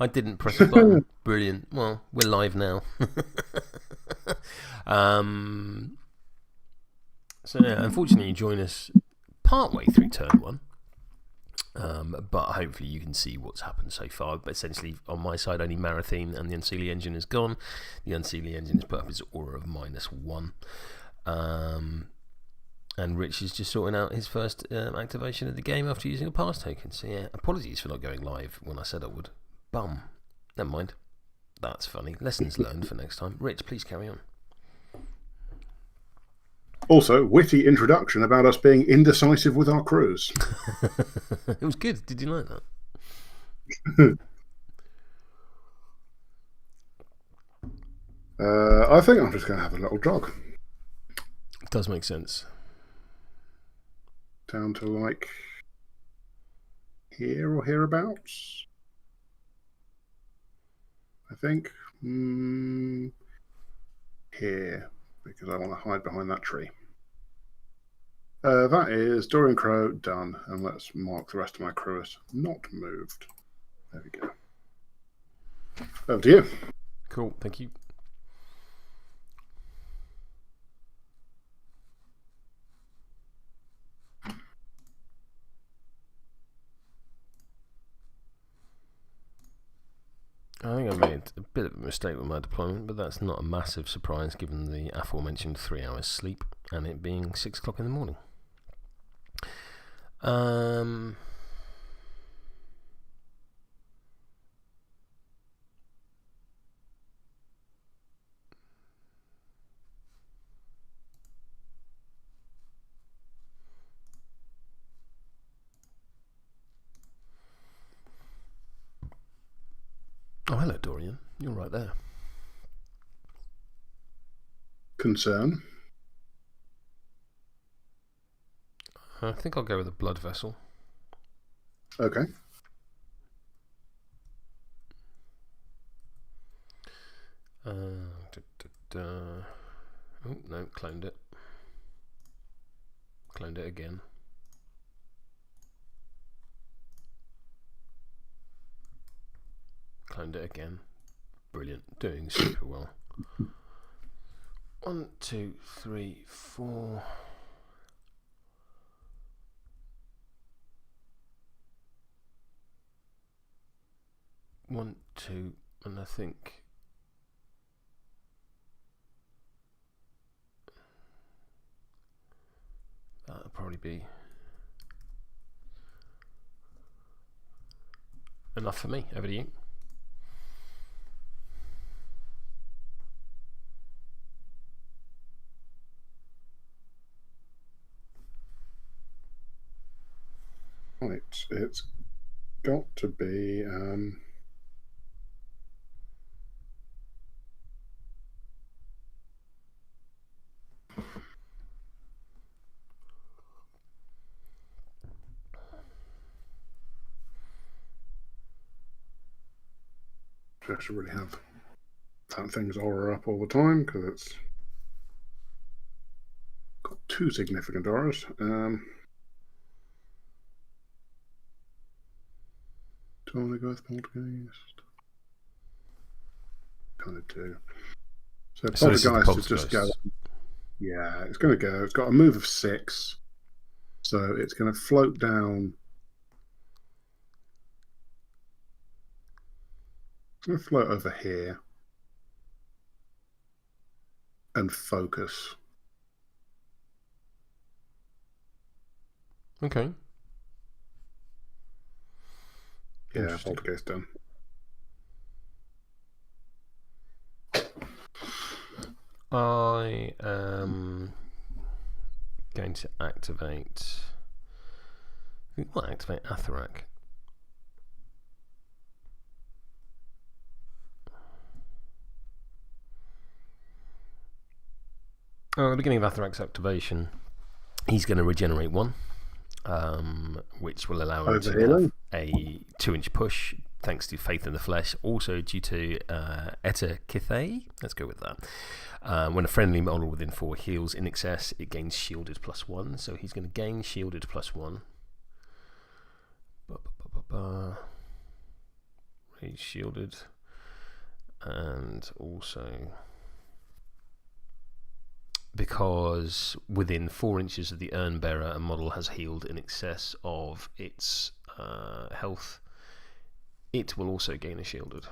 I didn't press a button. Brilliant. Well, we're live now. So yeah, unfortunately, you join us partway through turn one. But hopefully you can see what's happened so far. But essentially, on my side, only Marathine and the Unseelie engine is gone. The Unseelie engine has put up its aura of -1. And Rich is just sorting out his first activation of the game after using a pass token. So yeah, apologies for not going live when I said I would. Bum. Never mind. That's funny. Lessons learned for next time. Rich, please carry on. Also, witty introduction about us being indecisive with our crews. It was good. Did you like that? I think I'm just going to have a little jog. It does make sense. Down to like here or hereabouts, I think. Here, because I want to hide behind that tree. That is Dorian Crowe done, and let's mark the rest of my crew as not moved. There we go. Over to you. Cool, thank you. I think I made a bit of a mistake with my deployment, but that's not a massive surprise given the aforementioned 3 hours sleep and it being 6 o'clock in the morning. Oh, hello, Dorian. You're right there. Concern? I think I'll go with a blood vessel. Okay. Oh, no, cloned it. Cloned it again. Cloned it again. Brilliant. Doing super well. 1, 2, 3, 4. One, two, and I think that'll probably be enough for me. Over to you. Right, it's got to be I should really have that thing's aura up all the time because it's got 2 significant auras. Do I want to go with Poltergeist? Kind of do. So Poltergeist is just go. Yeah, it's going to go. It's got a move of 6. So it's going to float down. It's going to float over here. And focus. Okay. Yeah, Poltergeist done. I am going to activate. We will activate Atharak. At the beginning of Atharak's activation, he's going to regenerate 1. Which will allow him to have a 2-inch push thanks to Faith in the Flesh. Also due to Etta Kithei. Let's go with that. When a friendly model within 4 heals in excess, it gains shielded +1. So he's going to gain shielded +1. he's shielded. And also because within 4 inches of the urn bearer, a model has healed in excess of its health, it will also gain a shielded.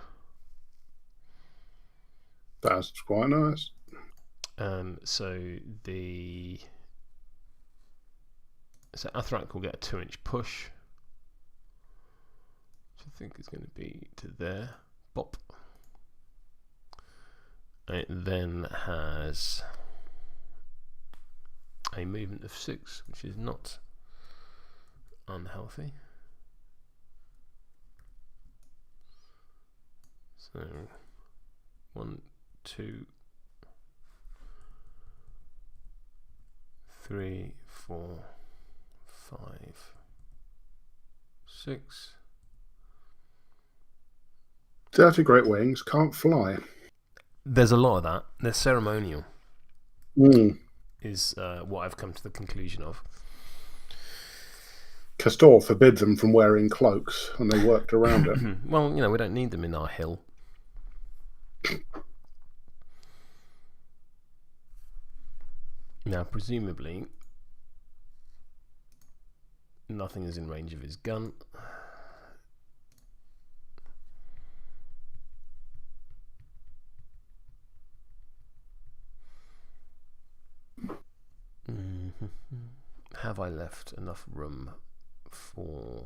That's quite nice. So Athrak will get a 2-inch push, which I think is going to be to there. Bop. It then has a movement of 6, which is not unhealthy. So 1, 2, 3, 4, 5, 6. Dirty great wings can't fly. There's a lot of that. They're ceremonial. Is what I've come to the conclusion of. Castor forbid them from wearing cloaks, and they worked around it. Well, you know, we don't need them in our hill. Now, presumably, nothing is in range of his gun. Have I left enough room for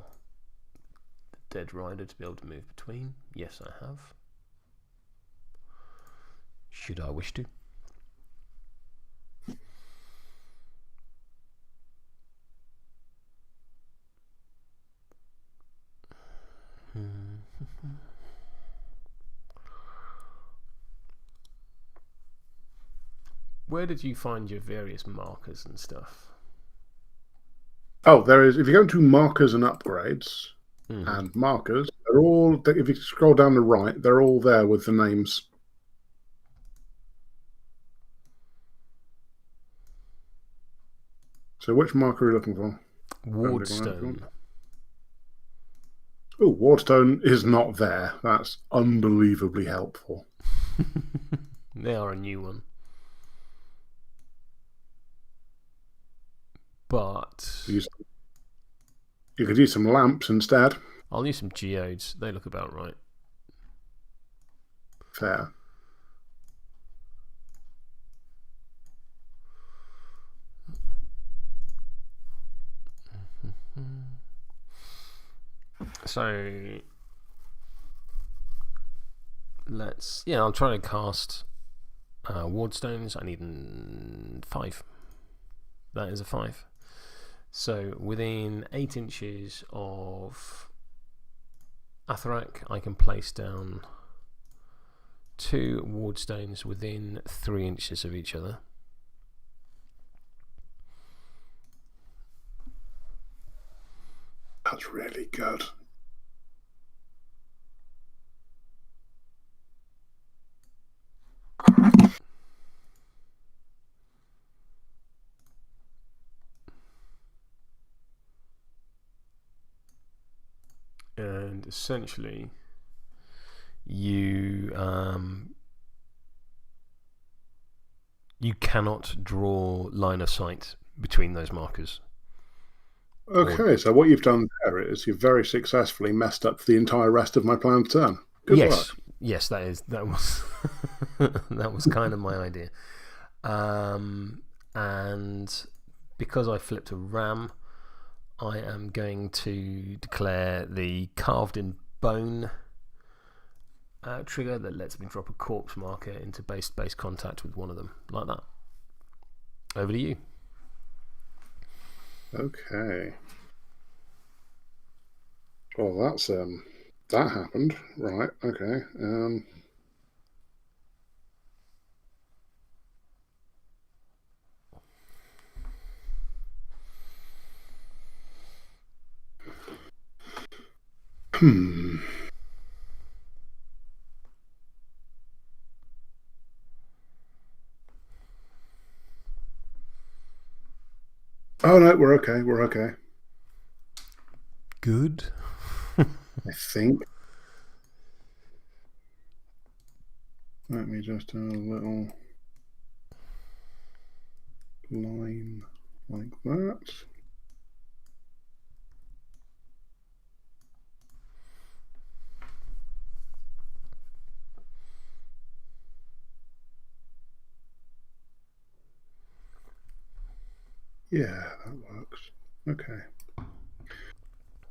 the dead rider to be able to move between? Yes, I have. Should I wish to? Where did you find your various markers and stuff? Oh, there is. If you go to markers and upgrades, and markers, they're all. If you scroll down the right, they're all there with the names. So, which marker are you looking for? Wardstone. Oh, Wardstone is not there. That's unbelievably helpful. They are a new one. But you could use some lamps instead. I'll use some geodes. They look about right. Fair. So I'll try to cast Wardstones. I need 5. That is a 5. So within 8 inches of Athrak, I can place down 2 Wardstones within 3 inches of each other. That's really good. And essentially, you cannot draw line of sight between those markers. Okay, so what you've done there is you've very successfully messed up the entire rest of my planned turn. Good work. Yes, that was that was kind of my idea. And because I flipped a ram, I am going to declare the carved in bone trigger that lets me drop a corpse marker into base contact with one of them, like that. Over to you. Okay. Well, that's that happened, right? Okay. Oh no, we're okay. We're okay. Good. I think. Let me just do a little line like that. Yeah, that works. Okay.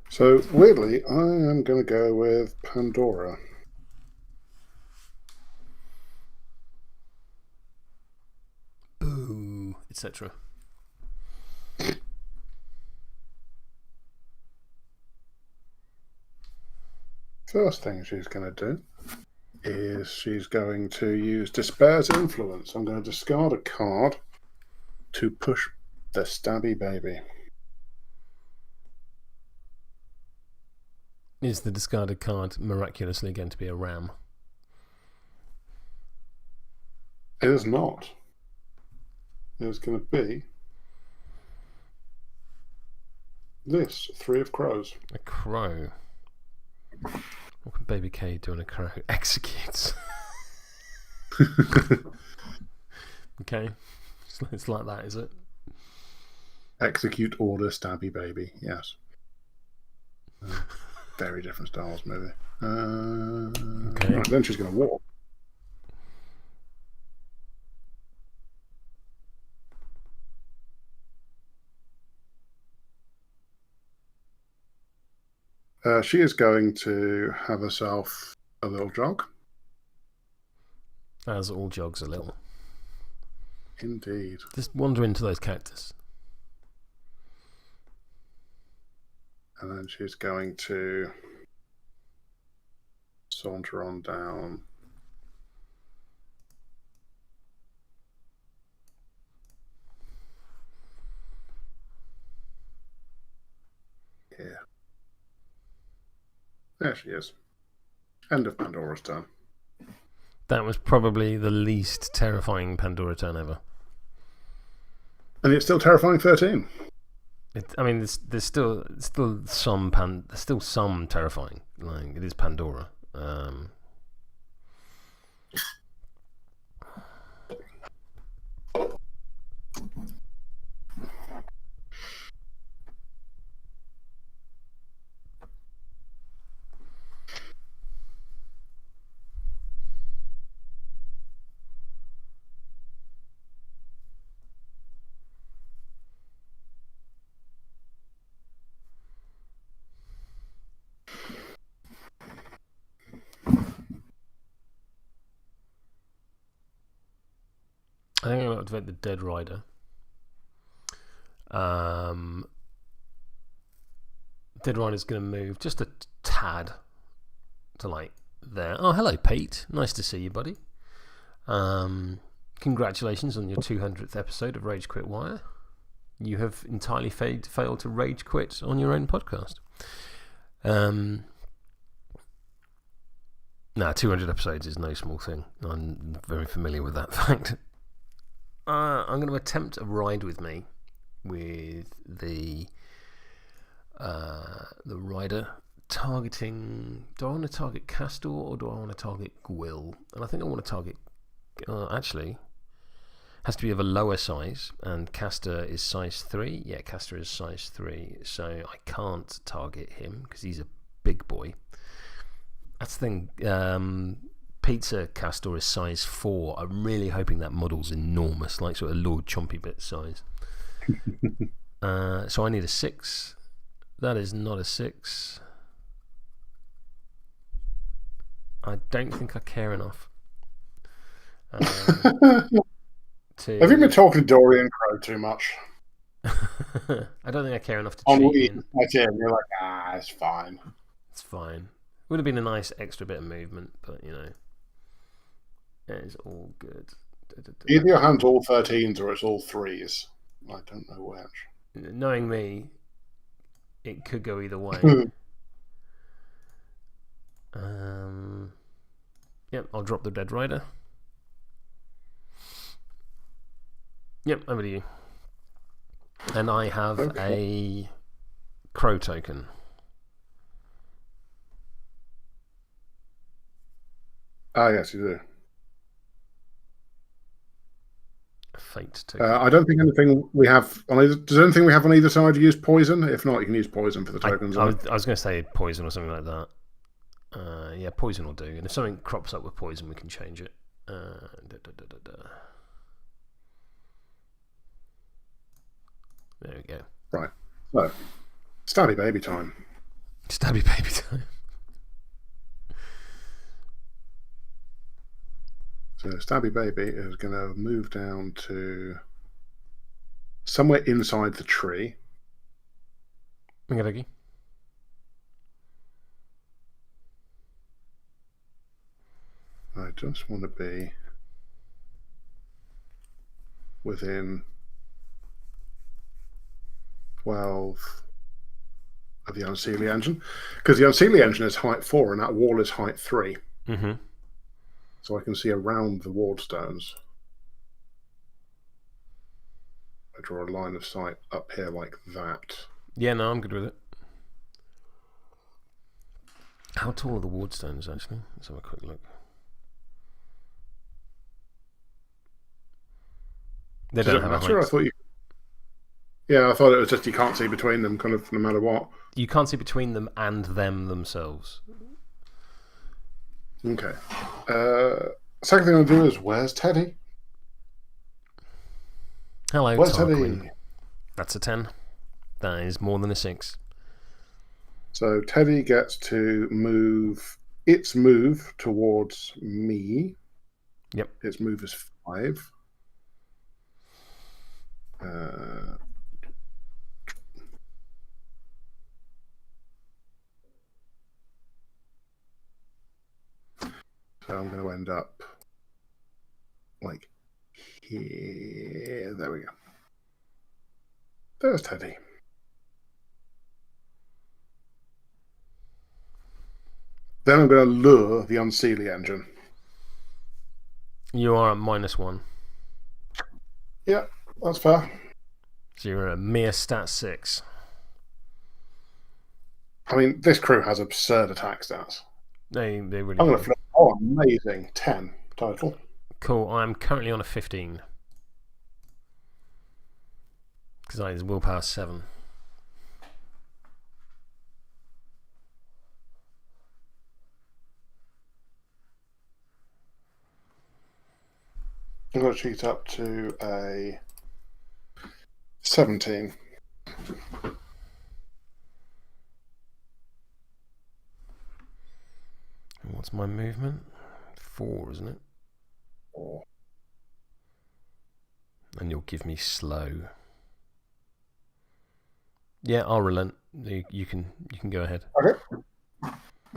So, weirdly, I am going to go with Pandora. Boo, etc. First thing she's going to do is she's going to use Despair's Influence. I'm going to discard a card to push the stabby baby. Is the discarded card miraculously going to be a ram? It is not. It is going to be this, 3 of crows. A crow. What can baby Kade do on a crow? Executes. Okay. It's like that, is it? Execute order stabby baby, yes. Very different Star Wars movie. Okay. Right, then she's going to walk. She is going to have herself a little jog. As all jogs a little. Indeed. Just wander into those cactus. And then she's going to saunter on down. Here. There she is. End of Pandora's turn. That was probably the least terrifying Pandora turn ever. And it's still terrifying 13. I mean, there's still some terrifying. Like, it is Pandora. I think I'm going to activate the Dead Rider. Dead Rider's going to move just a tad to like there. Oh, hello, Pete. Nice to see you, buddy. Congratulations on your 200th episode of Rage Quit Wire. You have entirely failed to rage quit on your own podcast. 200 episodes is no small thing. I'm very familiar with that fact. I'm going to attempt a ride with me with the rider targeting. Do I want to target Castor or do I want to target Gwill? And I think I want to target. Actually, has to be of a lower size, and Castor is size 3. Yeah, Castor is size 3, so I can't target him because he's a big boy. That's the thing. Pizza Castor is size 4. I'm really hoping that model's enormous, like sort of Lord Chompy Bit size. So I need a 6. That is not a 6. I don't think I care enough. Have you been talking to Dorian Crowe too much? I don't think I care enough to cheat in. You're like, it's fine. It's fine. Would have been a nice extra bit of movement, but you know, it's all good. Either your hand's all 13s or it's all 3s. I don't know which. Knowing me, it could go either way. Yep, I'll drop the Dead Rider. Yep, over to you. And I have a Crow token. Ah, yes, you do. fate to. I don't think anything we have on either. Does anything we have on either side use poison? If not, you can use poison for the tokens. I was going to say poison or something like that. Yeah, poison will do. And if something crops up with poison, we can change it. There we go. Right. So, stabby baby time. Stabby baby time. So Stabby Baby is going to move down to somewhere inside the tree. Okay. I just want to be within 12 of the Unseelie engine, because the Unseelie engine is height 4 and that wall is height 3. Mm-hmm. So I can see around the ward stones. I draw a line of sight up here like that. Yeah, no, I'm good with it. How tall are the ward stones, actually? Let's have a quick look. They don't have a height. I thought you... Yeah, I thought it was just you can't see between them, kind of no matter what. You can't see between them and them themselves. Okay. Second thing I'll do is, where's Teddy? Hello, where's Tarquin. Teddy? That's a 10. That is more than a 6. So Teddy gets to move its move towards me. Yep. Its move is 5. So I'm going to end up like here. There we go. There's Teddy. Then I'm going to lure the Unseelie engine. You are at -1. Yeah, that's fair. So you're a mere stat 6. I mean, this crew has absurd attack stats. They really. I'm going to flip. Oh, amazing. 10 total. Cool. I'm currently on a 15. Because I is willpower 7. I'm going to cheat up to a 17. What's my movement? 4, isn't it? 4. And you'll give me slow. Yeah, I'll relent. You can go ahead. Okay.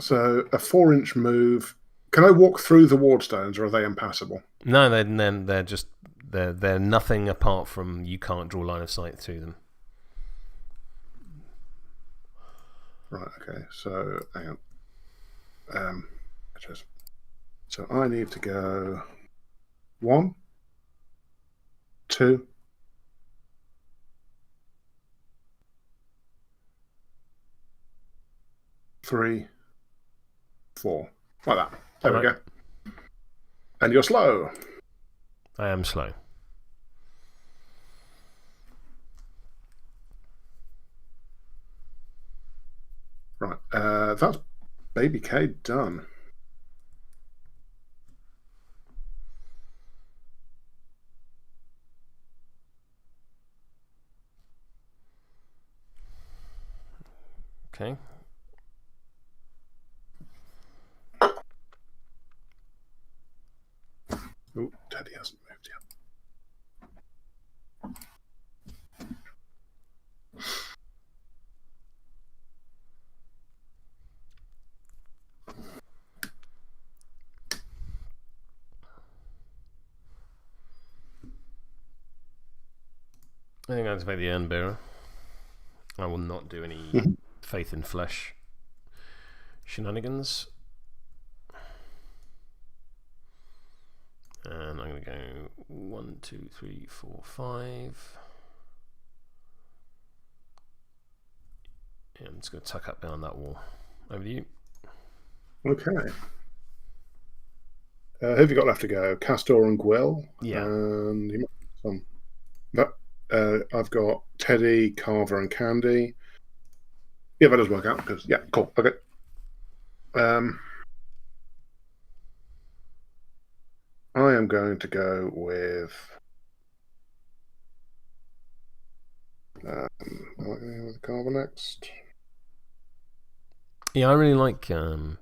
So a 4-inch move. Can I walk through the ward stones, or are they impassable? No, they're just they're nothing apart from you can't draw line of sight through them. Right. Okay. So hang on. So I need to go 1, 2, 3, 4. Like that. There we go. And you're slow. I am slow. Right. That's Baby Kade done. Okay. Oh, Teddy hasn't moved yet. I think I'll activate the Urn Bearer. I will not do any Faith in Flesh shenanigans. And I'm going to go 1, 2, 3, 4, 5. Yeah, I'm just going to tuck up behind that wall. Over to you. Okay. Who have you got left to go? Castor and Gwill. Yeah. And you might But I've got Teddy, Carver, and Candy. Yeah, that does work out because cool. Okay. I am going to go with. With Carver next. Yeah, I really like the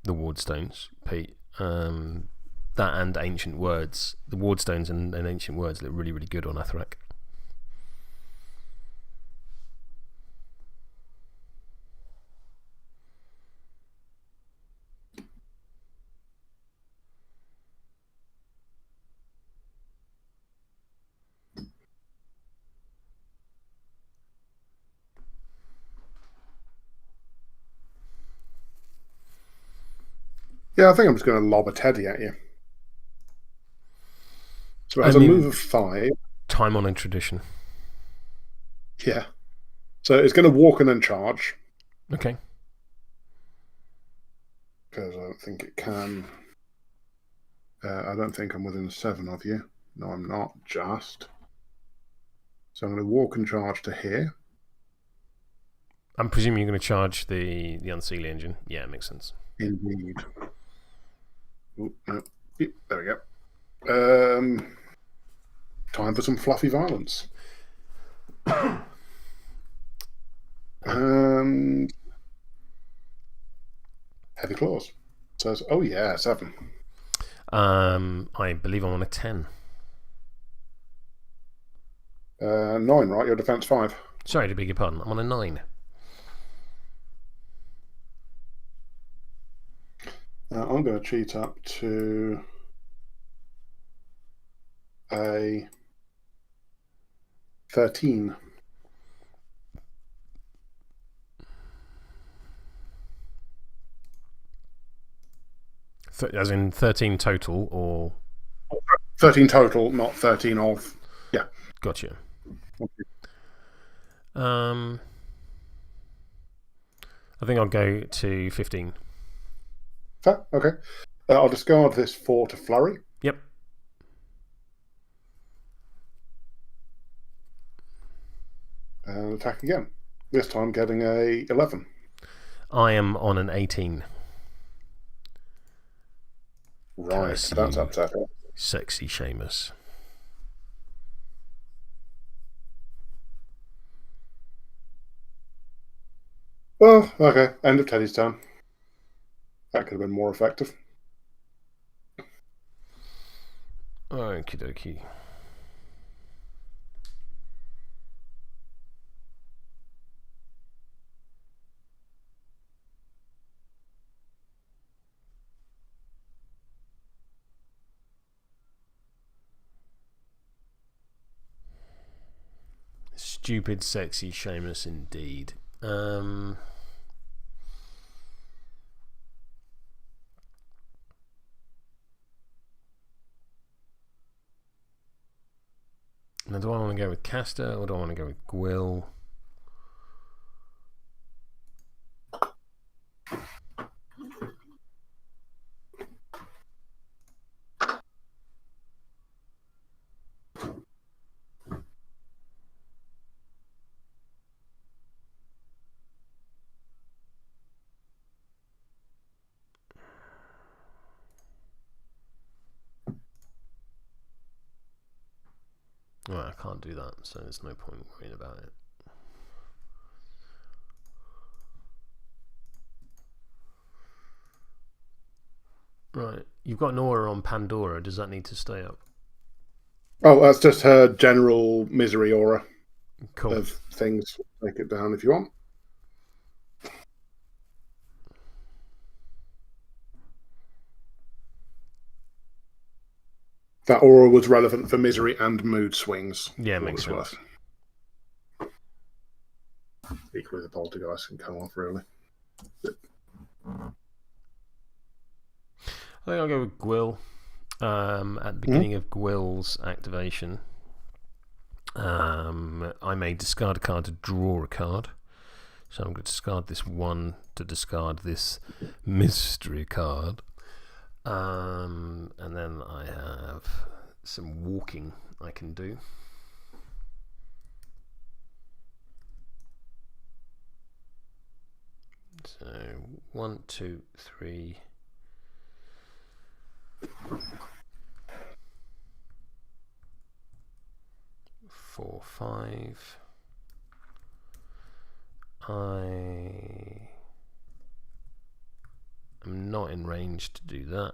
Wardstones, Pete. That and Ancient Words. The Wardstones and Ancient Words look really, really good on Athrak. Yeah, I think I'm just going to lob a Teddy at you. So as a move of 5. Time honored tradition. Yeah. So it's going to walk and then charge. Okay. Because I don't think it can. I don't think I'm within 7 of you. No, I'm not. Just. So I'm going to walk and charge to here. I'm presuming you're going to charge the Unseelie engine. Yeah, it makes sense. Indeed. Ooh, no. There we go. Time for some fluffy violence. And heavy claws. Says, oh yeah, 7. I believe I'm on a 10. 9, right? Your defense 5. Sorry to beg your pardon. I'm on a 9. I'm going to cheat up to a 13. As in 13 total, or 13 total, not 13 of. Yeah. Gotcha. I think I'll go to 15. Fair, okay. I'll discard this 4 to flurry. Yep. And attack again. This time getting a 11. I am on an 18. Right, that's upsetting. Sexy Seamus. Well, okay. End of Teddy's turn. That could have been more effective. Okie dokie. Stupid, sexy Seamus indeed. Now, do I want to go with Castor or do I want to go with Gwill? Well, I can't do that, so there's no point worrying about it. Right, you've got an aura on Pandora. Does that need to stay up? Oh, that's just her general misery aura. Cool. Of things. Take it down if you want. That aura was relevant for misery and mood swings. Yeah, makes sense. Equally, the Poltergeist can come off, really. I think I'll go with Gwill. At the beginning of Gwill's activation, I may discard a card to draw a card. So I'm going to discard this 1 to discard this mystery card. And then I have some walking I can do. So 1, 2, 3. 4, 5. I am not in range to do that.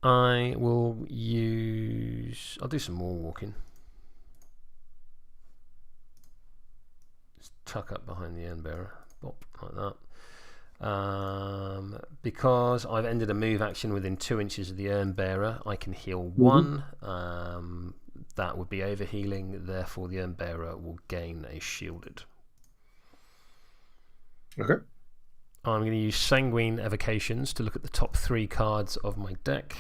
I'll do some more walking. Just tuck up behind the urn bearer. Bop, like that. Because I've ended a move action within 2 inches of the urn bearer, I can heal 1. That would be overhealing, therefore the urn bearer will gain a shielded. Okay. I'm going to use Sanguine Evocations to look at the top 3 cards of my deck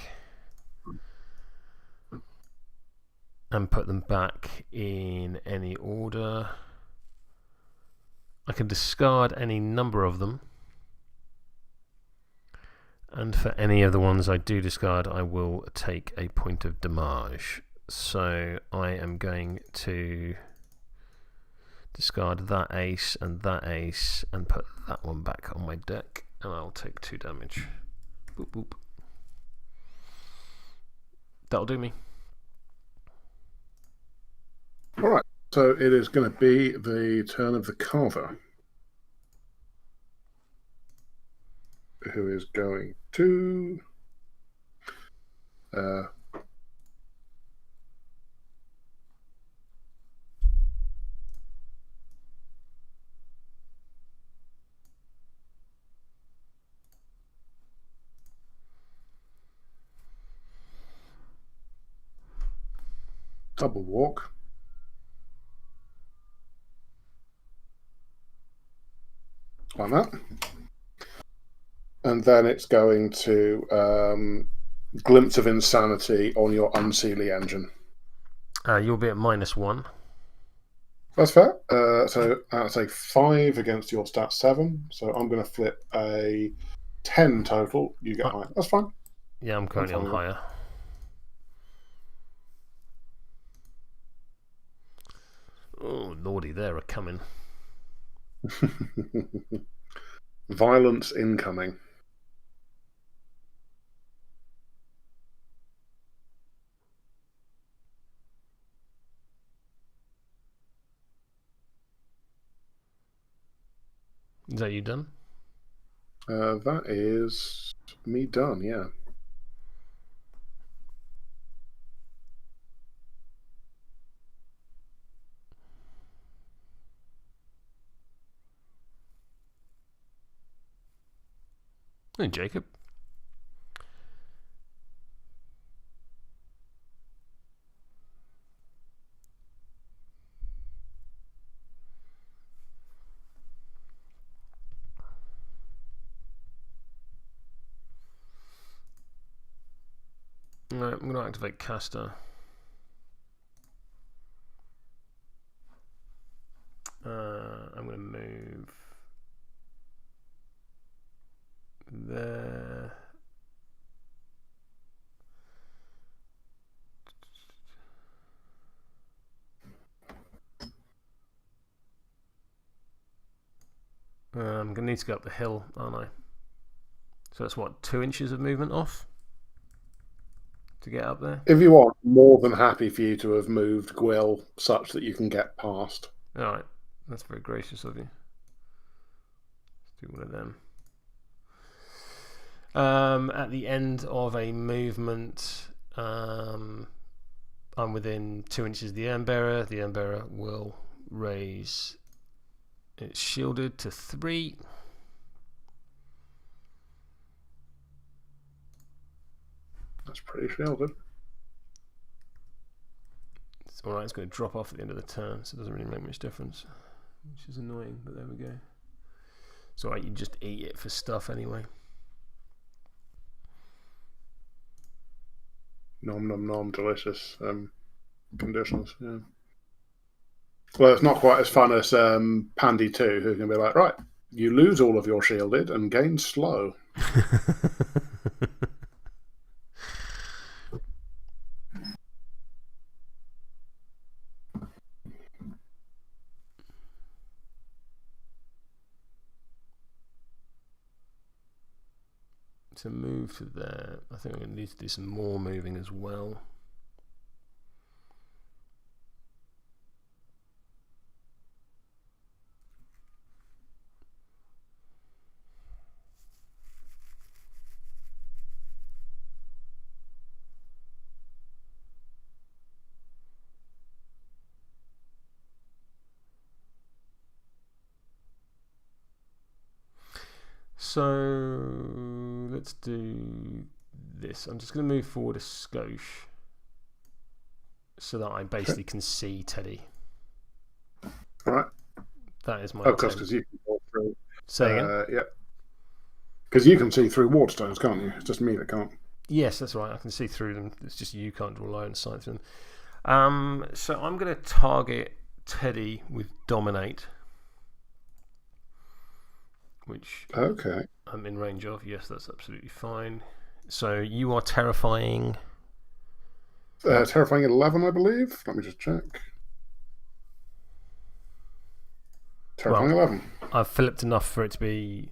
and put them back in any order. I can discard any number of them, and for any of the ones I do discard I will take a point of damage. So I am going to discard that ace and put that one back on my deck, and I'll take 2 damage. Boop boop. That'll do me. Alright, so it is going to be the turn of the Carver, who is going to double walk. Like that. And then it's going to glimpse of insanity on your Unseelie engine. You'll be at -1. That's fair. So that's a 5 against your stat 7. So I'm going to flip a 10 total. You get higher. That's fine. Yeah, I'm currently on higher. Oh, lordy, they're a coming. Violence incoming. Is that you done? That is me done, yeah. Hey, Jacob. Right, I'm going to activate Caster. I'm going to move there. I'm going to need to go up the hill, aren't I? So that's what, 2 inches of movement off to get up there? If you want, more than happy for you to have moved Gwill such that you can get past. Alright, that's very gracious of you. Let's do one of them. At the end of a movement, I'm within 2 inches of the urn bearer. The urn bearer will raise its shielded to 3. That's pretty shielded. It's alright, it's going to drop off at the end of the turn, so it doesn't really make much difference, which is annoying, but there we go. It's alright, you just eat it for stuff anyway. Nom nom nom, delicious conditions, yeah. Well, it's not quite as fun as Pandy 2, who can be like, right, you lose all of your shielded and gain slow. to move to there. I think I'm going to need to do some more moving as well. So let's do this. I'm just going to move forward a skosh so that I basically can see Teddy. All right. That is my. Of course, because you can go through. Say again? Yeah. Because you can see through waterstones, can't you? It's just me that can't. Yes, that's right. I can see through them. It's just you can't draw line of sight through them. So I'm going to target Teddy with Dominate. Which I'm in range of. Yes, that's absolutely fine. So you are terrifying. Terrifying 11, I believe. Let me just check. Terrifying 11. I've flipped enough for it to be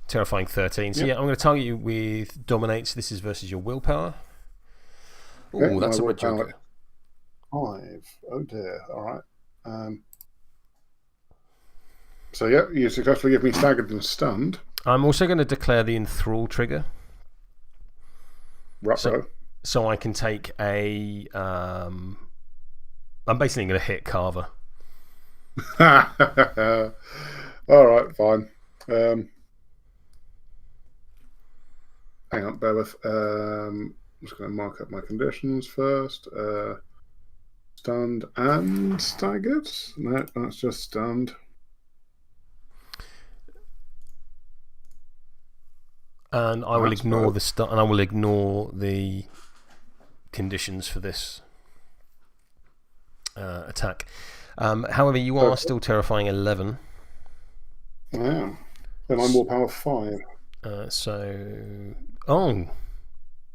terrifying 13. So yeah, I'm going to target you with Dominate. So this is versus your willpower. Oh, that's a red joker. 5. Oh dear. All right. So yeah, you successfully give me staggered and stunned. I'm also going to declare the enthrall trigger. Right. So I can take a. I'm basically going to hit Carver. All right, fine. Hang on, bear with. I'm just going to mark up my conditions first. Stunned and staggered. No, that's just stunned. And I will ignore the and I will ignore the conditions for this attack. However, you are still terrifying 11. I am. Then I'm willpower 5.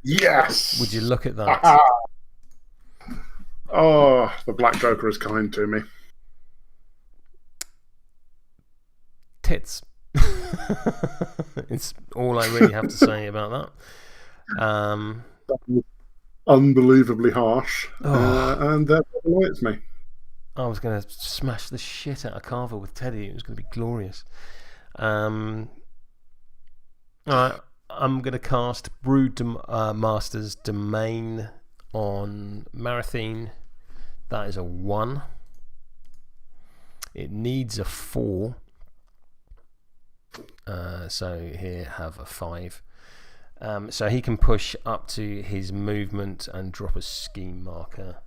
Yes. Would you look at that? Oh, the Black Joker is kind to me. Tits. It's all I really have to say about that. Unbelievably harsh, and that annoys me. I was going to smash the shit out of Carver with Teddy. It was going to be glorious. All right, I'm going to cast Brood Master's Domain on Marathene. That is a 1. It needs a 4. So here have a 5. So he can push up to his movement and drop a scheme marker.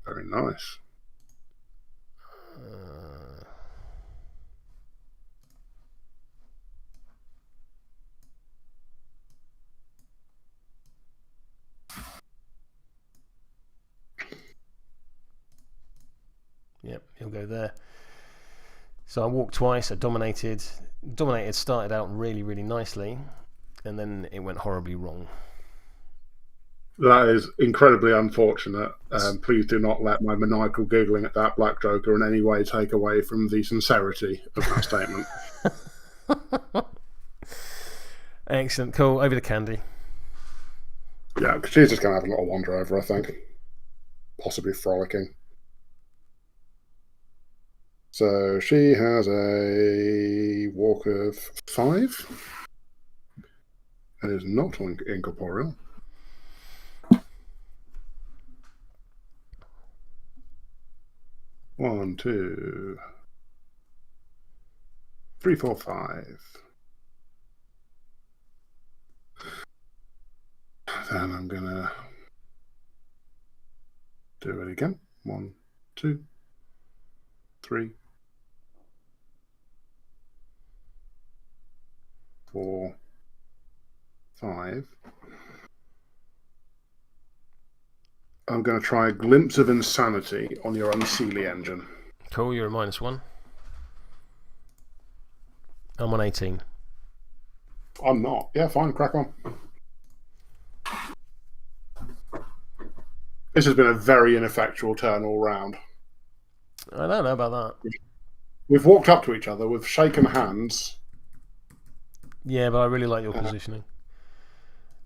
Very nice. Yep, he'll go there. So I walked twice, I dominated. Dominated started out really, really nicely, and then it went horribly wrong. That is incredibly unfortunate. Please do not let my maniacal giggling at that Black Joker in any way take away from the sincerity of that statement. Excellent, cool. Over to Candy. Yeah, she's just going to have a little wander over, I think. Possibly frolicking. So she has a walk of 5. It is not incorporeal. One, 2, 3, 4, 5. Then I'm gonna do it again. 1, 2, 3, 4, 5. I'm going to try a glimpse of insanity on your Unseelie engine. Cool, you're a -1. I'm on 18. I'm not. Yeah, fine, crack on. This has been a very ineffectual turn all round. I don't know about that. We've walked up to each other, we've shaken hands. Yeah, but I really like your positioning.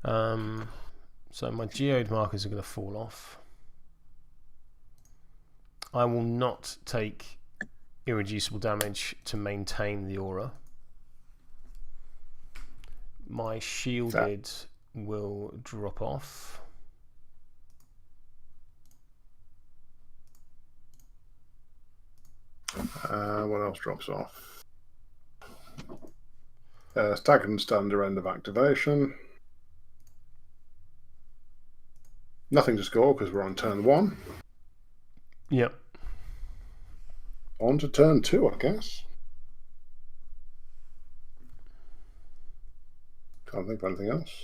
So my geode markers are going to fall off. I will not take irreducible damage to maintain the aura. My shielded will drop off. What else drops off? Staggered and stunned are end of activation. Nothing to score because we're on turn 1. Yep. On to turn 2, I guess. Can't think of anything else.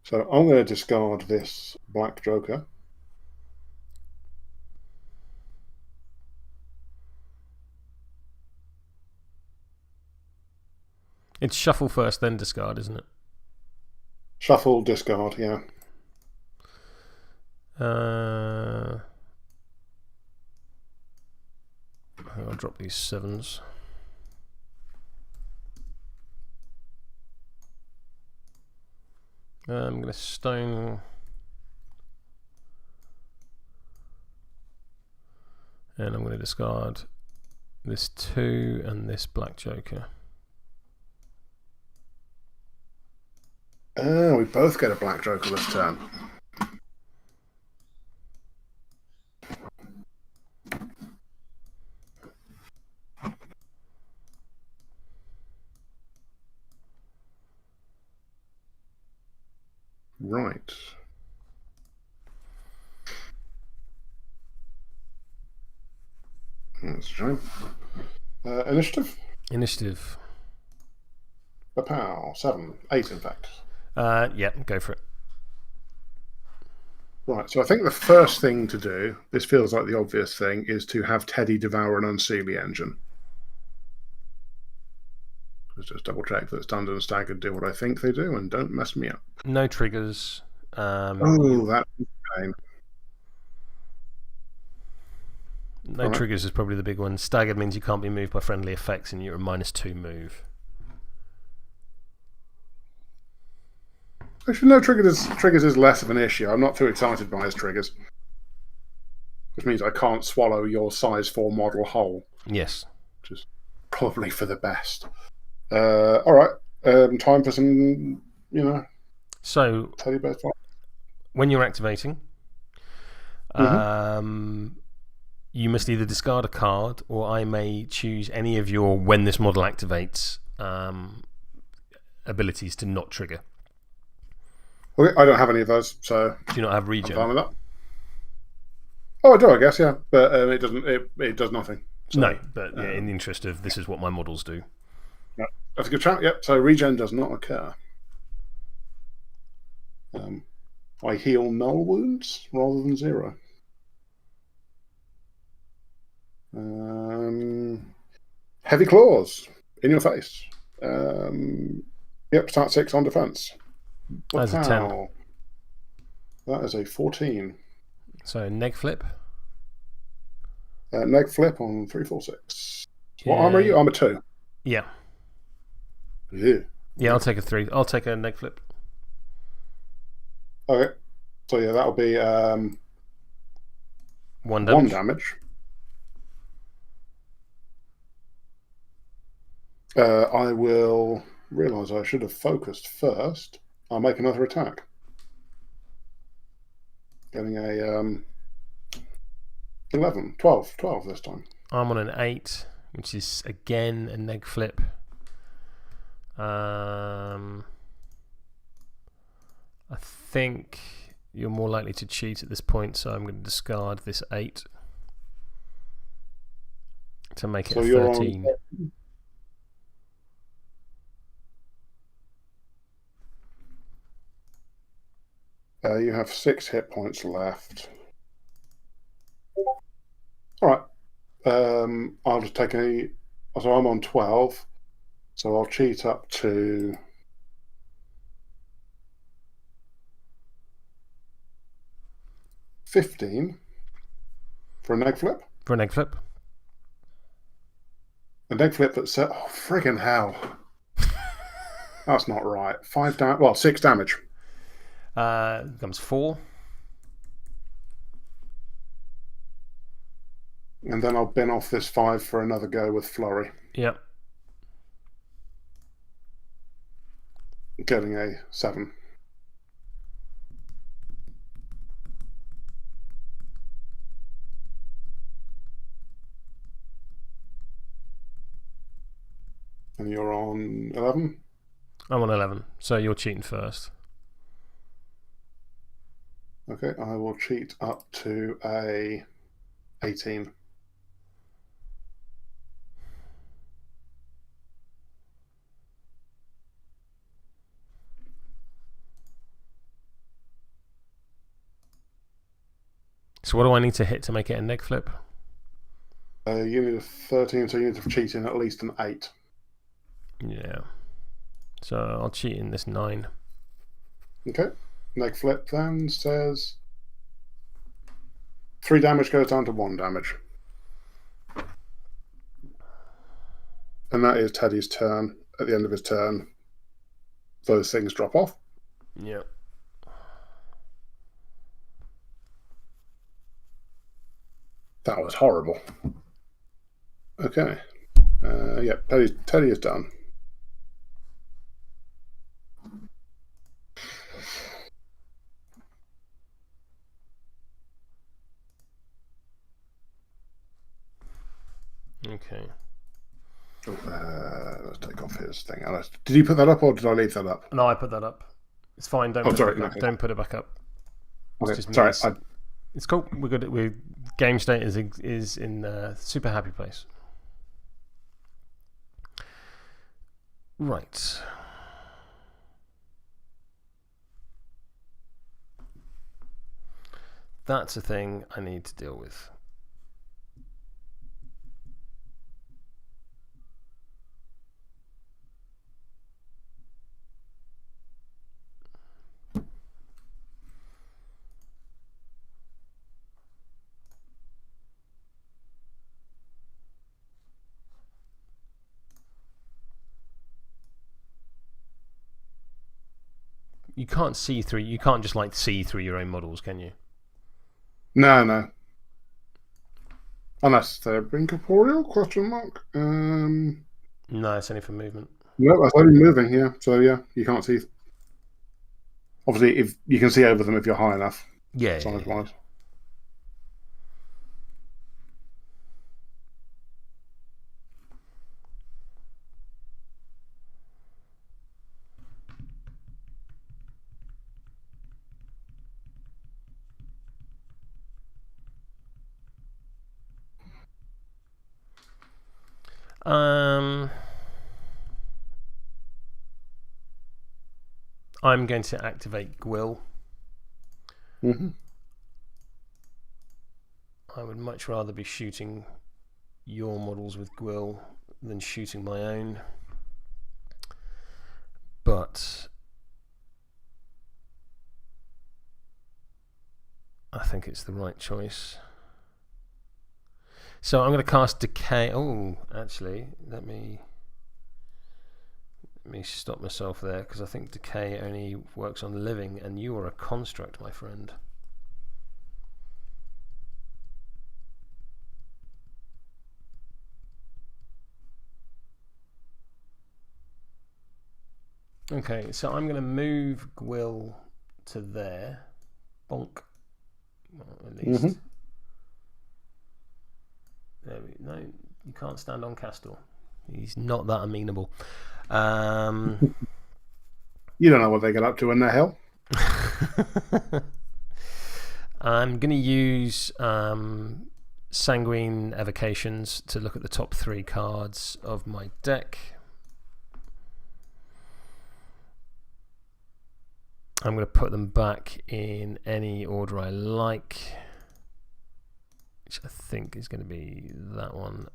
So I'm going to discard this black joker. It's shuffle first, then discard, isn't it? Shuffle, discard, yeah. I'll drop these 7s. I'm going to stone. And I'm going to discard this 2 and this black joker. We both get a black joker this turn. Right. That's a shame. Initiative? Initiative. Pow. 7. 8, in fact. Yeah, go for it. Right, so I think the first thing to do, this feels like the obvious thing, is to have Teddy devour an unseal the engine. Let's just double check that stunned and staggered do what I think they do and don't mess me up. No triggers. Oh, that's pain. No triggers is probably the big one. Staggered means you can't be moved by friendly effects and you're a -2 move. Actually, no triggers is less of an issue. I'm not too excited by his triggers. Which means I can't swallow your size 4 model whole. Yes. Which is probably for the best. Alright. Time for some, So, Teddy bear fight. When you're activating, you must either discard a card or I may choose any of your when this model activates abilities to not trigger. Okay, I don't have any of those, so do you not have regen? I'm fine with that. Oh, I do, I guess, yeah, but it doesn't. It does nothing. So, no, but yeah, in the interest of this is what my models do. Yeah, that's a good chat. Yep. So regen does not occur. I heal null wounds rather than 0. Heavy claws in your face. Yep, start 6 on defense. That's a 10. That is a 14. So neg flip. Neg flip on 3, 4, 6. What armor are you? Armor 2. Yeah. Yeah. Yeah, I'll take a 3. I'll take a neg flip. Okay. So yeah, that'll be 1 damage. 1 damage. I will realise I should have focused first. I'll make another attack. Getting a 11, 12 this time. I'm on an 8, which is again a neg flip. I think you're more likely to cheat at this point, so I'm going to discard this 8 to make it a 13. You have 6 hit points left. All right. I'll just take a. So I'm on 12. So I'll cheat up to 15 for a neg flip. For a neg flip. A neg flip that said, oh, friggin' hell. That's not right. 5 damage. Well, 6 damage. Becomes 4. And then I'll bin off this 5 for another go with Flurry. Yep. Getting a 7. And you're on 11? I'm on 11, so you're cheating first. Okay, I will cheat up to a 18. So what do I need to hit to make it a neg flip? You need a 13, so you need to cheat in at least an 8. Yeah. So I'll cheat in this 9. Okay. Neg flip then says 3 damage goes down to 1 damage. And that is Teddy's turn. At the end of his turn, those things drop off. Yeah. That was horrible. Okay. Yeah, Teddy is done. Okay. Let's take off his thing. Did you put that up or did I leave that up? No, I put that up. It's fine. Don't put it back up. Okay. Sorry. It's cool. We're good. Game state is in a super happy place. Right. That's a thing I need to deal with. You can't see through. You can't just like see through your own models, can you? No. Unless they're incorporeal? Question mark. No, it's only for movement. No, that's only moving. Yeah. So yeah, you can't see. Obviously, if you can see over them if you're high enough. Yeah. Size-wise. I'm going to activate Gwill. Mm-hmm. I would much rather be shooting your models with Gwill than shooting my own. But I think it's the right choice. So I'm going to cast Decay. Oh, actually, let me stop myself there, because I think Decay only works on living, and you are a construct, my friend. Okay, so I'm going to move Gwill to there. Bonk. Well, at least. Mm-hmm. No, you can't stand on Castor. He's not that amenable. You don't know what they get up to in the hell. I'm going to use Sanguine Evocations to look at the top 3 cards of my deck. I'm going to put them back in any order I like, which I think is going to be that one,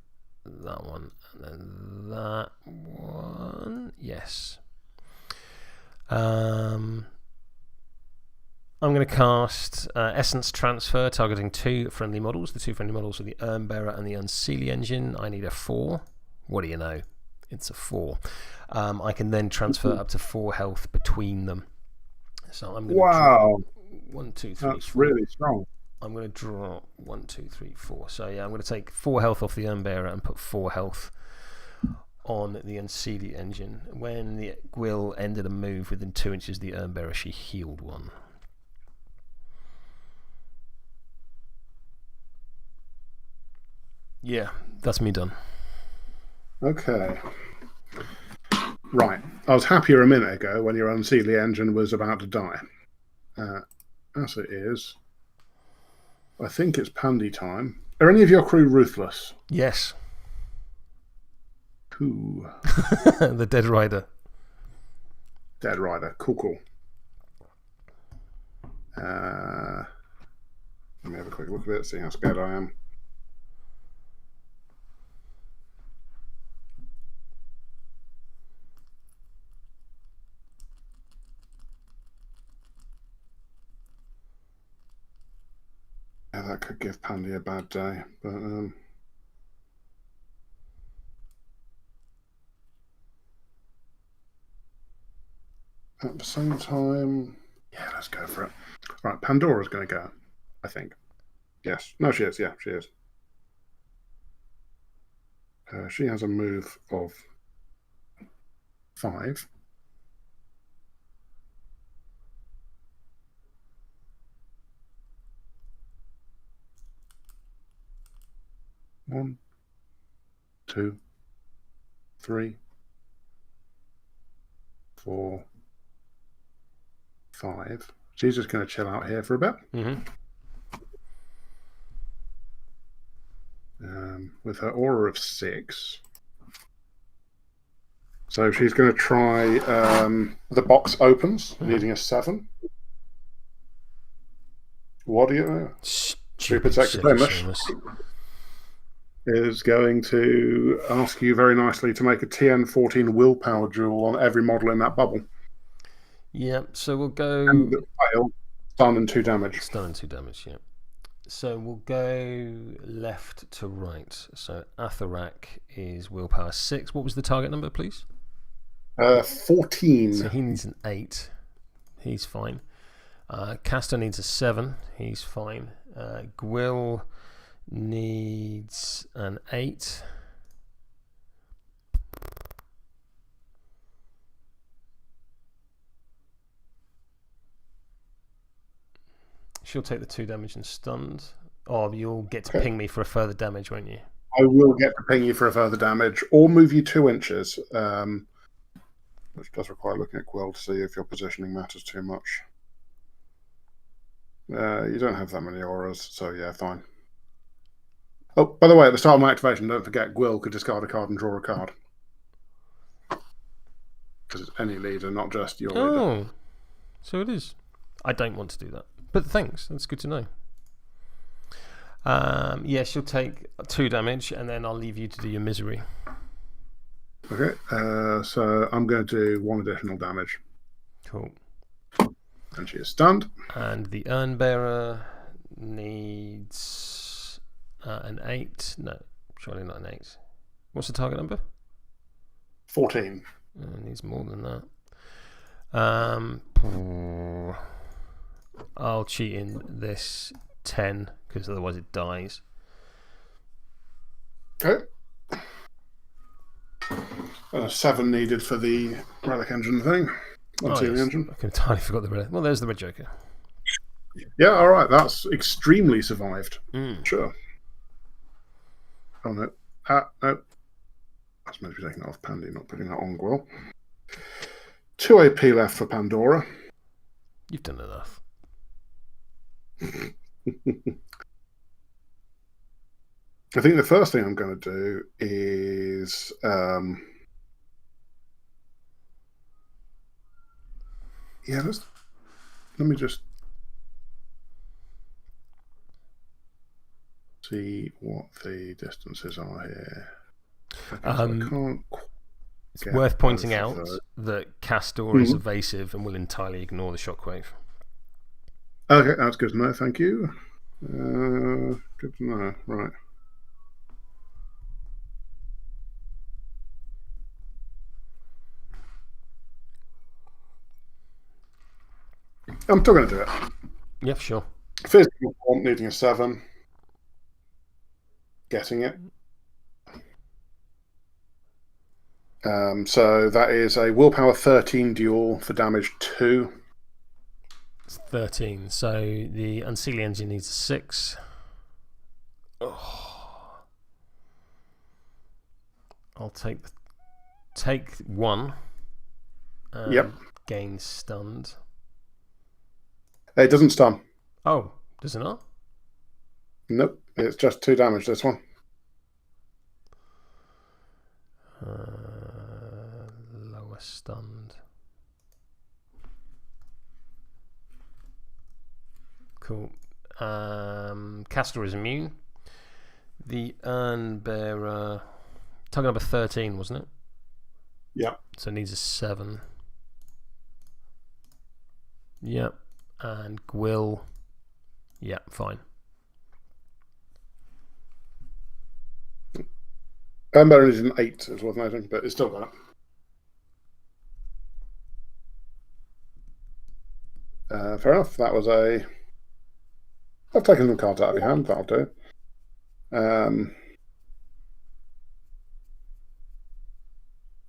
and then that one. Yes. I'm going to cast Essence Transfer, targeting 2 friendly models. The 2 friendly models are the Urn Bearer and the Unseelie Engine. I need a 4. What do you know? It's a 4. I can then transfer up to 4 health between them. So I'm going to draw 1, 2, 3, That's 4. really strong. I'm going to draw 1, 2, 3, 4. So yeah, I'm going to take 4 health off the Urnbearer and put 4 health on the Unseelie engine. When the Gwill ended a move within 2 inches of the Urnbearer, she healed 1. Yeah, that's me done. Okay. Right. I was happier a minute ago when your Unseelie engine was about to die. As it is, I think it's Pandy time. Are any of your crew ruthless? Yes. Who? The Dead Rider. Dead Rider. Cool. Let me have a quick look at it, see how scared I am. Yeah, that could give Pandy a bad day, but at the same time, yeah, let's go for it. Right, Pandora's going to go, I think. Yes. No, she is. Yeah, she is. She has a move of 5. One, 2, 3, 4, 5. She's just going to chill out here for a bit. With her aura of 6. So she's going to try. The box opens, needing a 7. What do you know? Stupid Secretariat is going to ask you very nicely to make a TN14 willpower duel on every model in that bubble. Yep, so we'll go... And fail, stun and 2 damage. Stun and 2 damage, yeah. So we'll go left to right. So Atharak is willpower 6. What was the target number, please? 14. So he needs an 8. He's fine. Castor needs a 7. He's fine. Gwill needs an 8. She'll take the 2 damage and stunned. Or you'll get to ping me for a further damage, won't you? I will get to ping you for a further damage, or move you 2 inches, which does require looking at Quill to see if your positioning matters too much. You don't have that many auras, so yeah, fine. Oh, by the way, at the start of my activation, don't forget Gwill could discard a card and draw a card. Because it's any leader, not just your leader. Oh, so it is. I don't want to do that. But thanks, that's good to know. Yeah, she'll take 2 damage, and then I'll leave you to do your misery. Okay, so I'm going to do 1 additional damage. Cool. And she is stunned. And the Urnbearer needs an 8. No, surely not an 8. What's the target number? 14. Needs more than that. I'll cheat in this 10 because otherwise it dies. Okay. 7 needed for the relic engine thing. Yes. Engine. I entirely forgot the relic. Well, there's the red joker. Yeah, all right. That's extremely survived. Mm. Sure. Oh no. No. That's meant to be taking that off Pandy, not putting that on Gwill. 2 AP left for Pandora. You've done enough. I think the first thing I'm going to do is yeah, let me just see what the distances are here. It's worth pointing out that Castor is evasive and will entirely ignore the shockwave. Okay, that's good to know, thank you. Good to know, right. I'm still going to do it. Yeah, sure. Physical form needing a 7. Getting it. So that is a willpower 13 duel for damage 2. It's 13. So the Unseelie Engine needs a 6. Oh. I'll take 1. Yep. Gain stunned. It doesn't stun. Oh, does it not? Nope. It's just 2 damage, this one. Lower stunned. Cool. Castor is immune. The Urn Bearer. Target number 13, wasn't it? Yep. So it needs a 7. Yep. And Gwill. Yep, fine. Baron is an 8, is worth noting, but it's still got it. Fair enough. That was a. I've taken some cards out of your hand. That'll do. And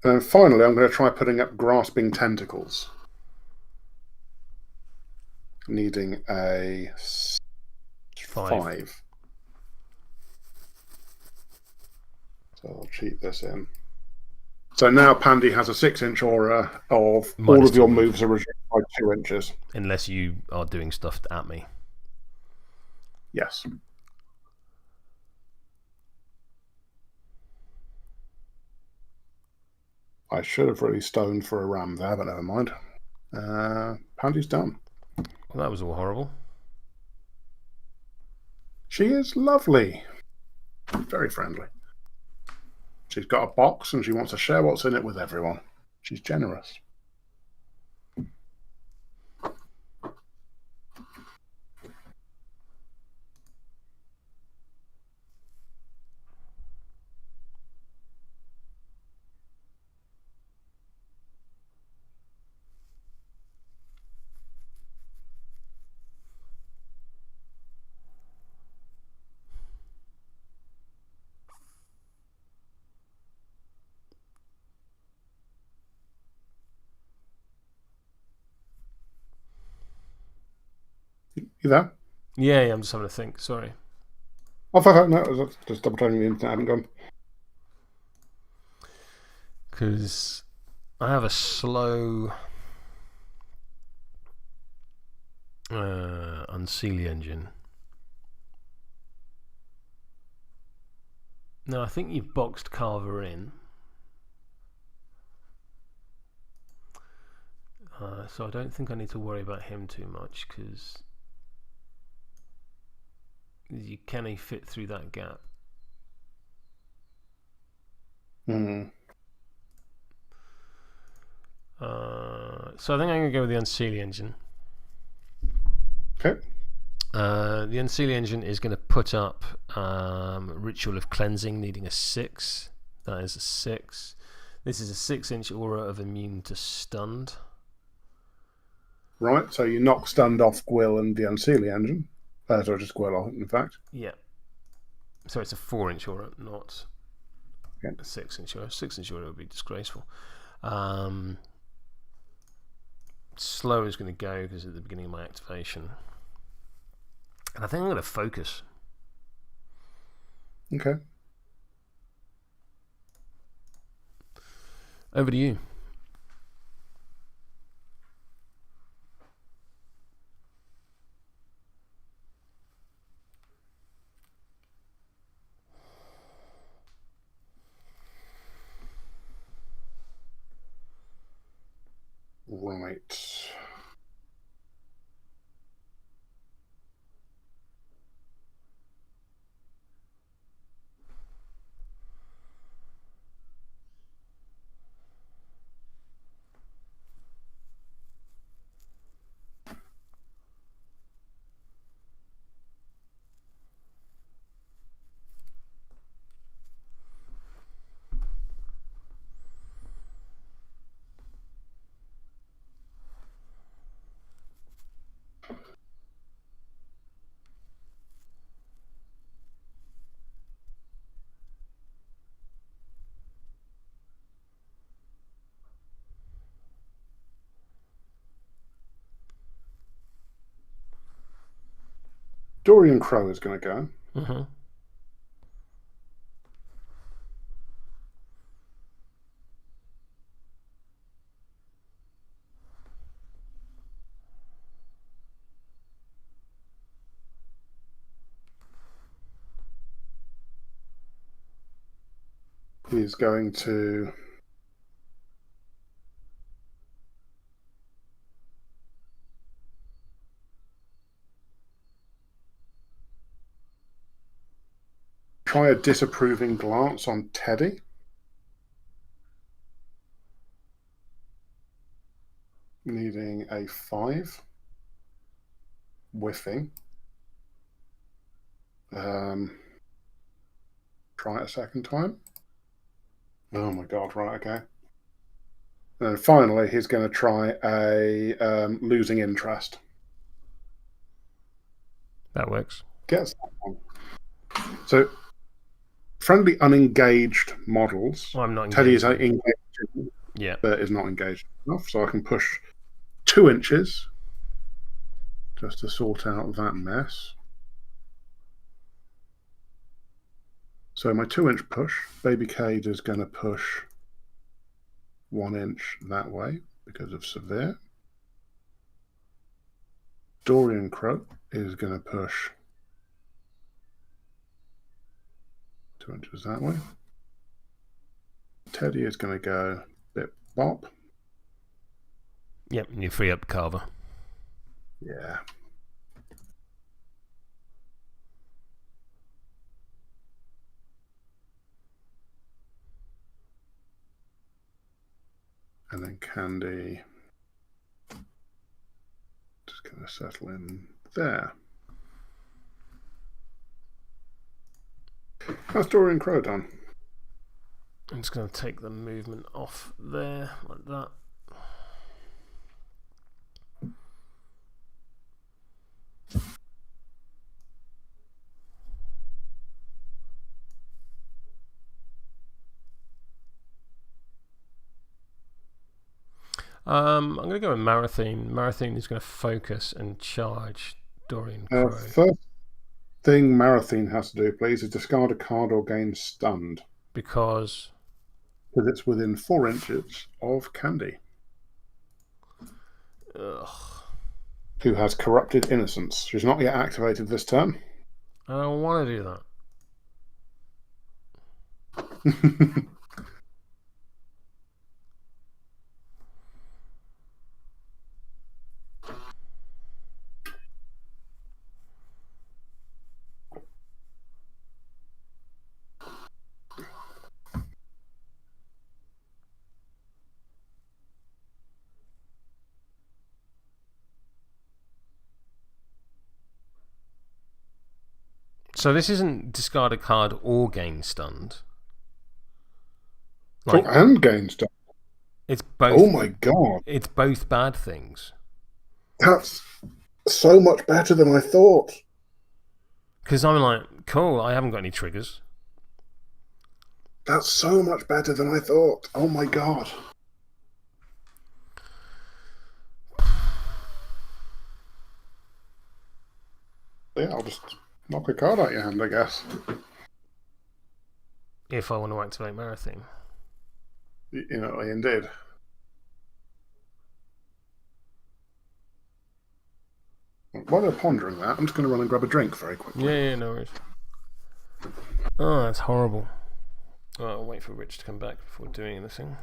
then finally, I'm going to try putting up Grasping Tentacles. Needing a 5. So I'll cheat this in. So now Pandy has a 6-inch aura of all of your moves are reduced by 2 inches. Unless you are doing stuff at me. Yes. I should have really stoned for a ram there, but never mind. Pandy's done. Well, that was all horrible. She is lovely. Very friendly. She's got a box and she wants to share what's in it with everyone. She's generous. You there? Yeah, I'm just having to think. Sorry. Oh, no, I was just double checking the internet hadn't gone. Because I have a slow Unseelie Engine. No, I think you've boxed Carver in. So I don't think I need to worry about him too much because you can fit through that gap. Mm. So I think I'm going to go with the Unseelie Engine. Okay. The Unseelie Engine is going to put up Ritual of Cleansing, needing a 6. That is a 6. This is a 6-inch aura of immune to stunned. Right, so you knock stunned off Gwill and the Unseelie Engine. Sorry, just Gwill, in fact. Yeah. So it's a 4-inch aura, not a 6-inch aura. 6-inch aura would be disgraceful. Slow is going to go because at the beginning of my activation. And I think I'm going to focus. Okay. Over to you. Right. Dorian Crowe is going to go. Mm-hmm. He's going to try a disapproving glance on Teddy. Needing a 5. Whiffing. Try it a second time. Oh my god, right, okay. And finally, he's going to try a losing interest. That works. Gets that one. So, friendly unengaged models. Well, I'm not engaged. Teddy is engaged, yeah, but is not engaged enough, so I can push 2 inches just to sort out that mess. So my 2-inch push, baby Kade is going to push 1 inch that way because of severe. Dorian Crowe is going to push 2 inches that way. Teddy is going to go bit bop. Yep, and you free up Carver. Yeah. And then Candy just going to settle in there. How's Dorian Crowe done? I'm just going to take the movement off there, like that. I'm going to go with Marathon. Marathon is going to focus and charge Dorian Crowe. First thing Marathon has to do, please, is discard a card or gain stunned. Because it's within 4 inches of Candy. Ugh. Who has corrupted innocence. She's not yet activated this turn. I don't want to do that. So this isn't discard a card or gain stunned. Like, and gain stunned. It's both. Oh my god. It's both bad things. That's so much better than I thought. Because I'm like, cool, I haven't got any triggers. That's so much better than I thought. Oh my god. Yeah, I'll just knock a card out your hand, I guess. If I want to activate Marathon. You know, indeed. While they're pondering that, I'm just going to run and grab a drink very quickly. Yeah, no worries. Oh, that's horrible. Oh, I'll wait for Rich to come back before doing anything.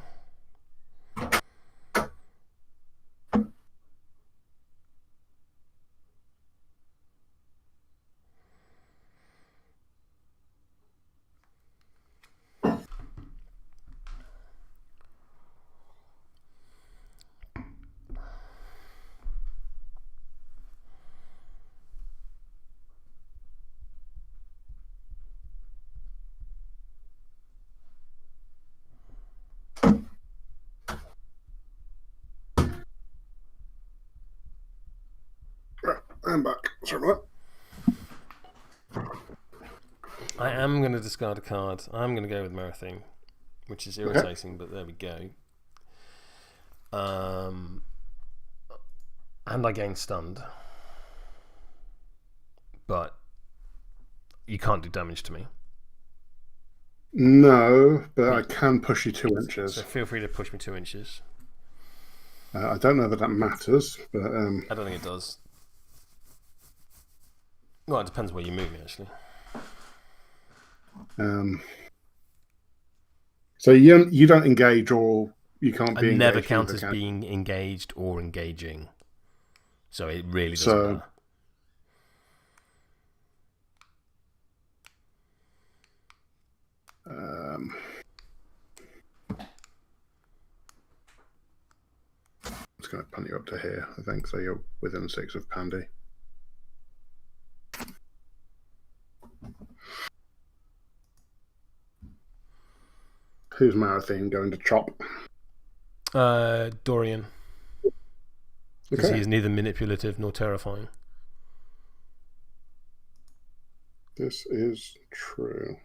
I'm back. Sorry about that. I am going to discard a card. I'm going to go with Marathon, which is irritating, but there we go. And I gain stunned. but you can't do damage to me. No, but I can push you 2 inches. So feel free to push me 2 inches. I don't know that matters, but I don't think it does. Well, it depends where you move me, actually. So you don't engage, or you can't be engaged. I never count as being engaged or engaging. So it really doesn't matter. I'm just going to punt you up to here, I think, so you're within 6 of Pandy. Who's Marathon going to chop? Dorian. Because he is neither manipulative nor terrifying. This is true.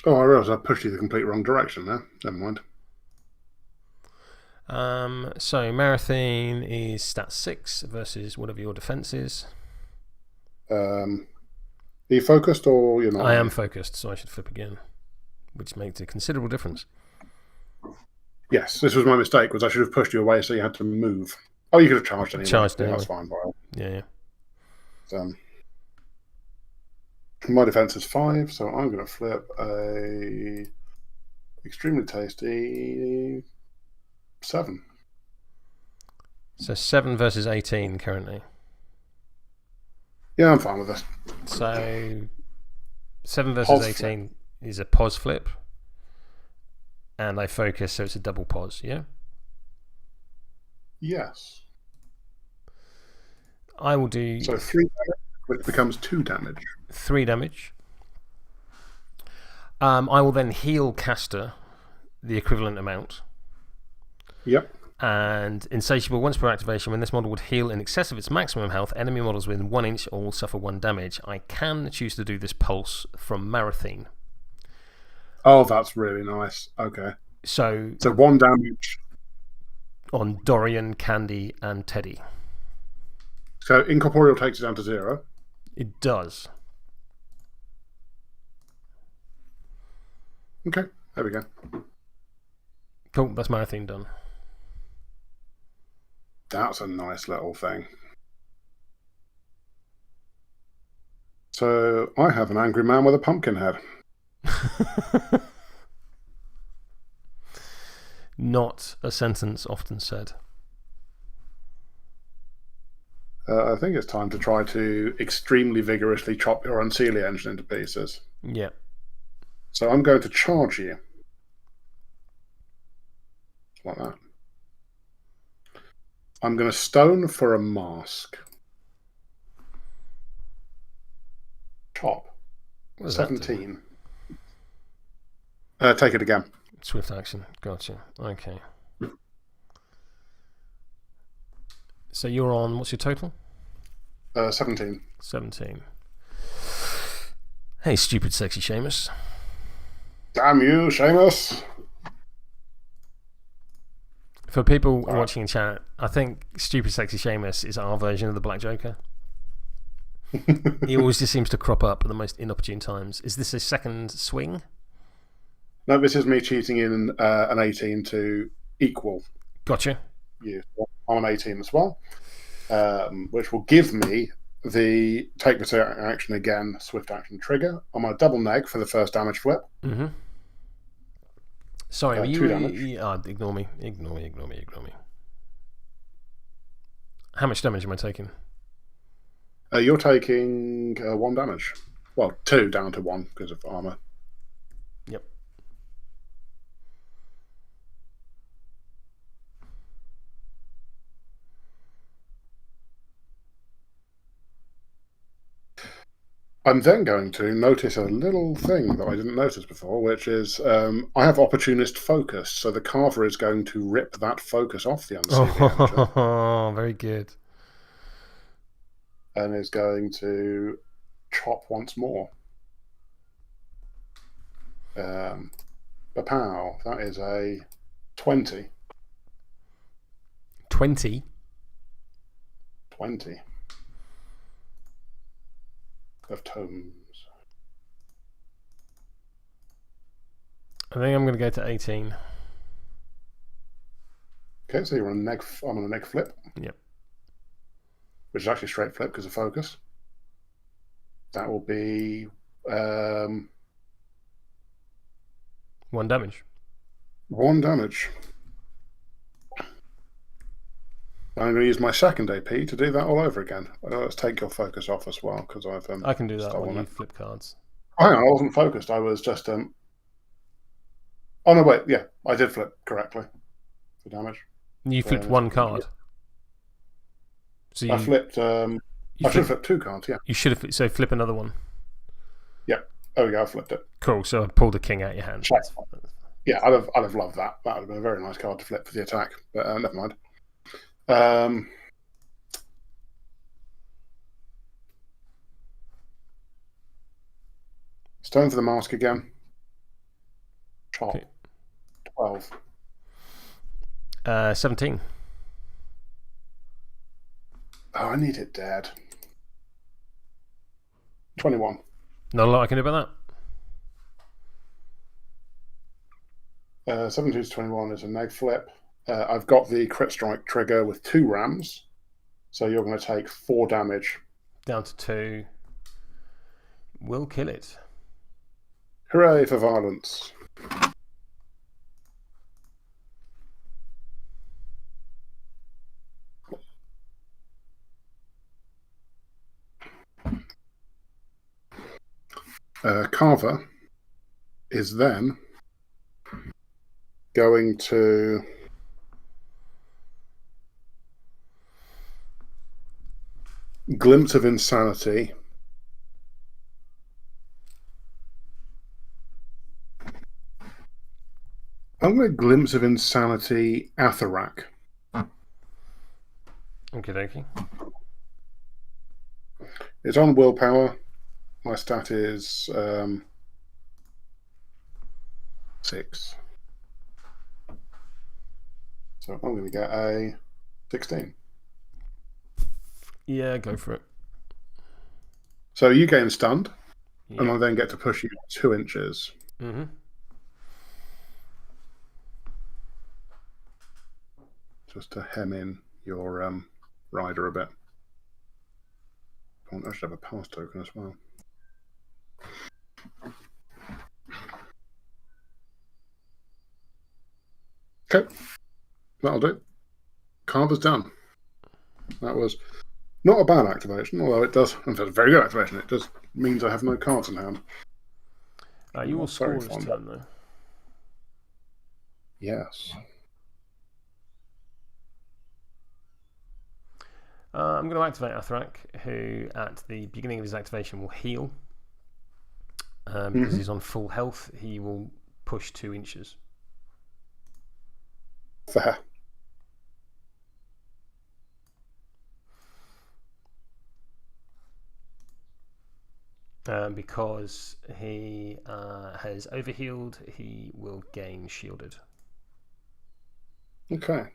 Oh, I realised I pushed you the complete wrong direction there. Never mind. So Marathon is stat 6 versus whatever your defense is. Are you focused or you're not? I am focused, so I should flip again, which makes a considerable difference. Yes, this was my mistake. Was I should have pushed you away so you had to move. Oh, you could have charged anyway. Charged anyway. That's fine. Yeah. My defense is 5, so I'm going to flip a extremely tasty 7. So 7 versus 18 currently. Yeah, I'm fine with this. So 7 versus 18 is a pause flip. And I focus, so it's a double pause, yeah? Yes. I will do... So 3 damage, which becomes 2 damage. 3 damage. I will then heal caster the equivalent amount. Yep. And insatiable, once per activation, when this model would heal in excess of its maximum health, enemy models within 1 inch all suffer 1 damage. I can choose to do this pulse from Marathon. Oh, that's really nice. Okay. So 1 damage on Dorian, Kade, and Teddy. So incorporeal takes it down to 0. It does. Okay, there we go. Cool, that's Marathon done. That's a nice little thing. So I have an angry man with a pumpkin head. Not a sentence often said. I think it's time to try to extremely vigorously chop your Unseelie engine into pieces. Yeah. So I'm going to charge you. Like that. I'm going to stone for a mask. Chop. 17. Take it again. Swift action. Gotcha. Okay. So you're on, what's your total? 17. 17. Hey, stupid, sexy Seamus. Damn you, Seamus. For people watching in chat, I think stupid, sexy Seamus is our version of the Black Joker. He always just seems to crop up at the most inopportune times. Is this a second swing? No, this is me cheating in an 18 to equal. Gotcha. You. I'm an 18 as well, which will give me the take the action again, swift action trigger. I'm on a double neg for the first damage flip. Mm-hmm. Sorry, 2 damage. Ignore me. How much damage am I taking? You're taking 1 damage. Well, 2 down to 1 because of armor. Yep. I'm then going to notice a little thing that I didn't notice before, which is I have opportunist focus, so the Carver is going to rip that focus off the Unseelie. Oh, very good. And is going to chop once more. Pow, that is a 20. 20? 20. of totems. I think I'm going to go to 18. Okay, so you're on a I'm on a neg flip. Yep. Which is actually straight flip because of focus. That will be 1 damage. 1 damage. I'm going to use my second AP to do that all over again. Let's take your focus off as well because I've I can do that when you flip cards. Oh, hang on, I wasn't focused. I was just Oh no, wait, yeah, I did flip correctly for damage. You flipped 1 card. So I flipped. I should have flipped 2 cards. Yeah. You should have. So flip another one. Yeah. Oh yeah, I flipped it. Cool. So I pulled the king out of your hand. Yeah, I'd have loved that. That would have been a very nice card to flip for the attack. But never mind. Stone for the mask again. Chop. Okay. 12. 17. Oh, I need it dead. 21. Not a lot I can do about that. 17 to 21 is a neg flip. I've got the crit strike trigger with 2 rams, so you're going to take 4 damage. Down to 2. We'll kill it. Hooray for violence. Carver is then going to glimpse of insanity. I'm going to glimpse of insanity Atharak. Okie dokie. It's on willpower. My stat is 6. So I'm going to get a 16. Yeah, go for it. So you gain stunned, and I then get to push you 2 inches. Mm-hmm. Just to hem in your rider a bit. I should have a pass token as well. Okay, that'll do. Carver's done. That was not a bad activation, although it does, in fact, a very good activation. It does means I have no cards in hand. You will score this turn, though. Yes. I'm going to activate Atharak, who at the beginning of his activation will heal. Because he's on full health, he will push 2 inches. Fair. Because he has overhealed, he will gain shielded. Okay.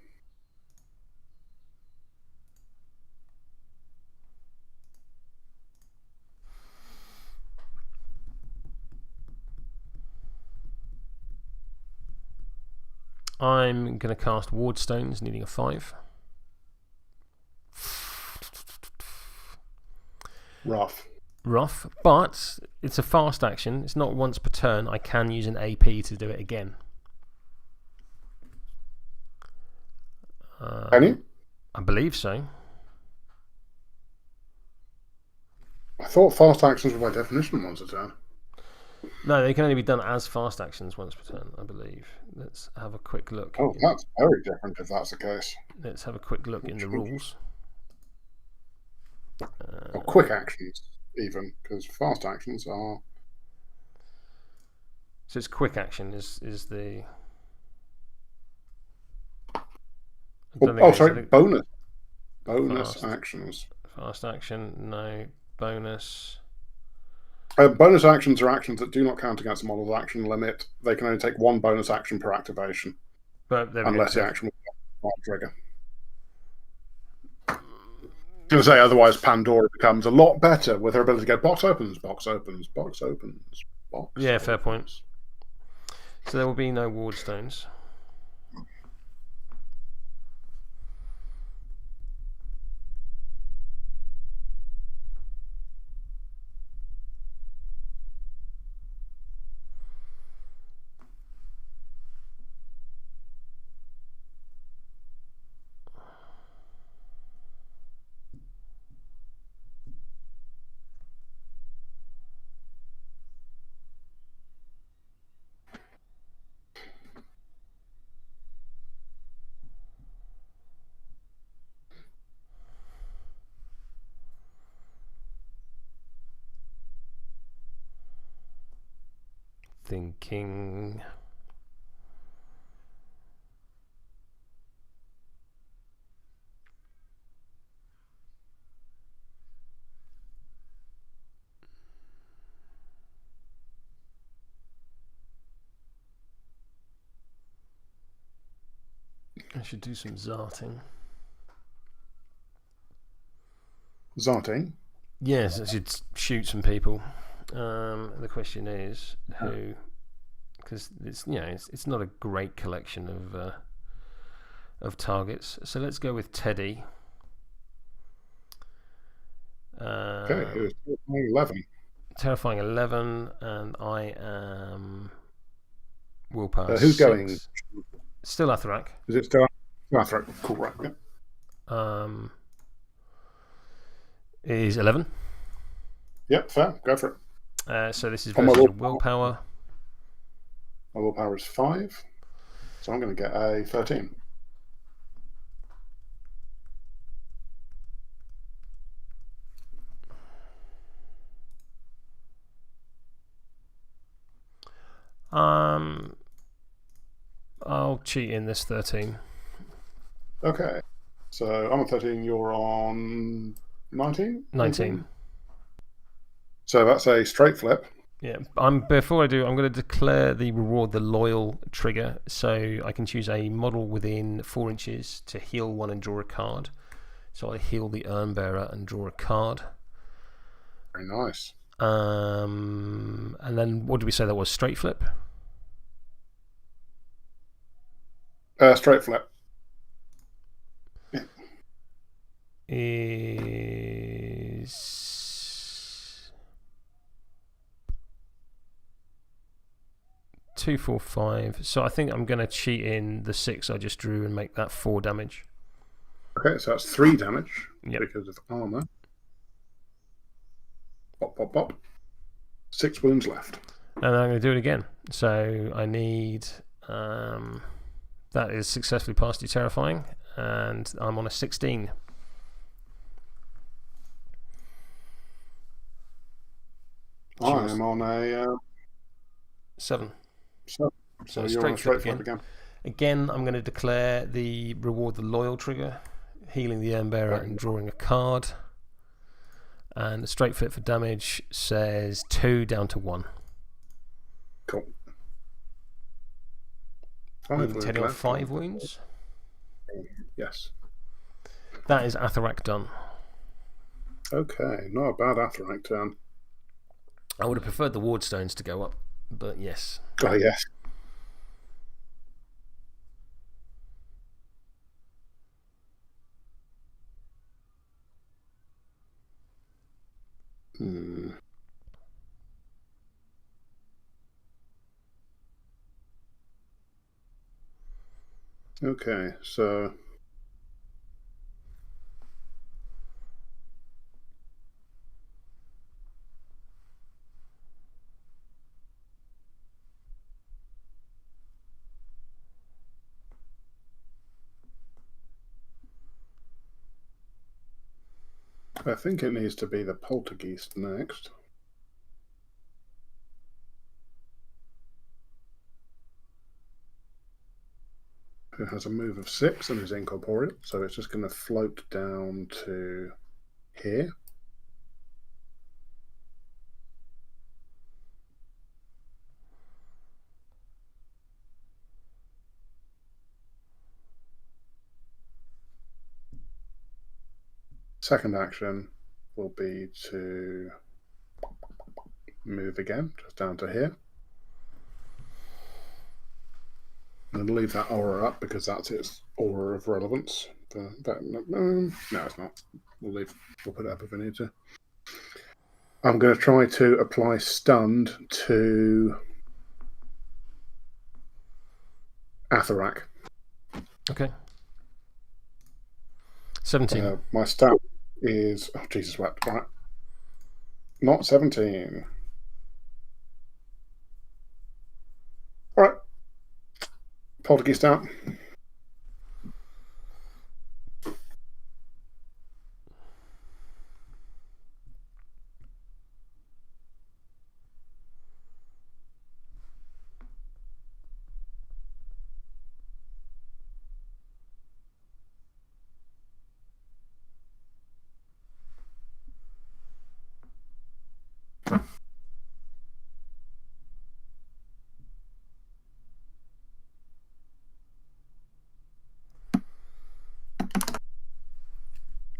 I'm going to cast Ward Stones, needing a 5. Rough, but it's a fast action. It's not once per turn. I can use an AP to do it again. Can you? I believe so. I thought fast actions were by definition once a turn. No, they can only be done as fast actions once per turn, I believe. Let's have a quick look. Oh, that's very different if that's the case. Let's have a quick look in the rules. Or quick actions, even, because fast actions are... So it's quick action is the... sorry, bonus. Bonus actions. Fast action, no. Bonus... bonus actions are actions that do not count against the model's action limit. They can only take 1 bonus action per activation. But unless the action will trigger. going to say, otherwise Pandora becomes a lot better with her ability to go box opens, box opens, box opens, box. Yeah, fair point. So there will be no ward stones. Thinking. I should do some zarting. Zarting? Yes, I should shoot some people. The question is who, because it's not a great collection of targets. So let's go with Teddy. Okay, it was 11. Terrifying 11, and I am willpower. Who's 6. going? Still Atharak. Is it still Atharak? Cool, right. Yeah. Is 11. Yep, fair. Go for it. So this is versus your willpower. My willpower is 5, so I'm going to get a 13. I'll cheat in this 13. Okay, so I'm on 13. You're on 19. 19. So that's a straight flip. Yeah. Before I do, I'm going to declare the reward the loyal trigger, so I can choose a model within 4 inches to heal 1 and draw a card. So I heal the urn bearer and draw a card. Very nice. And then what did we say that was? Straight flip? Straight flip. Yeah. Is 2, 4, 5. So I think I'm going to cheat in the 6 I just drew and make that 4 damage. Okay, so that's 3 damage because of armor. Pop, pop, pop. 6 wounds left. And I'm going to do it again. So I need... that is successfully past your terrifying, and I'm on a 16. I am on a 7. So So you're on a straight flip again. Again, I'm going to declare the reward the loyal trigger, healing the urn bearer and drawing a card. And the straight flip for damage says 2 down to 1. Cool. Teddy on 5 wounds. Yes. That is Atharak done. Okay, not a bad Atharak turn. I would have preferred the ward stones to go up, but yes. Oh, yes. Okay, so I think it needs to be the Poltergeist next. Who has a move of 6 and is incorporeal, so it's just going to float down to here. Second action will be to move again, just down to here. And leave that aura up because that's its aura of relevance. No, it's not. We'll put it up if we need to. I'm going to try to apply stunned to Atharak. Okay. 17. My stat is... Oh, Jesus wept. Right. Not 17. All right. Poltergeist out.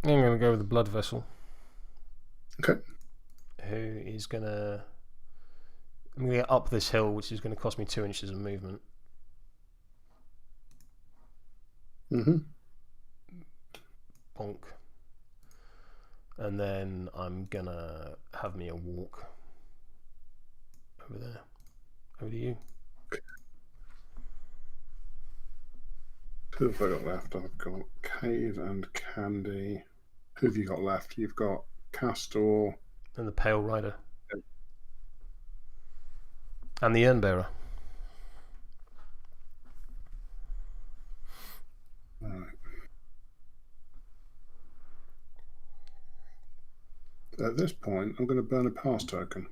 I'm going to go with the blood vessel. Okay. Who is going to... I'm going to get up this hill, which is going to cost me 2 inches of movement. Mm-hmm. Bonk. And then I'm going to have me a walk over there. Over to you. Who have I got left? I've got Kade and Candy. Who have you got left? You've got Castor. And the Pale Rider. And the Urn Bearer. Right. At this point, I'm going to burn a pass token.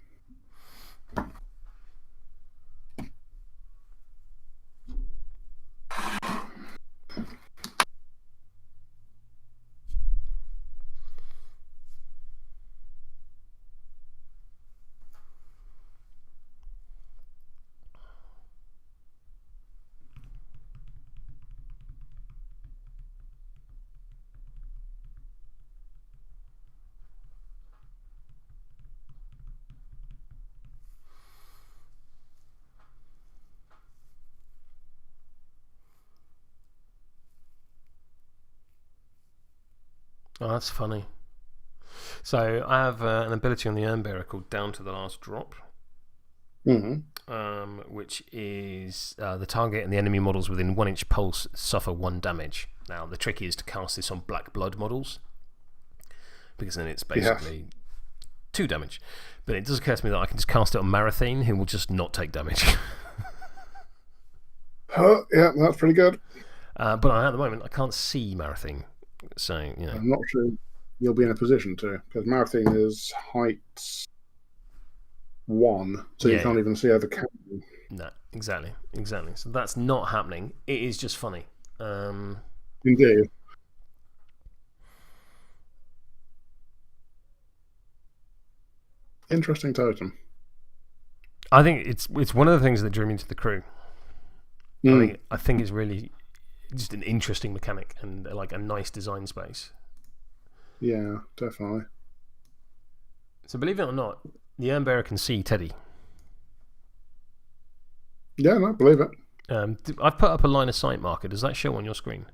Oh, that's funny. So I have an ability on the Urn Bearer called Down to the Last Drop, which is the target and the enemy models within 1 inch pulse suffer 1 damage. Now, the trick is to cast this on black blood models, because then it's basically 2 damage. But it does occur to me that I can just cast it on Marathine, who will just not take damage. Yeah, that's pretty good. But at the moment, I can't see Marathine. So, you know. I'm not sure you'll be in a position to, because Marathine is height 1, so you can't even see over Candy. No, exactly. So that's not happening. It is just funny. Indeed. Interesting totem. I think it's one of the things that drew me to the crew. I think it's really just an interesting mechanic and like a nice design space. Yeah, definitely. So believe it or not, the Urn Bearer can see Teddy. Yeah, no, believe it. I've put up a line of sight marker. Does that show on your screen?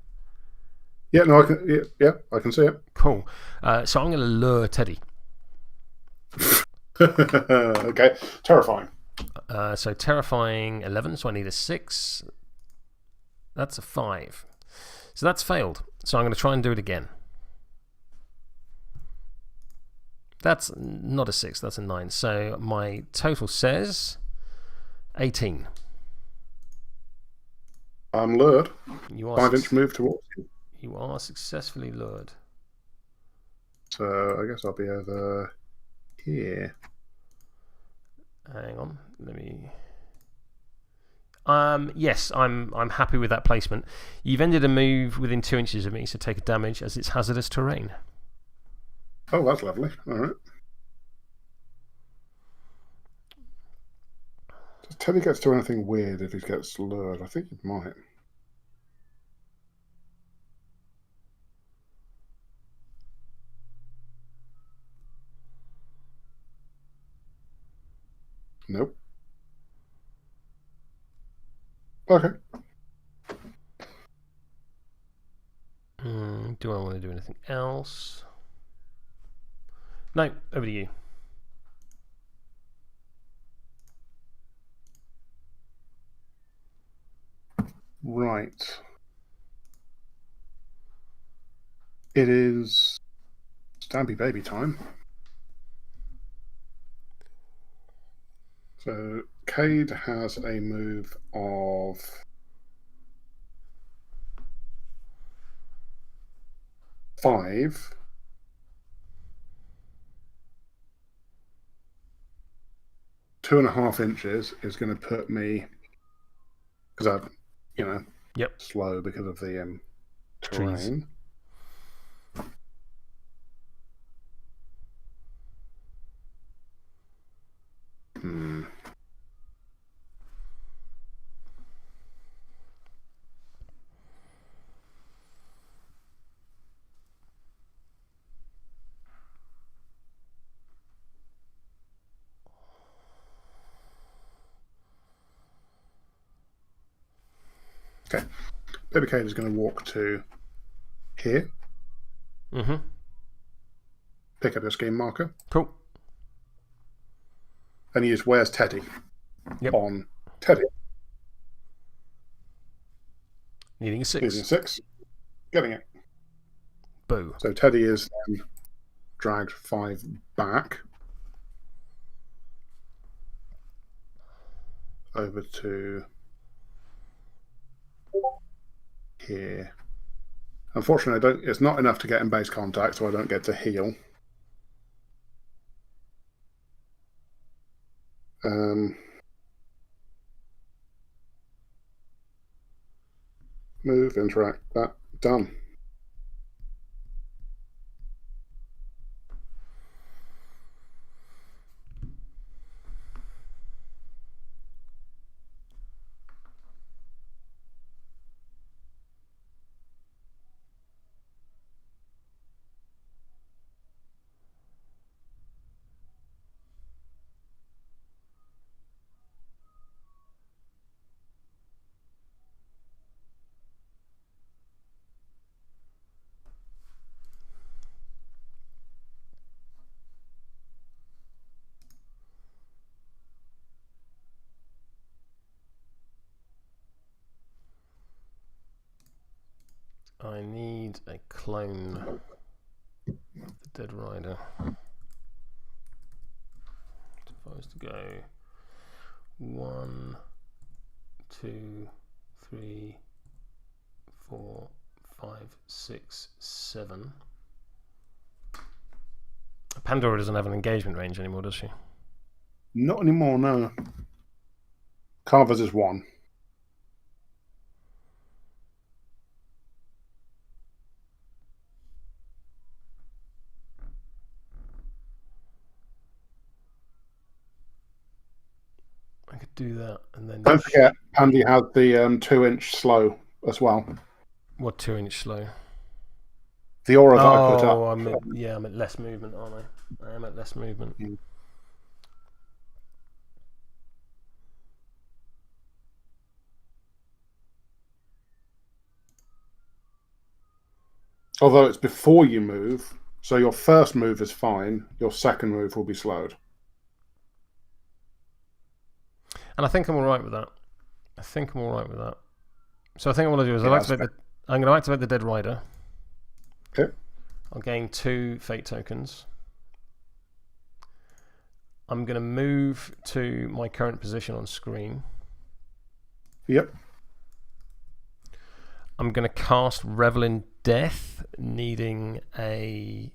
Yeah, no, I can. Yeah, I can see it. Cool. So I'm going to lure Teddy. Okay, terrifying. So terrifying 11. So I need a 6. That's a 5. So that's failed. So I'm going to try and do it again. That's not a 6. That's a 9. So my total says 18. I'm lured. You are 5-inch move towards you. You are successfully lured. So I guess I'll be over here. Hang on. Let me... yes, I'm happy with that placement. You've ended a move within 2 inches of me, so take a damage as it's hazardous terrain. Oh, that's lovely. All right. Does Teddy get to do anything weird if he gets lured? I think he might. Nope. Okay. Do I want to do anything else? No, over to you. Right. It is Stampy Baby time. So Kade has a move of 5. Two and a half inches is going to put me, because I'm, slow because of the terrain. Okay. Baby Kade is going to walk to here. Pick up your scheme marker. Cool. And use Where's Teddy Yep. on Teddy. Needing a 6. Needing a 6. Getting it. Boo. So Teddy is then dragged 5 back. Over to here. Unfortunately, it's not enough to get in base contact, so I don't get to heal. Move, interact, that, done. I need a clone. The Dead Rider. So if I was to go 1, 2, 3, 4, 5, 6, 7. Pandora doesn't have an engagement range anymore, does she? Not anymore, no. Carver's is 1. I could do that and then. Don't forget, Pandy has the 2-inch slow as well. What 2-inch slow? The aura that I put up. I'm at less movement, aren't I? I am at less movement. Although it's before you move, so your first move is fine, your second move will be slowed. And I think I'm alright with that. So I think what I'll do is I'm going to activate the Dead Rider. Okay. I'll gain 2 fate tokens. I'm going to move to my current position on screen. Yep. I'm going to cast Revel in Death, needing a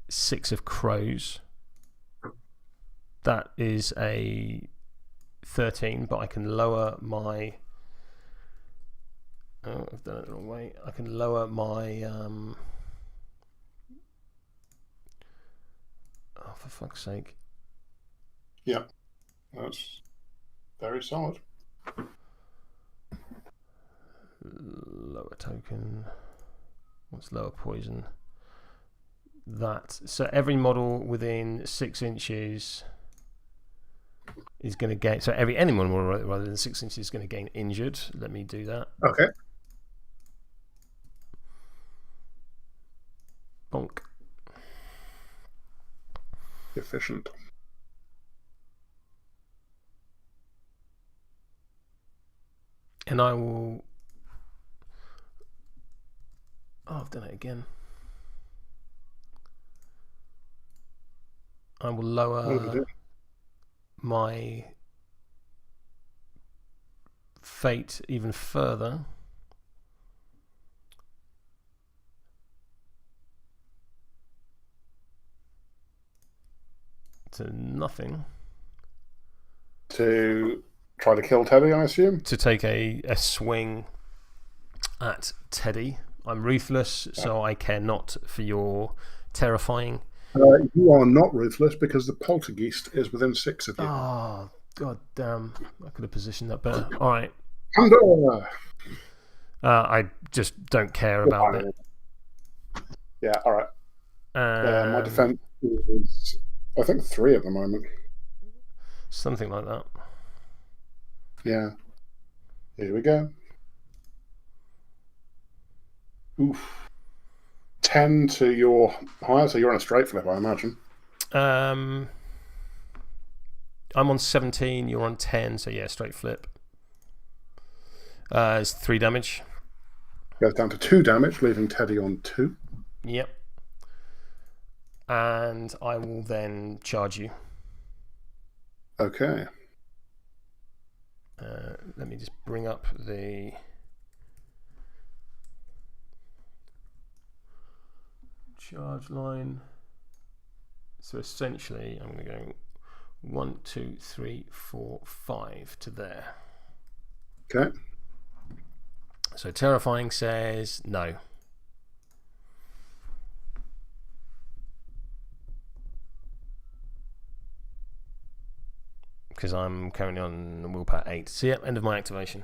6 of crows. That is a 13, but I can lower my... Oh, I've done it the wrong way. I can lower my... Oh, for fuck's sake. Yeah, that's very solid. Lower token. What's lower poison? That. So every model within 6 inches is going to gain. So every anyone rather than 6 inches is going to gain injured. Let me do that. Okay. Bonk. Efficient. And I will. Oh, I've done it again. I will lower my fate even further. To nothing. To try to kill Teddy, I assume? To take a swing at Teddy. I'm ruthless, so I care not for your terrifying. You are not ruthless because the Poltergeist is within 6 of you. Oh, god damn. I could have positioned that better. Alright. Pandora! I just don't care about it. Yeah, alright. My defense is, I think, 3 at the moment. Something like that. Yeah. Here we go. Oof. 10 to your higher, so you're on a straight flip, I imagine. I'm on 17, you're on 10, so yeah, straight flip. It's 3 damage. Goes down to 2 damage, leaving Teddy on 2. Yep. And I will then charge you. Okay. Let me just bring up the... charge line. So essentially, I'm going to go 1, 2, 3, 4, 5 to there. Okay. So terrifying says no. Because I'm currently on willpower 8. So yeah, end of my activation.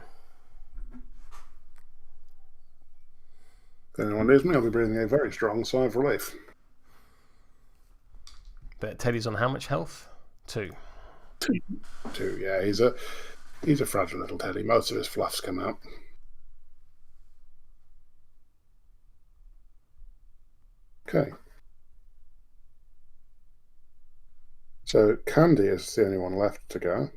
If anyone needs me, I'll be breathing a very strong sigh of relief. But Teddy's on how much health? 2. 2, yeah. He's a fragile little Teddy. Most of his fluffs come out. Okay. So Candy is the only one left to go.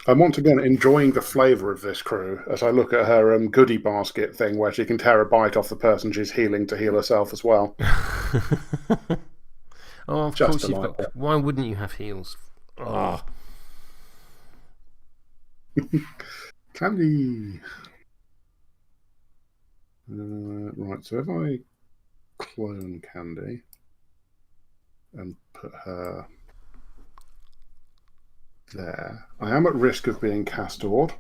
I'm once again enjoying the flavour of this crew as I look at her goodie basket thing where she can tear a bite off the person she's healing to heal herself as well. Oh, of course you've got. Why wouldn't you have heals? Oh. Candy. Right, so if I clone Candy and put her there, I am at risk of being castored.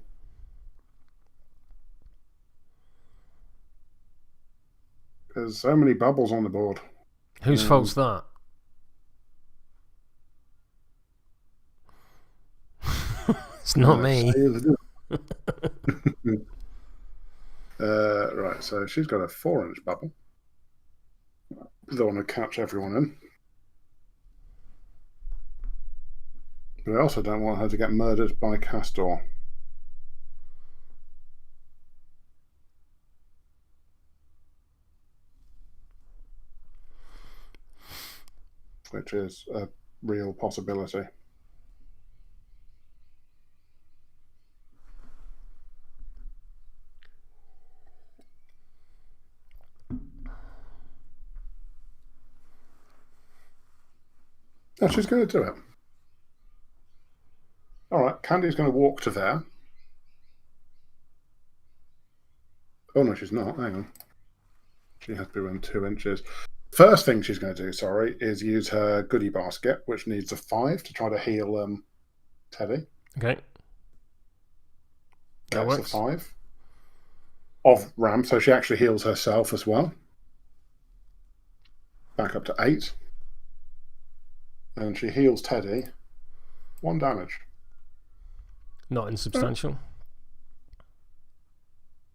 There's so many bubbles on the board. Whose fault's that? It's not me. Right, so she's got a 4-inch bubble. Don't want to catch everyone in. But I also don't want her to get murdered by Castor. Which is a real possibility. No, she's going to do it. All right, Candy's going to walk to there. Oh, no, she's not. Hang on. She has to be within 2 inches. First thing she's going to do, sorry, is use her goodie basket, which needs a 5 to try to heal Teddy. Okay. That That's works. a 5 of Ram, so she actually heals herself as well. Back up to 8. And she heals Teddy. 1 damage. Not insubstantial.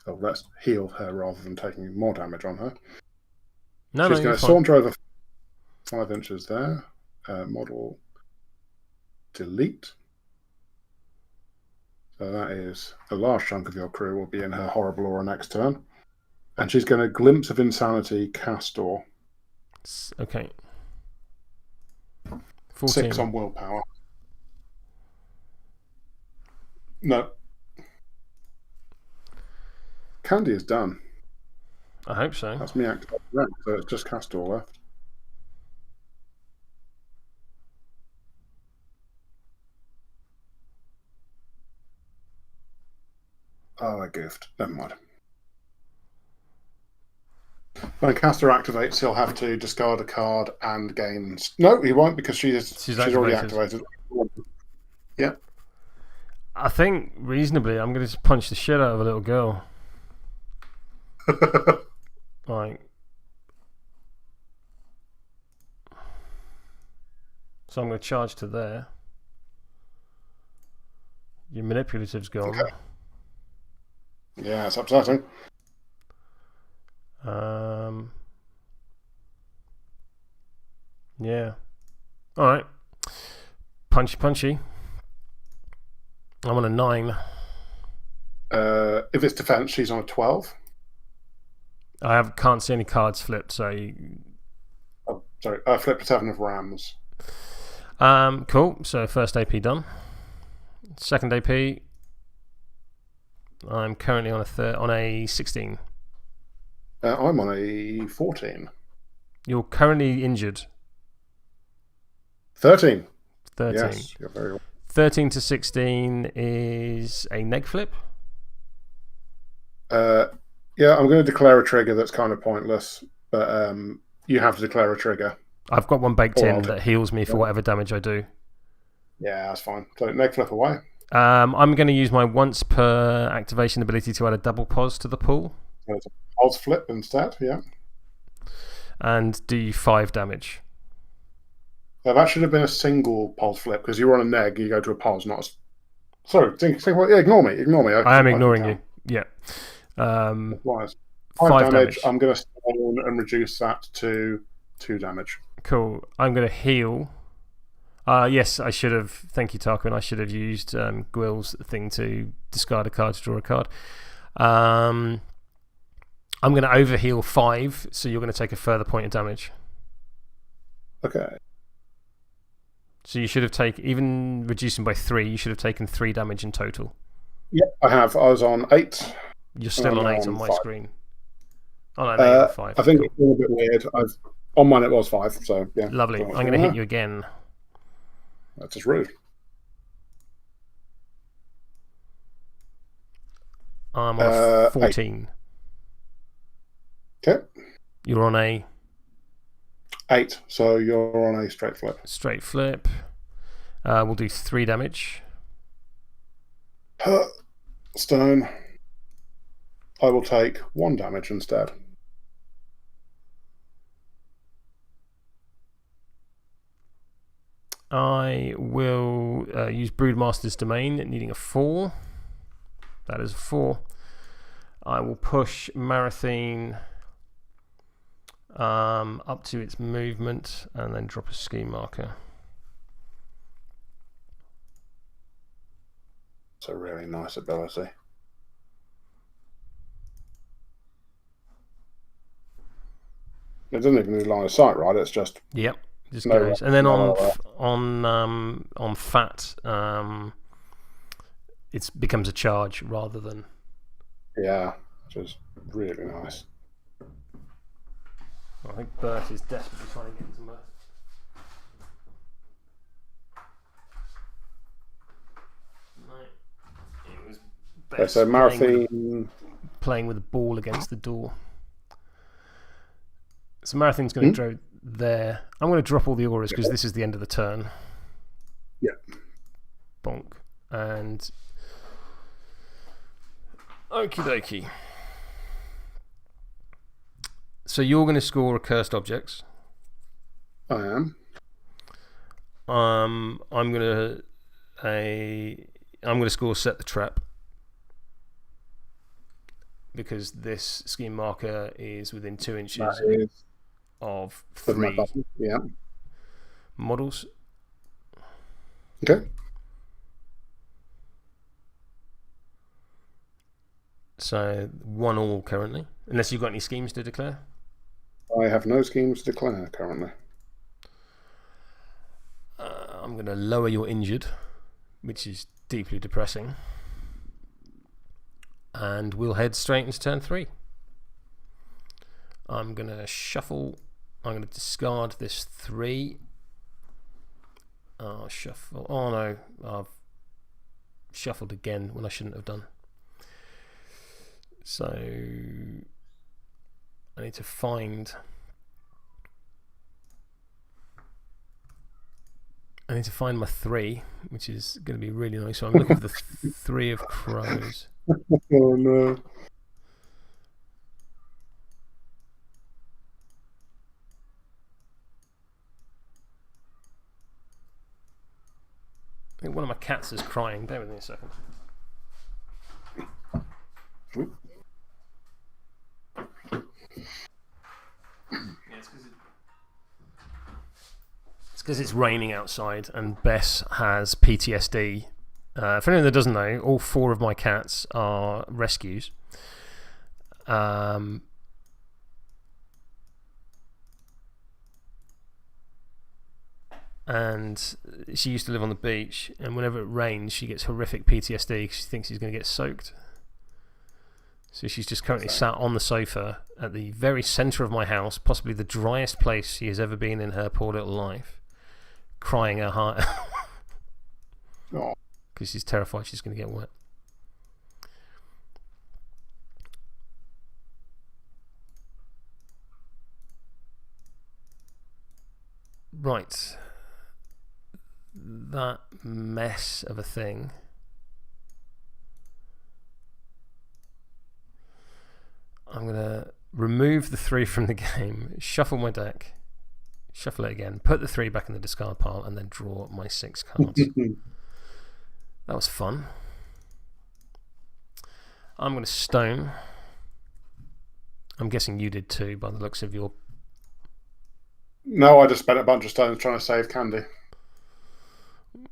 So let's heal her rather than taking more damage on her. No, She's going to saunter over 5 inches there. Model delete. So that is a large chunk of your crew will be in her horrible aura next turn. And she's going to Glimpse of Insanity Castor. Okay. 14. 6 on willpower. No. Candy is done. I hope so. That's me activating that, so it's just Castor left. Oh, I goofed. Never mind. When Castor activates, he'll have to discard a card and gain... No, he won't, because she's already activated. Yeah. I think, reasonably, I'm going to just punch the shit out of a little girl. Like... So I'm going to charge to there. Your manipulative's gone. Okay. Yeah, it's upsetting. Yeah. Alright. Punchy. I'm on a 9. If it's defense, she's on a 12. Can't see any cards flipped, so... Oh, sorry. I flipped a 7 of rams. Cool. So first AP done. Second AP... I'm currently on a 16. I'm on a 14. You're currently injured. 13. 13. Yes, you're very well. 13 to 16 is a neg flip. Yeah, I'm going to declare a trigger that's kind of pointless, but you have to declare a trigger. I've got one baked in that heals me for whatever damage I do. Yeah, that's fine. So neg flip away. I'm going to use my once per activation ability to add a double pos to the pool. So it's a pos flip instead, yeah. And do 5 damage. That should have been a single pos flip, because you were on a neg, you go to a pos, not a... Sorry, yeah, ignore me. I am ignoring you, yeah. 5 5 damage. I'm going to stone and reduce that to 2 damage. Cool. I'm going to heal. Yes, I should have. Thank you, Tarquin. I should have used Gwill's thing to discard a card to draw a card. I'm going to overheal 5, so you're going to take a further point of damage. Okay. So you should have taken, even reducing by 3, you should have taken 3 damage in total. Yep, I have. I was on 8. You're still on 8 on my 5. Screen. Oh, no, you're on 5. I think it's been a bit weird. On mine it was 5, so yeah. Lovely. I'm going to hit you again. That's just rude. I'm on 14. 8. Okay. You're on a 8, so you're on a straight flip. Straight flip. We'll do 3 damage. Stone. I will take 1 damage instead. I will use Broodmaster's Domain, needing a 4. That is a 4. I will push Marathine up to its movement and then drop a scheme marker. It's a really nice ability. It doesn't even need line of sight, right? It's just... Yep. Just goes. And then on fat, it becomes a charge rather than... Yeah, which is really nice. I think Bert is desperately trying to get into Mert. It was Okay, so Marathine... Playing with a ball against the door. So Marathine's going to go there. I'm going to drop all the auras because this is the end of the turn. Yeah. Bonk. And... Okie dokie. So you're going to score Accursed Objects. I am. I'm going to... I'm going to score Set the Trap because this scheme marker is within 2 inches of 3 models. Okay. So 1-1 currently, unless you've got any schemes to declare. I have no schemes to declare currently. I'm going to lower your injured, which is deeply depressing. And we'll head straight into turn 3. I'm going to shuffle. I'm going to discard this 3. I'll shuffle. Oh no, I've shuffled again when I shouldn't have done. So I need to find. my 3, which is going to be really nice. So I'm looking for the 3 of crows. Oh no. I think one of my cats is crying. Bear with me a second. It's because it's raining outside and Bess has PTSD. For anyone that doesn't know, all 4 of my cats are rescues. And she used to live on the beach, and whenever it rains she gets horrific PTSD because she thinks she's going to get soaked. So she's just currently sat on the sofa at the very centre of my house, possibly the driest place she has ever been in her poor little life, crying her heart out because she's terrified she's going to get wet. Right. That mess of a thing. I'm going to remove the 3 from the game, shuffle my deck, shuffle it again, put the 3 back in the discard pile, and then draw my 6 cards. That was fun. I'm going to stone. I'm guessing you did too, by the looks of your... No, I just spent a bunch of stones trying to save Candy.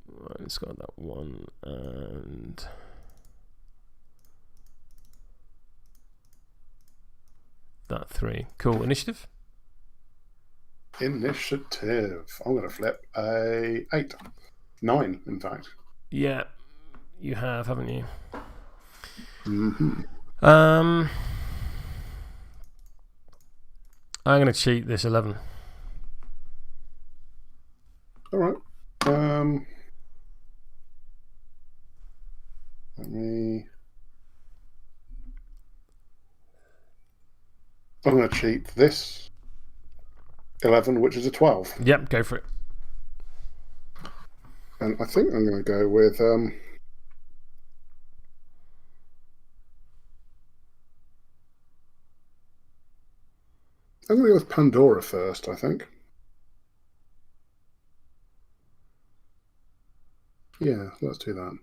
Right, it's got that 1 and... that 3. Cool. Initiative? Initiative. I'm going to flip a 8. 9, in fact. Yeah, you have, haven't you? Mm-hmm. I'm going to cheat this 11. All right. Let me... I'm going to cheat this 11, which is a 12. Yep, go for it. And I think I'm going to go with... I'm going to go with Pandora first, I think. Yeah, let's do that.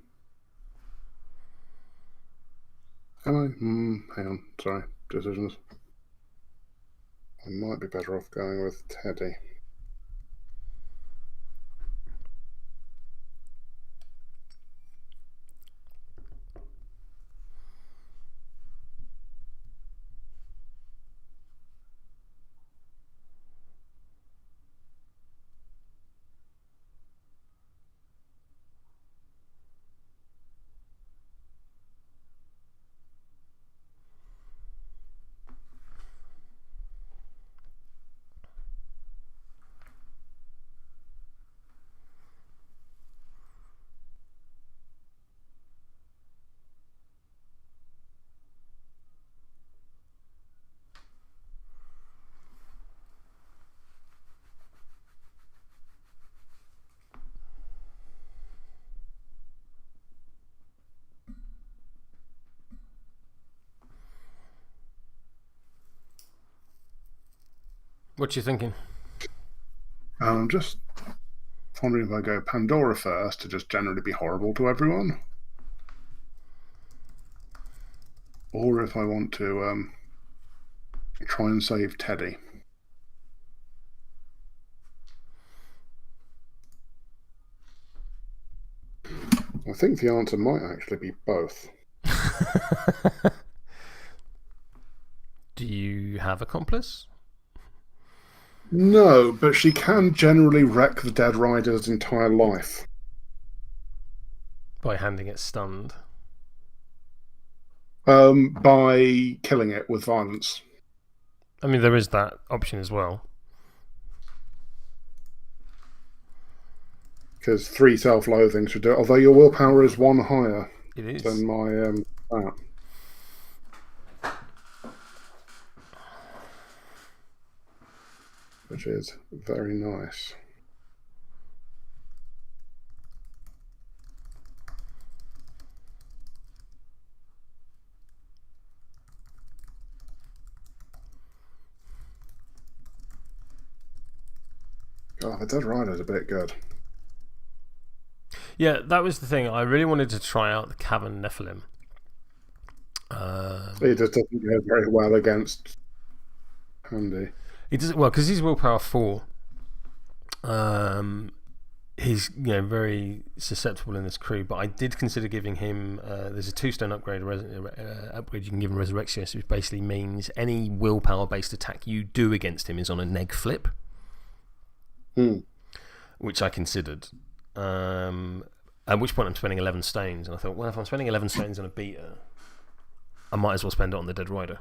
Am I? Hang on, sorry. Decisions. I might be better off going with Teddy. What you thinking? I'm just wondering if I go Pandora first to just generally be horrible to everyone, or if I want to try and save Teddy. I think the answer might actually be both. Do you have accomplice? No, but she can generally wreck the Dead Rider's entire life. By handing it stunned? By killing it with violence. I mean, there is that option as well. Because 3 self-loathing should do it, although your willpower is 1 higher than my that. Which is very nice. Oh, the Dead Rider's a bit good. Yeah, that was the thing. I really wanted to try out the Cavern Nephilim. He just doesn't go very well against Pandy. He does well because he's willpower 4. He's very susceptible in this crew, but I did consider giving him. There's a 2-stone upgrade, upgrade you can give him Resurrectionist, which basically means any willpower based attack you do against him is on a neg flip, which I considered. At which point I'm spending 11 stones, and I thought, well, if I'm spending 11 stones on a beta, I might as well spend it on the Dead Rider.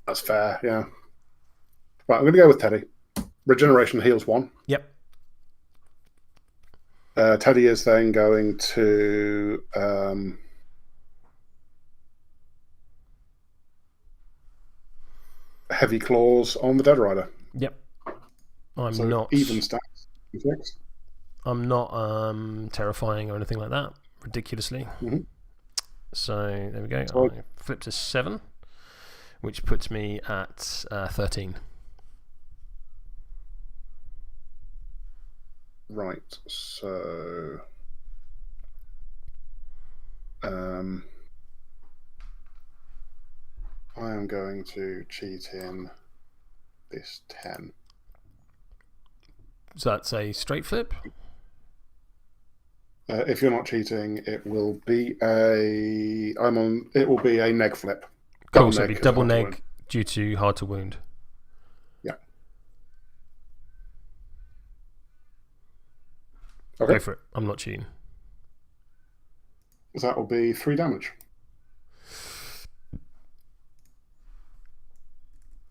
That's fair, yeah. Right, I'm going to go with Teddy. Regeneration heals 1. Yep. Teddy is then going to heavy claws on the Dead Rider. Yep. I'm so not even stats. I'm not terrifying or anything like that. Ridiculously. So there we go. So I flip to 7, which puts me at 13. Right, so I am going to cheat in this 10. So that's a straight flip? If you're not cheating, it will be a neg flip. Cool, so it'll be double neg due to hard to wound. Yeah. Okay. Go for it. I'm not cheating. That will be 3 damage.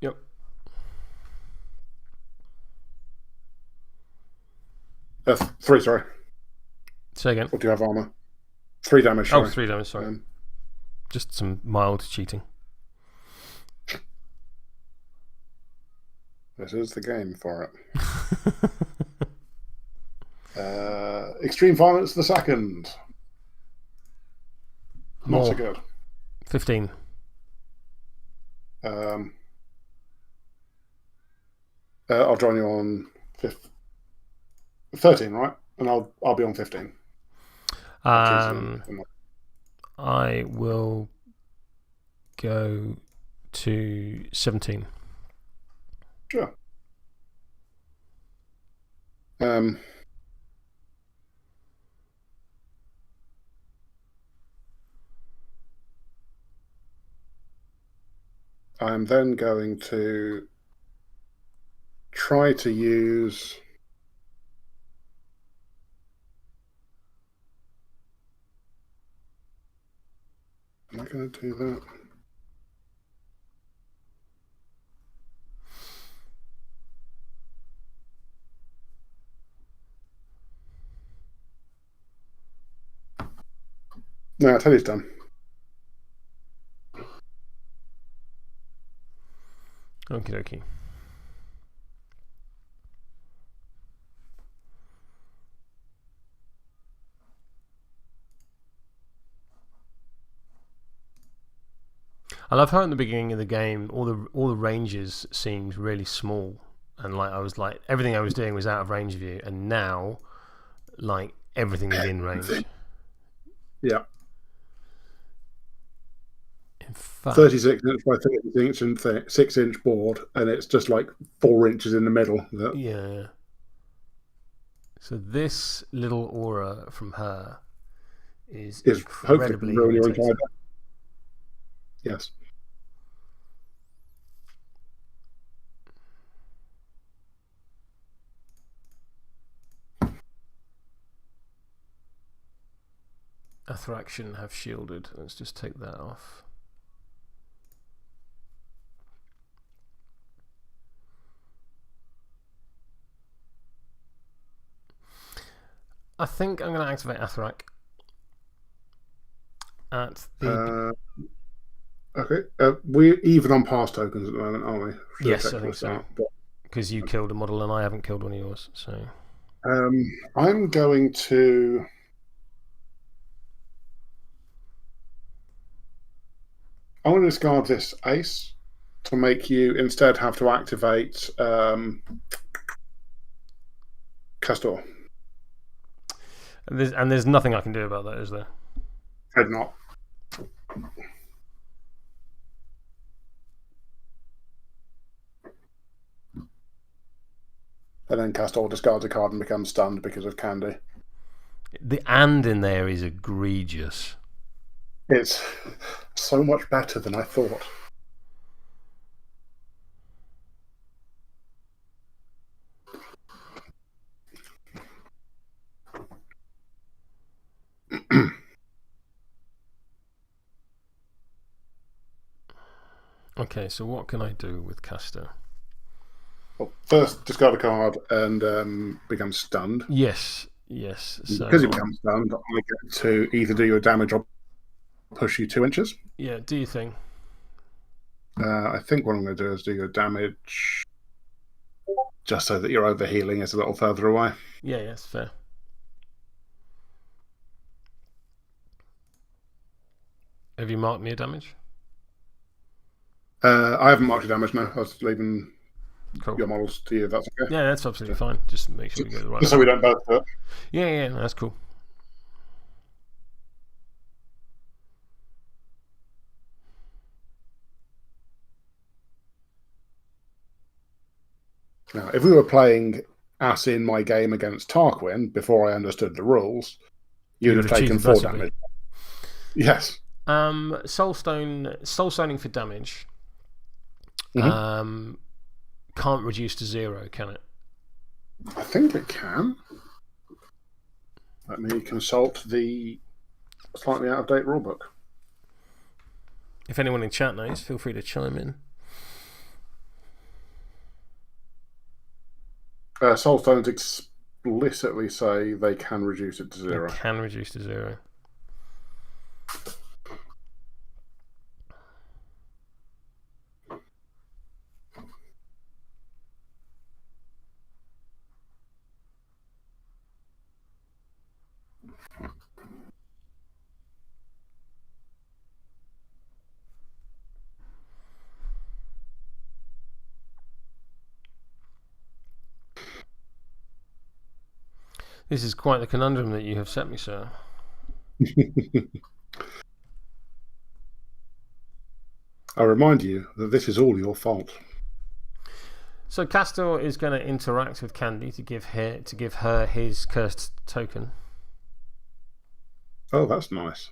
Yep. Three, sorry. Say again. Or do you have armor? 3 damage. Sorry. Oh, 3 damage, sorry. Just some mild cheating. This is the game for it. Extreme Violence the second. Not so good. 15. I'll join you on 13, right? And I'll be on 15. I will go to 17. Sure. I'm then going to try to use am I going to do that? No, Teddy's done. Okie dokie. I love how in the beginning of the game all the ranges seemed really small, and I was like everything I was doing was out of range of you, and now like everything is in range. Yeah. In fact, 36 inch by 36 inch 6-inch board, and it's just like 4 inches in the middle. Yeah. So this little aura from her is incredibly irritating. Yes. Attraction have shielded. Let's just take that off. I think I'm going to activate Athrak at the. Okay. We're even on pass tokens at the moment, aren't we? Yes, I think so. Because you killed a model and I haven't killed one of yours. So. I'm going to. I want to discard this ace to make you instead have to activate Castor. And there's nothing I can do about that, is there? Head not. And then Castor discards a card and becomes stunned because of Candy. The and in there is egregious. It's so much better than I thought. Okay, so what can I do with Castor? Well, first, discard a card and become stunned. Yes. So, because you become stunned, I get to either do your damage or push you 2 inches. Yeah, do your thing. I think what I'm going to do is do your damage just so that your overhealing is a little further away. Yeah, it's fair. Have you marked me a damage? I haven't marked your damage, no. I was leaving your models to you, if that's okay. Yeah, that's absolutely fine. Just make sure we get the right. Just so we don't both do it. Yeah, that's cool. Now, if we were playing as in my game against Tarquin before I understood the rules, you'd have taken 4 damage. Yes. Soulstoning for damage. Mm-hmm. Can't reduce to 0, can it? I think it can. Let me consult the slightly out of date rulebook. If anyone in chat knows, feel free to chime in. Soulstones explicitly say they can reduce it to 0. They can reduce to 0. This is quite the conundrum that you have set me, sir. I remind you that this is all your fault. So Castor is going to interact with Candy to give her his cursed token. Oh, that's nice.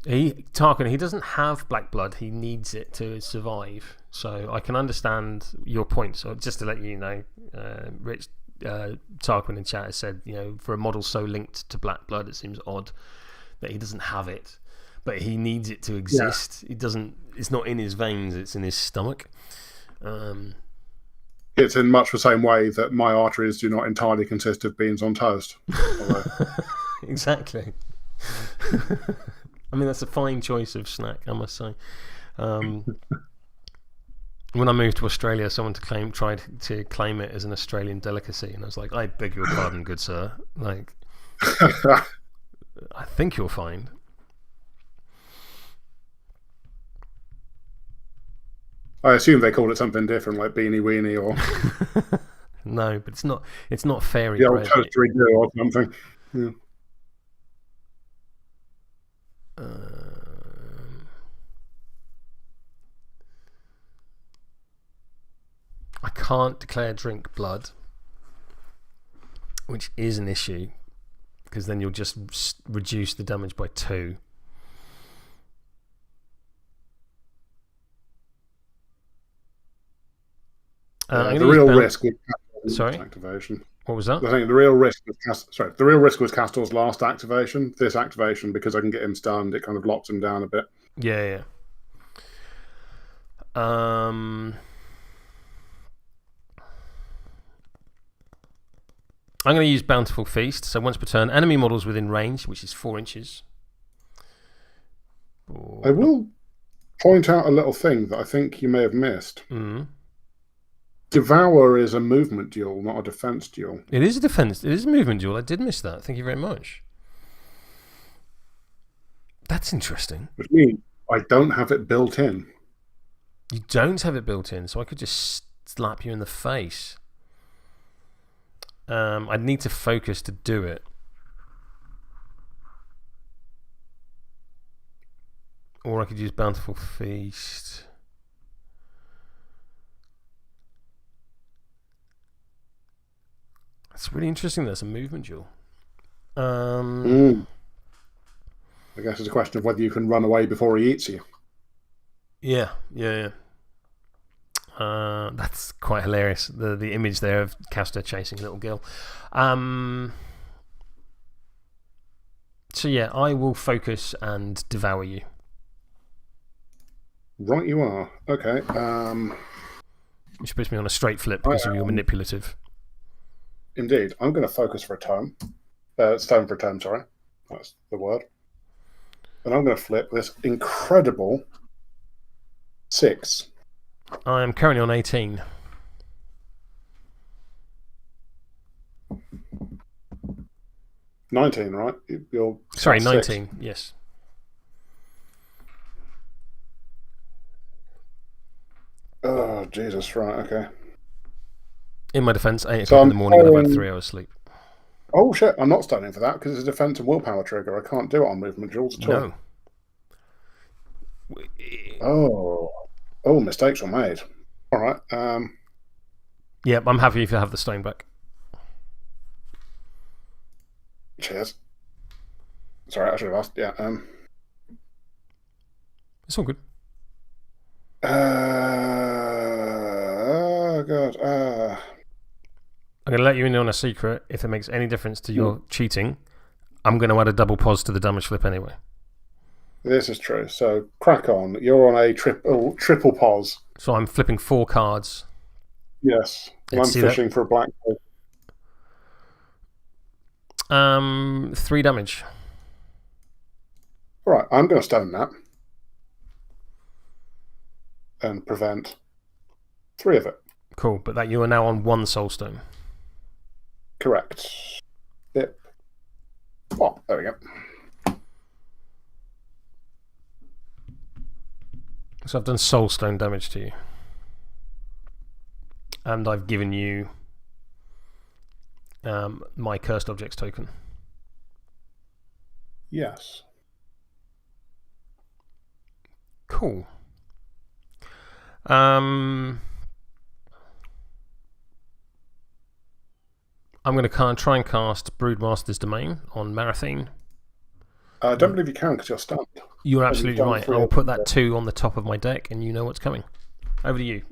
Tarquin, he doesn't have black blood. He needs it to survive. So I can understand your point. So just to let you know, Rich Tarquin in chat has said, for a model so linked to black blood, it seems odd that he doesn't have it, but he needs it to exist. Yeah. It's not in his veins. It's in his stomach. It's in much the same way that my arteries do not entirely consist of beans on toast. Exactly. I mean, that's a fine choice of snack, I must say. When I moved to Australia, someone tried to claim it as an Australian delicacy, and I was like, I beg your pardon, good sir. Like, I think you'll find. I assume they called it something different, like beanie weenie or. No, but it's not fairy the bread. Old toastery or something. Yeah. I can't declare drink blood, which is an issue, because then you'll just reduce the damage by 2. The real risk with Sorry? activation. What was that? I think the real risk was Castor's last activation. This activation, because I can get him stunned, it kind of locks him down a bit. Yeah. I'm going to use Bountiful Feast. So once per turn, enemy models within range, which is 4 inches. I will point out a little thing that I think you may have missed. Devour is a movement duel, not a defense duel. It is a defense. It is a movement duel. I did miss that. Thank you very much. That's interesting. Which means I don't have it built in. You don't have it built in, so I could just slap you in the face. I'd need to focus to do it. Or I could use Bountiful Feast. It's really interesting that's a movement duel. I guess it's a question of whether you can run away before he eats you. Yeah. That's quite hilarious. The image there of Castor chasing Little Gil. So yeah, I will focus and devour you. Right, you are. Okay. Which puts me on a straight flip because of your manipulative. Indeed. I'm going to focus for a turn. Stone for a turn, sorry. That's the word. And I'm going to flip this incredible 6. I am currently on 18. $19, right? You're Sorry, 19, 6. Yes. Oh, Jesus, right, okay. In my defense, 8 o'clock in the morning and I've had 3 hours sleep. Oh, shit, I'm not standing for that because it's a defense and willpower trigger. I can't do it on movement duels at all. No. Oh, mistakes were made. All right. Yep, I'm happy if you have the stone back. Cheers. Sorry, I should have asked. Yeah. It's all good. Oh, God. I'm going to let you in on a secret. If it makes any difference to your cheating, I'm going to add a double pos to the damage flip anyway. This is true. So, crack on. You're on a triple pos. So I'm flipping 4 cards. Yes. And I'm fishing for a black hole. 3 damage. All right, I'm going to stone that. And prevent 3 of it. Cool, but that you are now on 1 soulstone. Correct. Yep. Oh, there we go. So I've done soulstone damage to you. And I've given you my cursed objects token. Yes. Cool. I'm going to try and cast Broodmaster's Domain on Marathene. I don't believe you can because you're stunned. You're absolutely right. I will put that 2 on the top of my deck and you know what's coming. Over to you.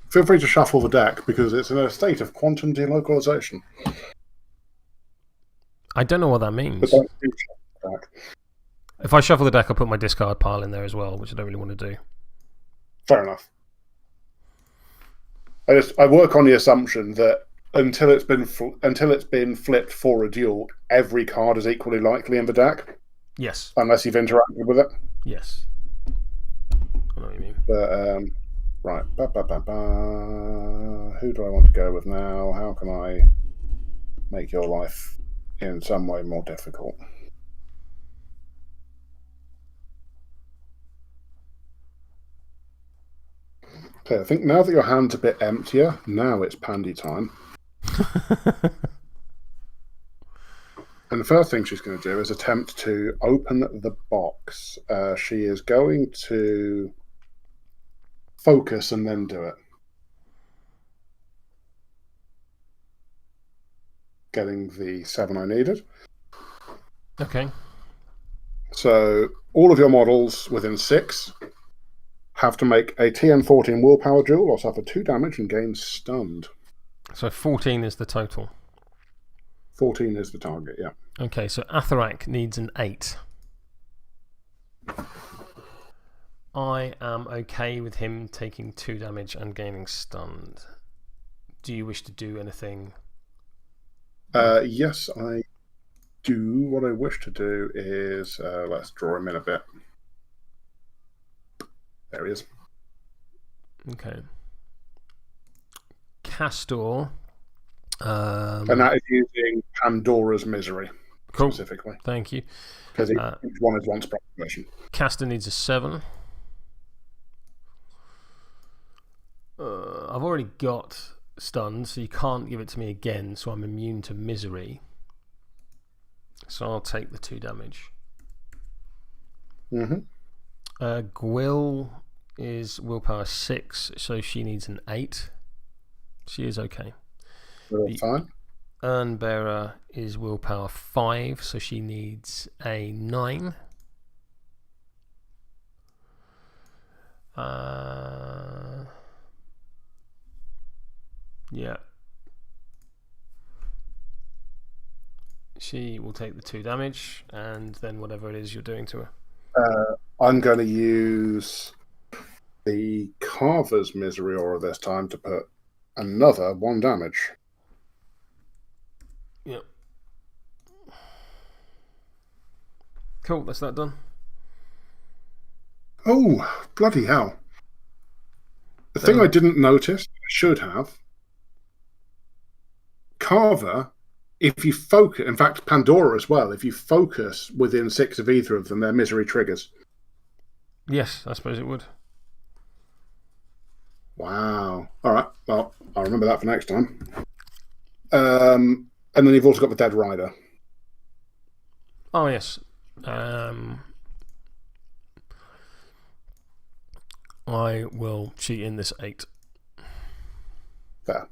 Feel free to shuffle the deck because it's in a state of quantum delocalization. I don't know what that means. But don't do the deck. If I shuffle the deck, I'll put my discard pile in there as well, which I don't really want to do. Fair enough. I work on the assumption that until it's been flipped for a duel, every card is equally likely in the deck. Yes. Unless you've interacted with it. Yes. I know what you mean. But, right. Who do I want to go with now? How can I make your life in some way more difficult? Okay, I think now that your hand's a bit emptier, now it's Pandy time. And the first thing she's going to do is attempt to open the box. She is going to focus and then do it. Getting the 7 I needed. Okay. So all of your models within 6 have to make a TN14 willpower duel or suffer 2 damage and gain stunned. So 14 is the total. 14 is the target, yeah. Okay, so Atharak needs an 8. I am okay with him taking 2 damage and gaining stunned. Do you wish to do anything? Yes, I do. What I wish to do is, let's draw him in a bit. There he is. Okay. Castor. And that is using Pandora's Misery, specifically. Thank you. Because each one is one special. Castor needs a 7. I've already got stunned, so you can't give it to me again, so I'm immune to misery. So I'll take the 2 damage. Gwyll is willpower 6, so she needs an 8. She is okay. Fine. Urnbearer is willpower 5, so she needs a 9. Yeah. She will take the 2 damage, and then whatever it is you're doing to her. I'm going to use the Carver's Misery Aura this time to put another 1 damage. Yep. Cool, that's that done. Oh, bloody hell. The thing I didn't notice, I should have, Carver, if you focus, in fact, Pandora as well, if you focus within 6 of either of them, they're misery triggers. Yes, I suppose it would. Wow. All right. Well, I'll remember that for next time. And then you've also got the Dead Rider. Oh, yes. I will cheat in this 8. Fair.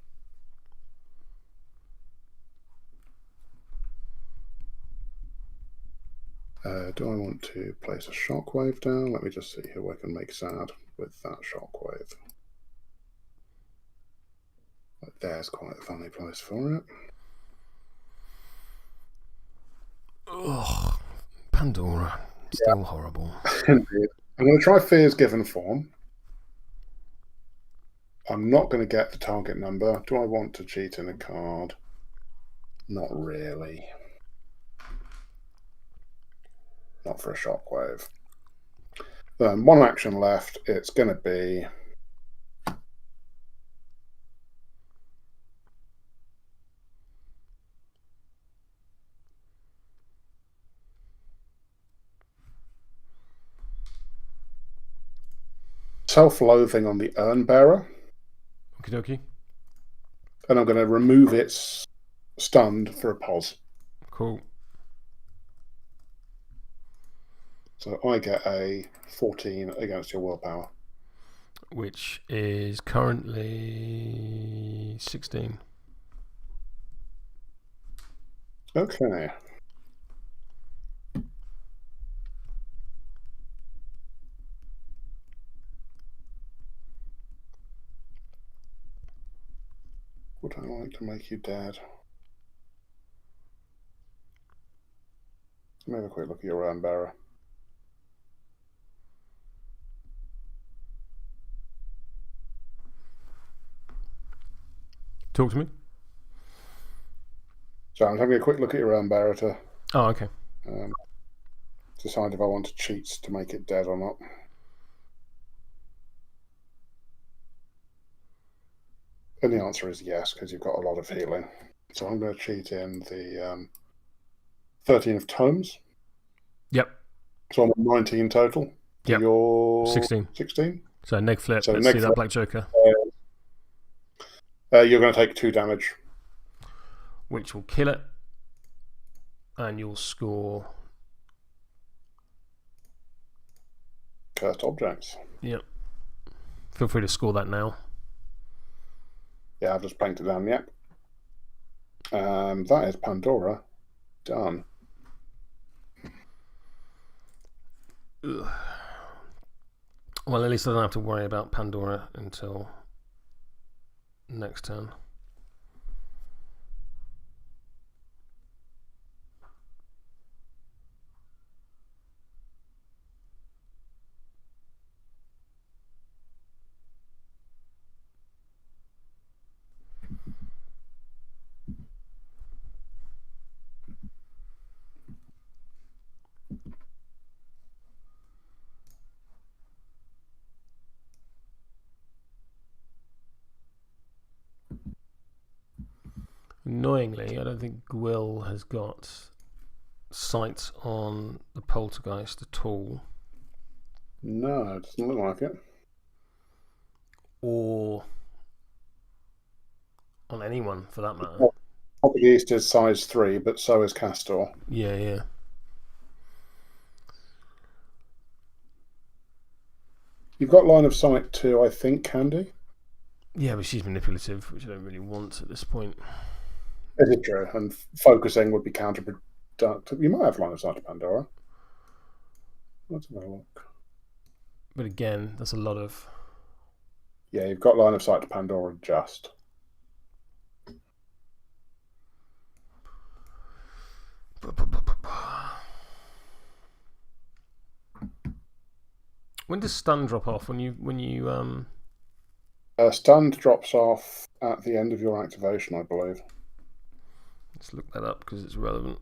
Do I want to place a shockwave down? Let me just see who I can make sad with that shockwave. There's quite a funny place for it. Ugh, Pandora. Still horrible. Indeed. I'm going to try Fear's Given Form. I'm not going to get the target number. Do I want to cheat in a card? Not really. Not for a shockwave. 1 action left. It's going to be... Self-loathing on the Urnbearer. Okie dokie. And I'm going to remove its stunned for a pos. Cool. So I get a 14 against your willpower. Which is currently 16. Okay. Would I like to make you dead? Let me have a quick look at your Urnbearer. Talk to me. So I'm having a quick look at your Urnbearer to okay. Decide if I want to cheat to make it dead or not. And the answer is yes, because you've got a lot of healing. So I'm going to cheat in the 13 of Tomes. Yep. So I'm at 19 total. Yep. You're 16. 16? So neg flip. So Let's neg see flip. That Black Joker. You're going to take 2 damage. Which will kill it. and you'll score cursed objects. Yep. Feel free to score that now. Yeah, I've just planked it down. Yep. That is Pandora. Done. Ugh. Well, at least I don't have to worry about Pandora until next turn. Annoyingly, I don't think Gwyll has got sight on the Poltergeist at all. No, it doesn't look like it. Or on anyone, for that matter. Poltergeist is size 3, but so is Castor. Yeah, yeah. You've got line of sight to, I think, Candy. Yeah, but she's manipulative, which I don't really want at this point. It is true, and focusing would be counterproductive. You might have line of sight to Pandora. Let's have a look. But again, that's a lot of... Yeah, you've got line of sight to Pandora just. When does stun drop off? When you Stunned drops off at the end of your activation, I believe. Let's look that up because it's relevant.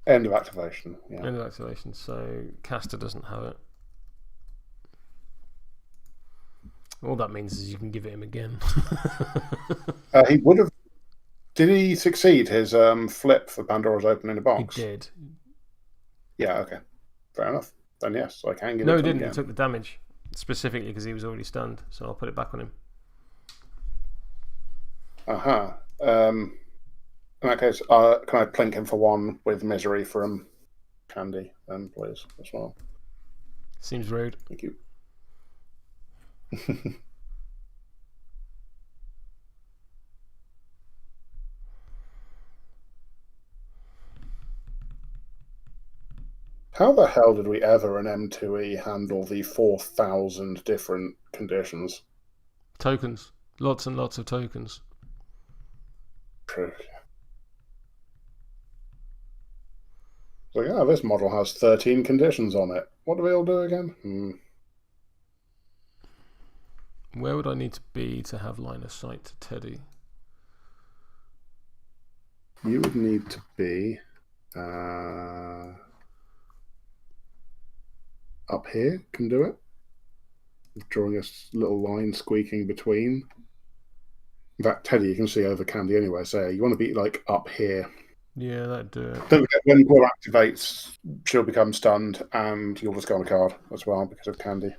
End of activation. Yeah. End of activation. So Caster doesn't have it. All that means is you can give it him again. He would have. Did he succeed his flip for Pandora's opening a box? He did. Yeah. Okay. Fair enough. Then yes, I can give it. No, to he didn't. him He took the damage specifically because he was already stunned. So I'll put it back on him. Aha. In that case, can I plink him for 1 with misery from Candy, then, please, as well? Seems rude. Thank you. How the hell did we ever in M2E handle the 4,000 different conditions? Tokens. Lots and lots of tokens. True. So yeah, this model has 13 conditions on it. What do we all do again? Where would I need to be to have line of sight to Teddy? You would need to be up here. Can do it. Drawing a little line squeaking between. In fact, Teddy, you can see over Candy anyway. So you want to be like up here. Yeah, that'd do it. Don't forget, when Gwyll activates, she'll become stunned, and you'll just go on a card as well because of Candy.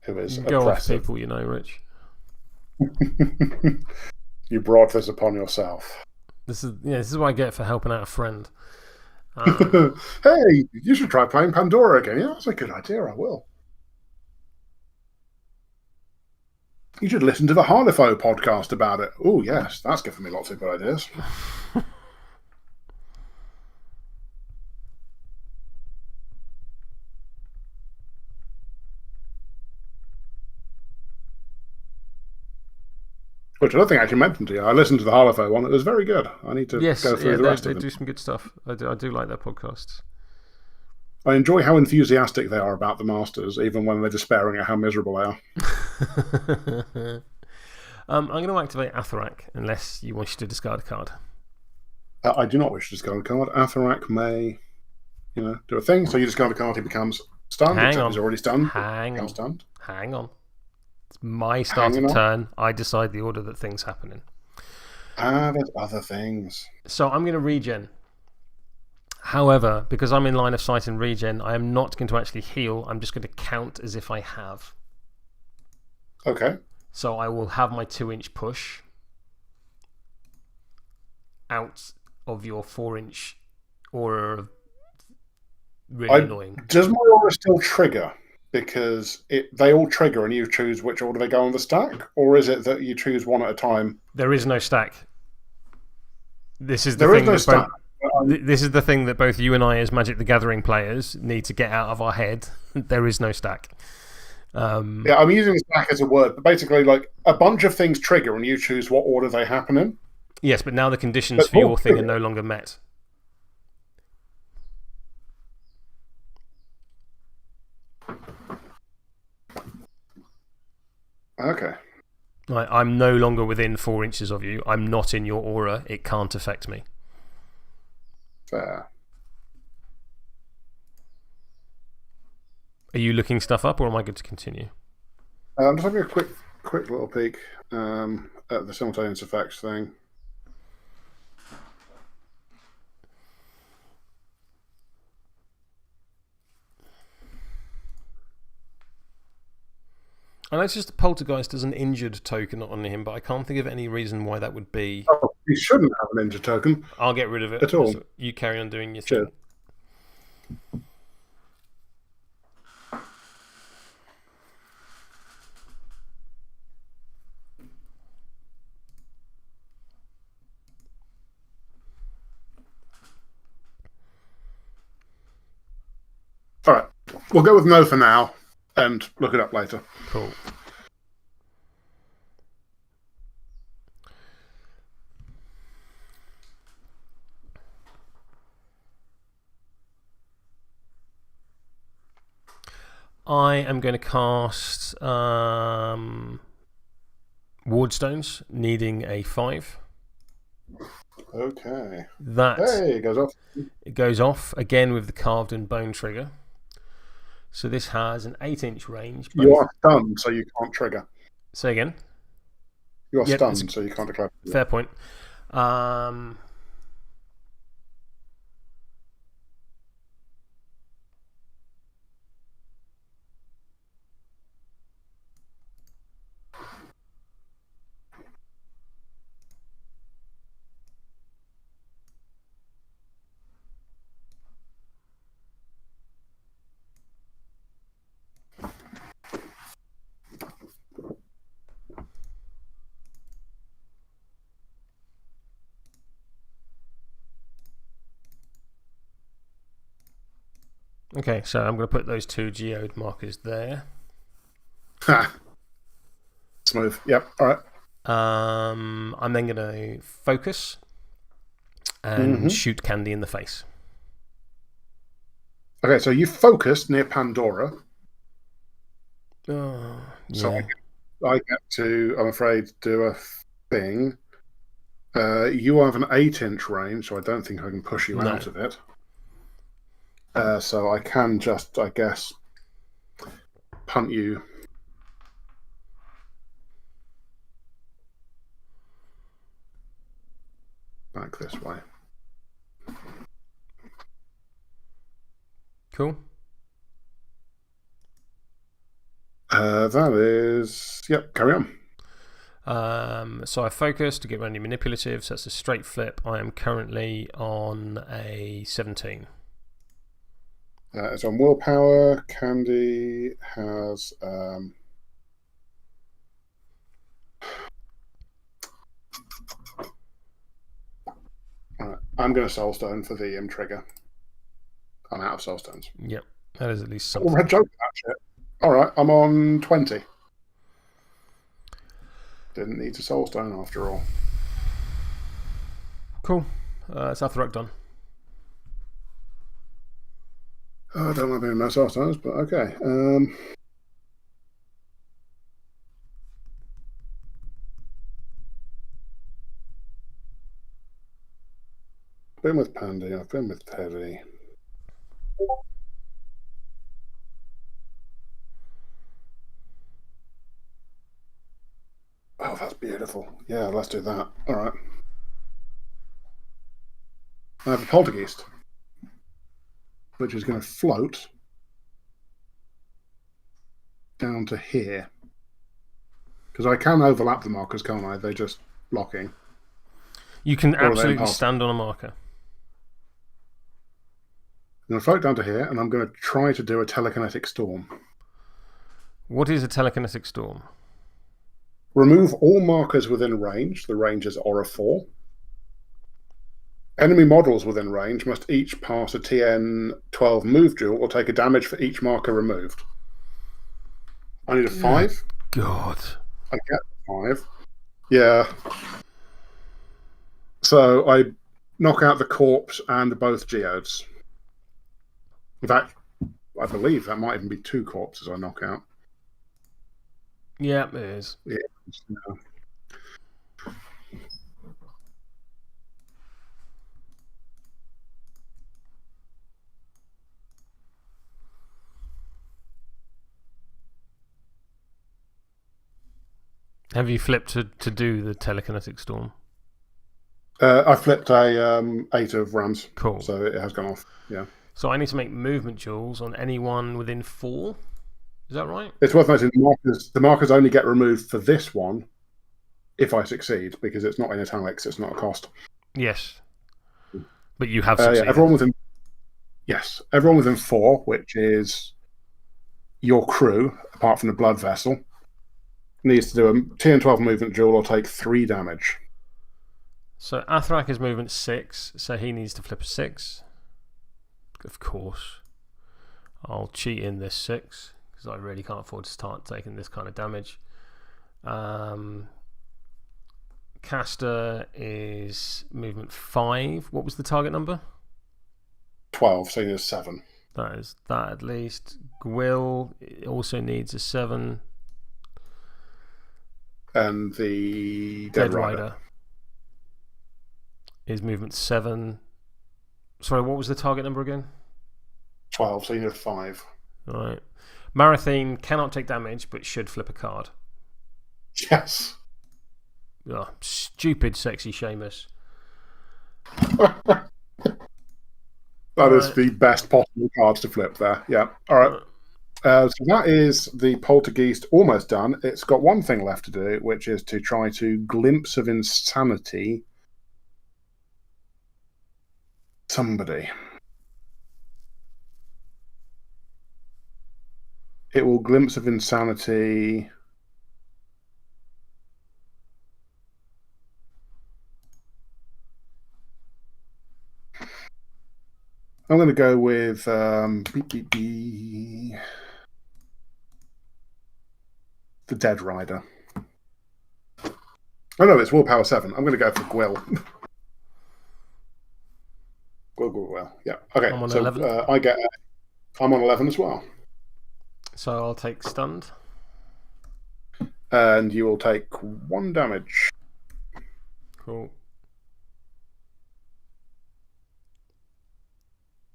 Who is go oppressive. Off people, you know, Rich. You brought this upon yourself. This is what I get for helping out a friend. Hey, you should try playing Pandora again. Yeah, that's a good idea. I will. You should listen to the Malifaux podcast about it. Oh, yes, that's giving me lots of good ideas. Which I don't think I actually mentioned to you. I listened to the Malifaux one. It was very good. I need to go through the rest of them. They do some good stuff. I do like their podcasts. I enjoy how enthusiastic they are about the Masters, even when they're despairing at how miserable they are. I'm going to activate Atharak, unless you want to discard a card. I do not wish to discard a card. Atharak may, do a thing. So you discard a card, he becomes stunned. He's already stunned. Hang on. Stunned. Hang on. It's my start of turn. I decide the order that things happen in. There's other things. So I'm going to regen. However, because I'm in line of sight and regen, I am not going to actually heal. I'm just going to count as if I have. Okay. So I will have my 2-inch push out of your 4-inch aura of really annoying. Does my aura still trigger? Because they all trigger and you choose which order they go on the stack? Or is it that you choose one at a time? There is no stack. This is the thing this is the thing that both you and I, as Magic the Gathering players, need to get out of our head. There is no stack. Yeah, I'm using stack as a word, but basically, like, a bunch of things trigger and you choose what order they happen in. Yes, but now the conditions for your thing are no longer met. Okay. I'm no longer within 4 inches of you. I'm not in your aura. It can't affect me. Fair. Are you looking stuff up, or am I good to continue? I'm just having a quick little peek at the simultaneous effects thing. I noticed the Poltergeist as an injured token on him, but I can't think of any reason why that would be. Oh, you shouldn't have an injured token. I'll get rid of it. At all. So you carry on doing your thing. All right. We'll go with no for now and look it up later. Cool. I am going to cast Wardstones, needing a 5. Okay. Hey, it goes off. It goes off again with the carved and bone trigger. So this has an 8-inch range. You are stunned, so you can't trigger. Say again? You are stunned, so you can't declare. Fair point. Okay, so I'm going to put those 2 geode markers there. Smooth. Yep. All right. I'm then going to focus and shoot Kade in the face. Okay, so you focused near Pandora. Oh, yeah. So I get to, I'm afraid, do a thing. You have an 8-inch range, so I don't think I can push you out of it. So I can just, I guess, punt you. Back this way. Cool. That is, yep, carry on. So I focus to get around your manipulative, so that's a straight flip. I am currently on a 17. It's on willpower. Kade has Alright, I'm going to Soulstone for the trigger. I'm out of Soulstones. Yep, that is at least something. Oh, red joke that shit. Alright, I'm on 20. Didn't need to Soulstone after all. Cool. It's Atharok done. Oh, I don't like being no Soulstones, but okay. Been with Pandy, I've been with Teddy. Oh, that's beautiful. Yeah, let's do that. All right. I have a Poltergeist, which is going to float down to here. Because I can overlap the markers, can't I? They're just locking. You can absolutely stand on a marker. I'm going to float down to here, and I'm going to try to do a telekinetic storm. What is a telekinetic storm? Remove all markers within range. The range is Aura 4. Enemy models within range must each pass a TN 12 move duel or take a damage for each marker removed. I need a 5. God. I get 5. Yeah. So I knock out the corpse and both geodes. In fact, I believe that might even be 2 corpses I knock out. Yeah, it is. Yeah. Have you flipped to do the telekinetic storm? I flipped a 8 of rams. Cool. So it has gone off. Yeah. So I need to make movement jewels on anyone within 4. Is that right? It's worth noting the markers only get removed for this one if I succeed, because it's not in italics, it's not a cost. Yes. But you have succeeded. Yeah, everyone within 4, which is your crew, apart from the blood vessel, needs to do a TN12 movement duel or take 3 damage. So Athrak is movement 6, so he needs to flip a 6. Of course. I'll cheat in this 6, because I really can't afford to start taking this kind of damage. Caster is movement 5. What was the target number? 12, so he needs 7. That is that at least. Gwill also needs a 7. And the Dead Rider is movement 7. Sorry, what was the target number again? 12, so you need 5. Right. Marathene cannot take damage, but should flip a card. Yes. Oh, stupid, sexy Seamus. That is the best possible cards to flip there. Yeah. All right. So that is the Poltergeist almost done. It's got one thing left to do, which is to try to glimpse of insanity somebody. It will glimpse of insanity. I'm going to go with the Dead Rider. Oh no, it's Willpower 7. I'm going to go for Gwill. Gwill. Yeah. Okay. I'm on so 11. I'm on 11 as well. So I'll take stunned. And you will take 1 damage. Cool.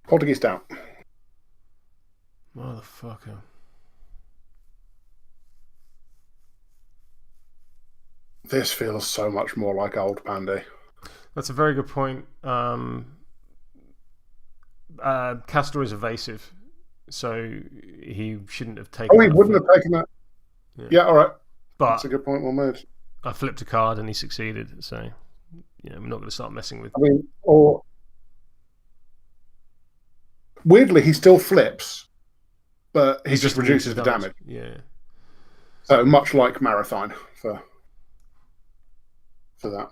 Poltergeist out. Motherfucker. This feels so much more like old Pandy. That's a very good point. Castor is evasive, so he shouldn't have taken. Oh, he wouldn't have taken that. Yeah, all right. But that's a good point. Well made. I flipped a card and he succeeded, so we're not going to start messing with. I mean, or weirdly, he still flips, but he just reduces the damage. Yeah. So much like Marathon for that.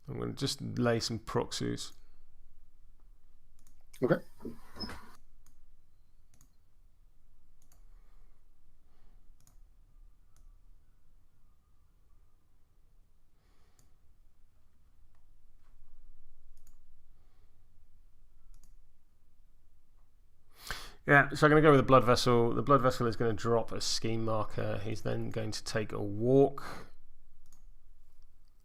I'm going to just lay some proxies. Okay. Yeah, so I'm going to go with the Blood Vessel. The Blood Vessel is going to drop a scheme marker. He's then going to take a walk.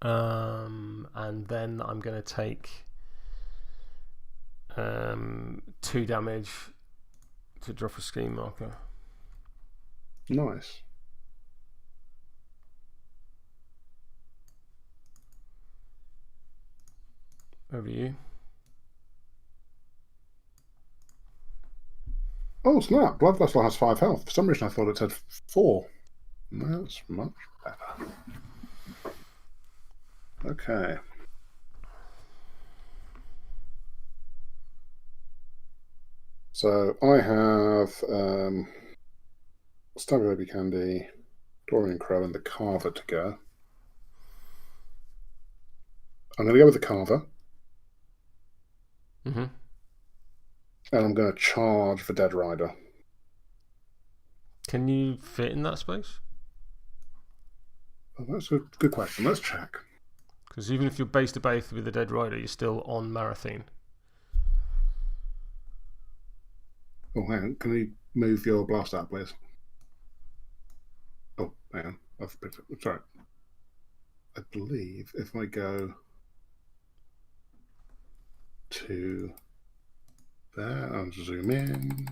And then I'm going to take 2 damage to drop a scheme marker. Nice. Over you. Oh, snap. Blood Vessel has 5 health. For some reason, I thought it said 4. That's much better. Okay. So I have Stabby Baby Candy, Dorian Crowe, and the Carver to go. I'm going to go with the Carver. Mm-hmm. And I'm going to charge for Dead Rider. Can you fit in that space? Oh, that's a good question. Let's check. Because even if you're base to base with the Dead Rider, you're still on Marathon. Oh, hang on. Can you move your blast out, please? Oh, hang on. I've picked it. Sorry. I believe if I go to there, I'll zoom in.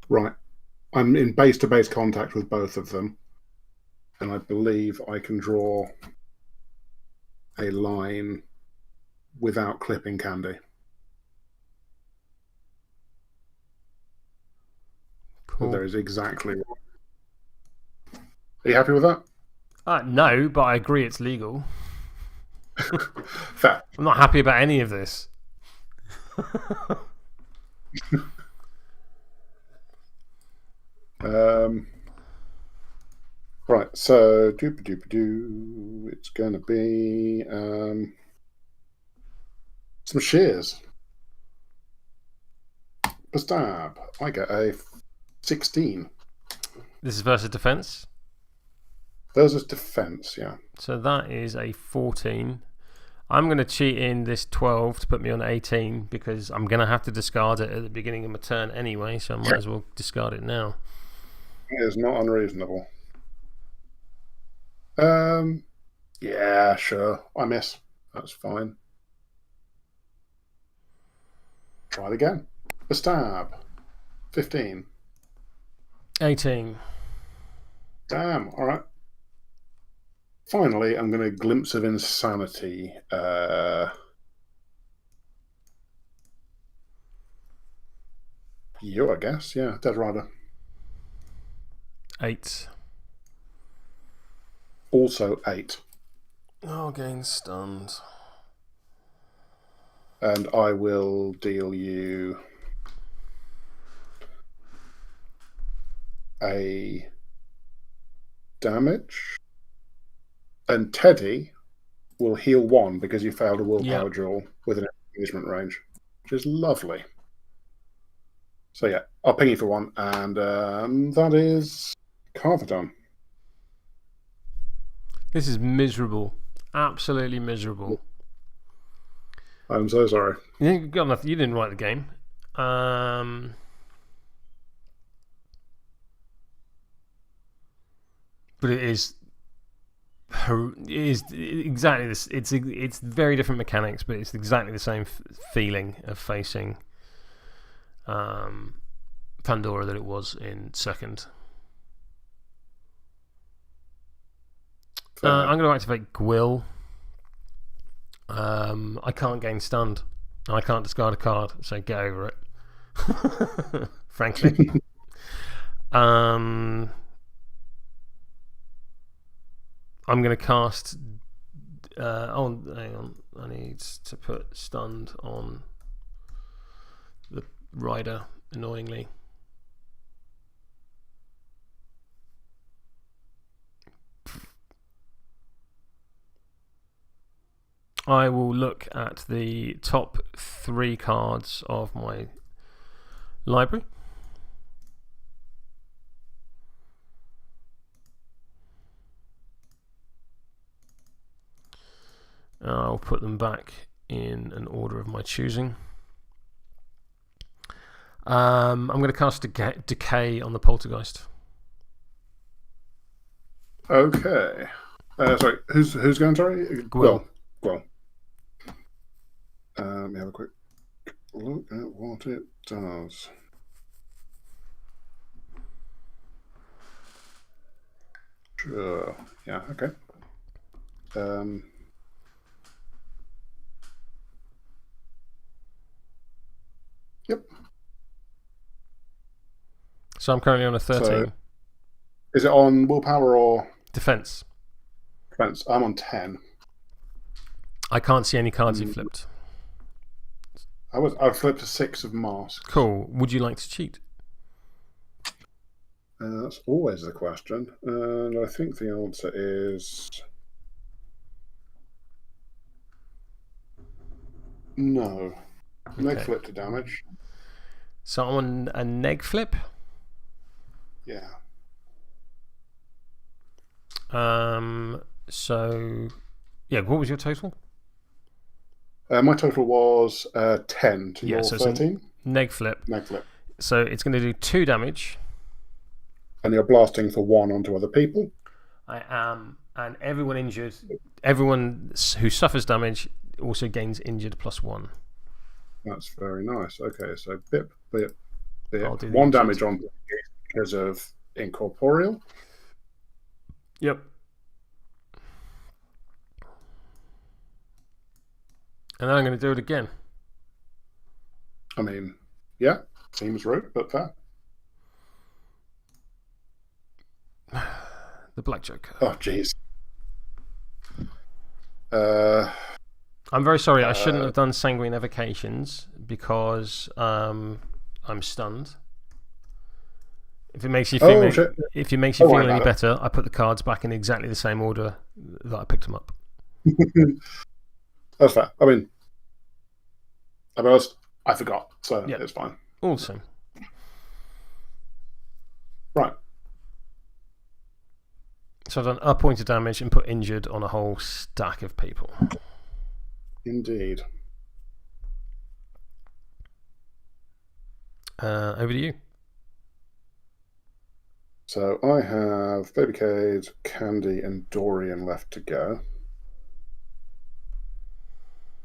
Right. I'm in base-to-base contact with both of them. And I believe I can draw a line without clipping Candy. Cool. So there is exactly one. Are you happy with that? No, but I agree it's legal. Fair. I'm not happy about any of this. Right, so it's going to be some shears. Per stab, I get a 16. This is versus defense? Versus defense, yeah. So that is a 14. I'm going to cheat in this 12 to put me on 18 because I'm going to have to discard it at the beginning of my turn anyway, so I might as well discard it now. It is not unreasonable. Yeah, sure. I miss. That's fine. Try it again. A stab. 15. 18. Damn. All right. Finally, I'm going to glimpse of insanity. You, I guess. Yeah, Dead Rider. 8. Also 8. Oh, again stunned. And I will deal you a damage. And Teddy will heal 1 because you failed a willpower duel with an engagement range, which is lovely. So yeah, I'll ping you for 1, and that is Carver done. This is miserable. Absolutely miserable. I'm so sorry. You didn't write the game. But it is exactly this. It's very different mechanics, but it's exactly the same feeling of facing Pandora that it was in second. I'm going to activate Gwill. I can't gain stunned. I can't discard a card, so get over it. Frankly. I'm going to cast. Hang on. I need to put stunned on the rider, annoyingly. I will look at the top 3 cards of my library. I'll put them back in an order of my choosing. I'm going to cast Decay on the Poltergeist. Okay. Sorry, who's going? Sorry, Gwill. Let me have a quick look at what it does. Sure. Yeah, okay. Yep. So I'm currently on a 13. So, is it on willpower or defense? Defense. I'm on 10. I can't see any cards you flipped. I flipped a 6 of masks. Cool. Would you like to cheat? That's always the question. And I think the answer is no. Okay. Neg flip to damage. So I'm on a neg flip? Yeah. So, yeah, what was your total? My total was 10 to your 13. Neg flip. Neg flip. So it's going to do 2 damage. And you're blasting for 1 onto other people. I am. And everyone injured, everyone who suffers damage also gains injured +1. That's very nice. Okay, so bip, bip, bip. 1 damage on because of incorporeal. Yep. And then I'm going to do it again. I mean, yeah, seems rude, but fair. The Black Joker. Oh, jeez. I'm very sorry. I shouldn't have done Sanguine Evocations because I'm stunned. If it makes you feel any better, I put the cards back in exactly the same order that I picked them up. That's fair. I mean, I forgot, so it's fine. Awesome. Right. So I've done a point of damage and put injured on a whole stack of people. Indeed. Over to you. So I have Baby Kade, Candy, and Dorian left to go.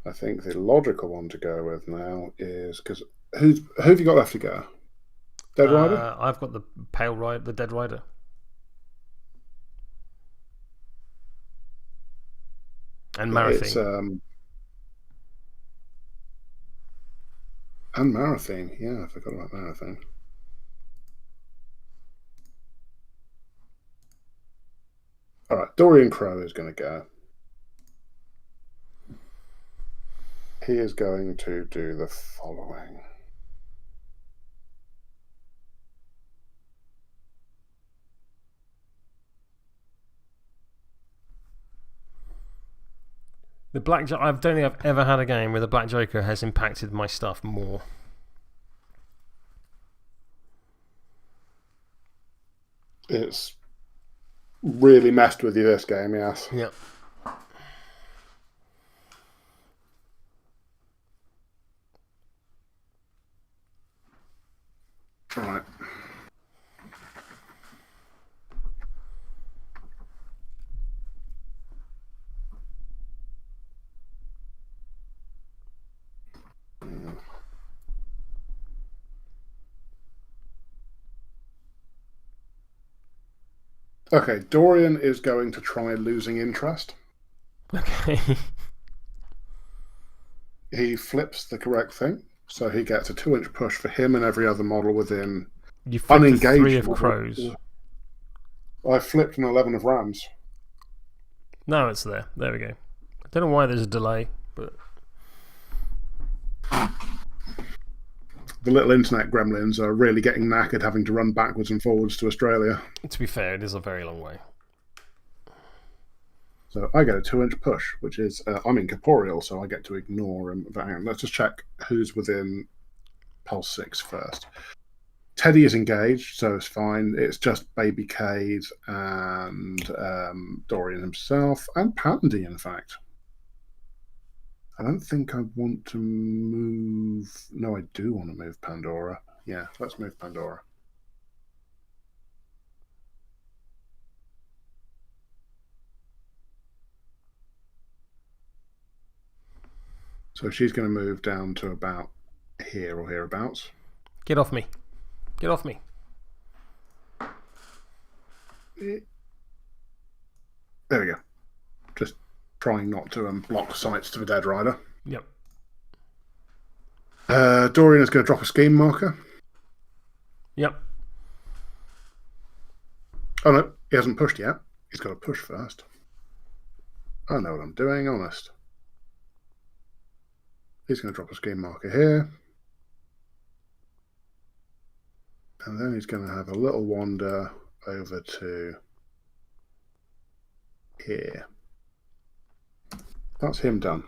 I think the logical one to go with now is because who have you got left to go? Dead Rider? I've got the Pale Rider, the Dead Rider. And Marathine. And Marathine. Yeah, I forgot about Marathine. All right, Dorian Crowe is going to go. He is going to do the following. The Black I don't think I've ever had a game where the Black Joker has impacted my stuff more. It's really messed with you this game, yes. Yep. Right. Okay, Dorian is going to try losing interest. Okay. He flips the correct thing, so he gets a 2-inch push for him and every other model within unengaged. 3 of crows. I flipped an 11 of rams. No, it's there. There we go. I don't know why there's a delay, but the little internet gremlins are really getting knackered having to run backwards and forwards to Australia. To be fair, it is a very long way. So I get a 2-inch push, which is, I'm incorporeal, so I get to ignore him. Let's just check who's within Pulse 6 first. Teddy is engaged, so it's fine. It's just Baby Kade and Dorian himself, and Pandy, in fact. I don't think I want to move... No, I do want to move Pandora. Yeah, let's move Pandora. So she's going to move down to about here or hereabouts. Get off me. Get off me. There we go. Just trying not to block sights to the dead rider. Yep. Dorian is going to drop a scheme marker. Yep. Oh no, he hasn't pushed yet. He's got to push first. I know what I'm doing, honest. He's going to drop a scheme marker here. And then he's going to have a little wander over to here. That's him done.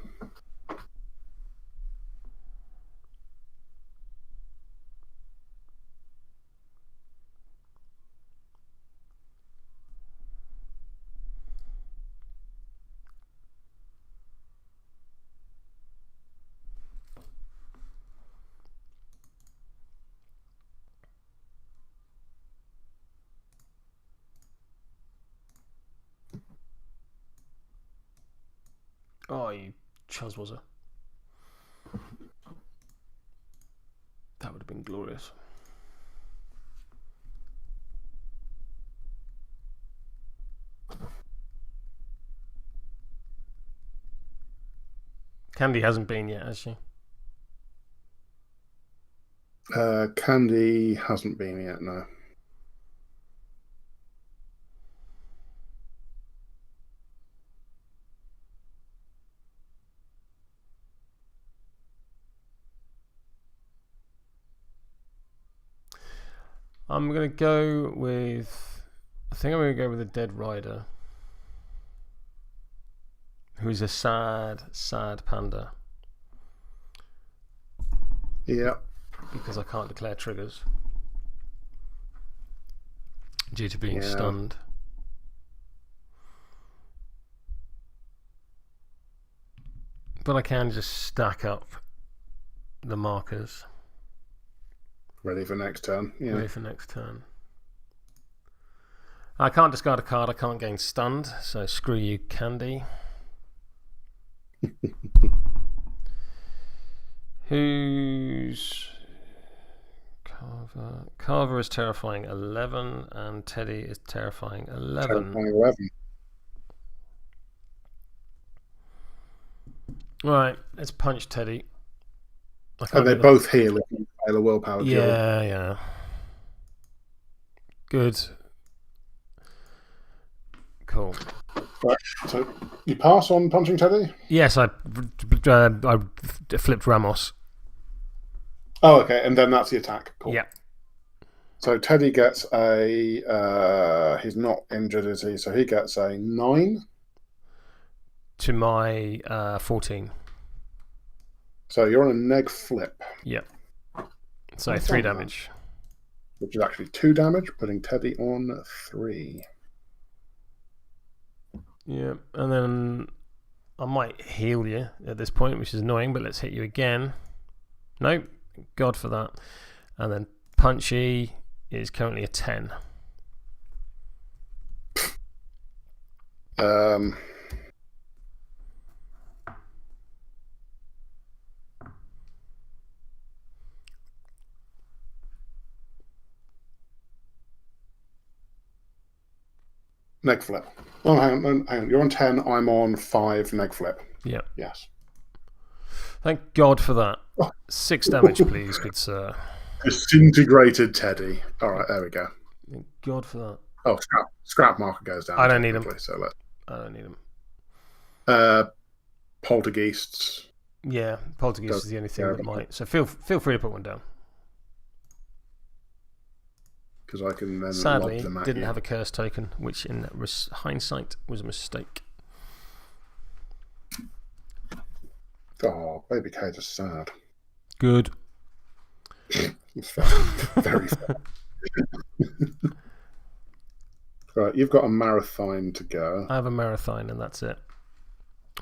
Oh, you Chuz was a. That would have been glorious. Candy hasn't been yet, has she? Candy hasn't been yet, no. I'm going to go with... I think I'm going to go with a dead rider. Who's a sad, sad panda. Yeah. Because I can't declare triggers. Due to being stunned. But I can just stack up the markers. Ready for next turn. Yeah. Ready for next turn. I can't discard a card. I can't gain stunned. So screw you, Candy. Who's Carver? Carver is terrifying 11, and Teddy is terrifying 11. Terrifying 11. Right, let's punch Teddy. And they both heal if you fail a willpower. Yeah, yeah. Good. Cool. Right, so you pass on punching Teddy? Yes, I flipped Ramos. Oh, okay, and then that's the attack. Cool. Yeah. So Teddy gets a... he's not injured, is he? So he gets a 9. To my 14. So you're on a neg flip. Yep. So 3 damage. Which is actually 2 damage, putting Teddy on 3. Yeah, and then I might heal you at this point, which is annoying, but let's hit you again. Nope, God for that. And then Punchy is currently a 10. Neg flip. Oh, hang on. You're on 10. I'm on 5 neg flip. Yeah. Yes. Thank God for that. 6 damage, please, good sir. Disintegrated Teddy. All right, there we go. Thank God for that. Oh, scrap marker goes down. I don't need him. So I don't need him. Poltergeists. Yeah, Poltergeist is the only thing that might. So feel free to put one down. Because I can then sadly lob them at didn't you. have a curse token, which in hindsight was a mistake. Oh, baby Kade is sad. Good. It's fair. Very fair. Right, you've got a marathon to go. I have a marathon and that's it.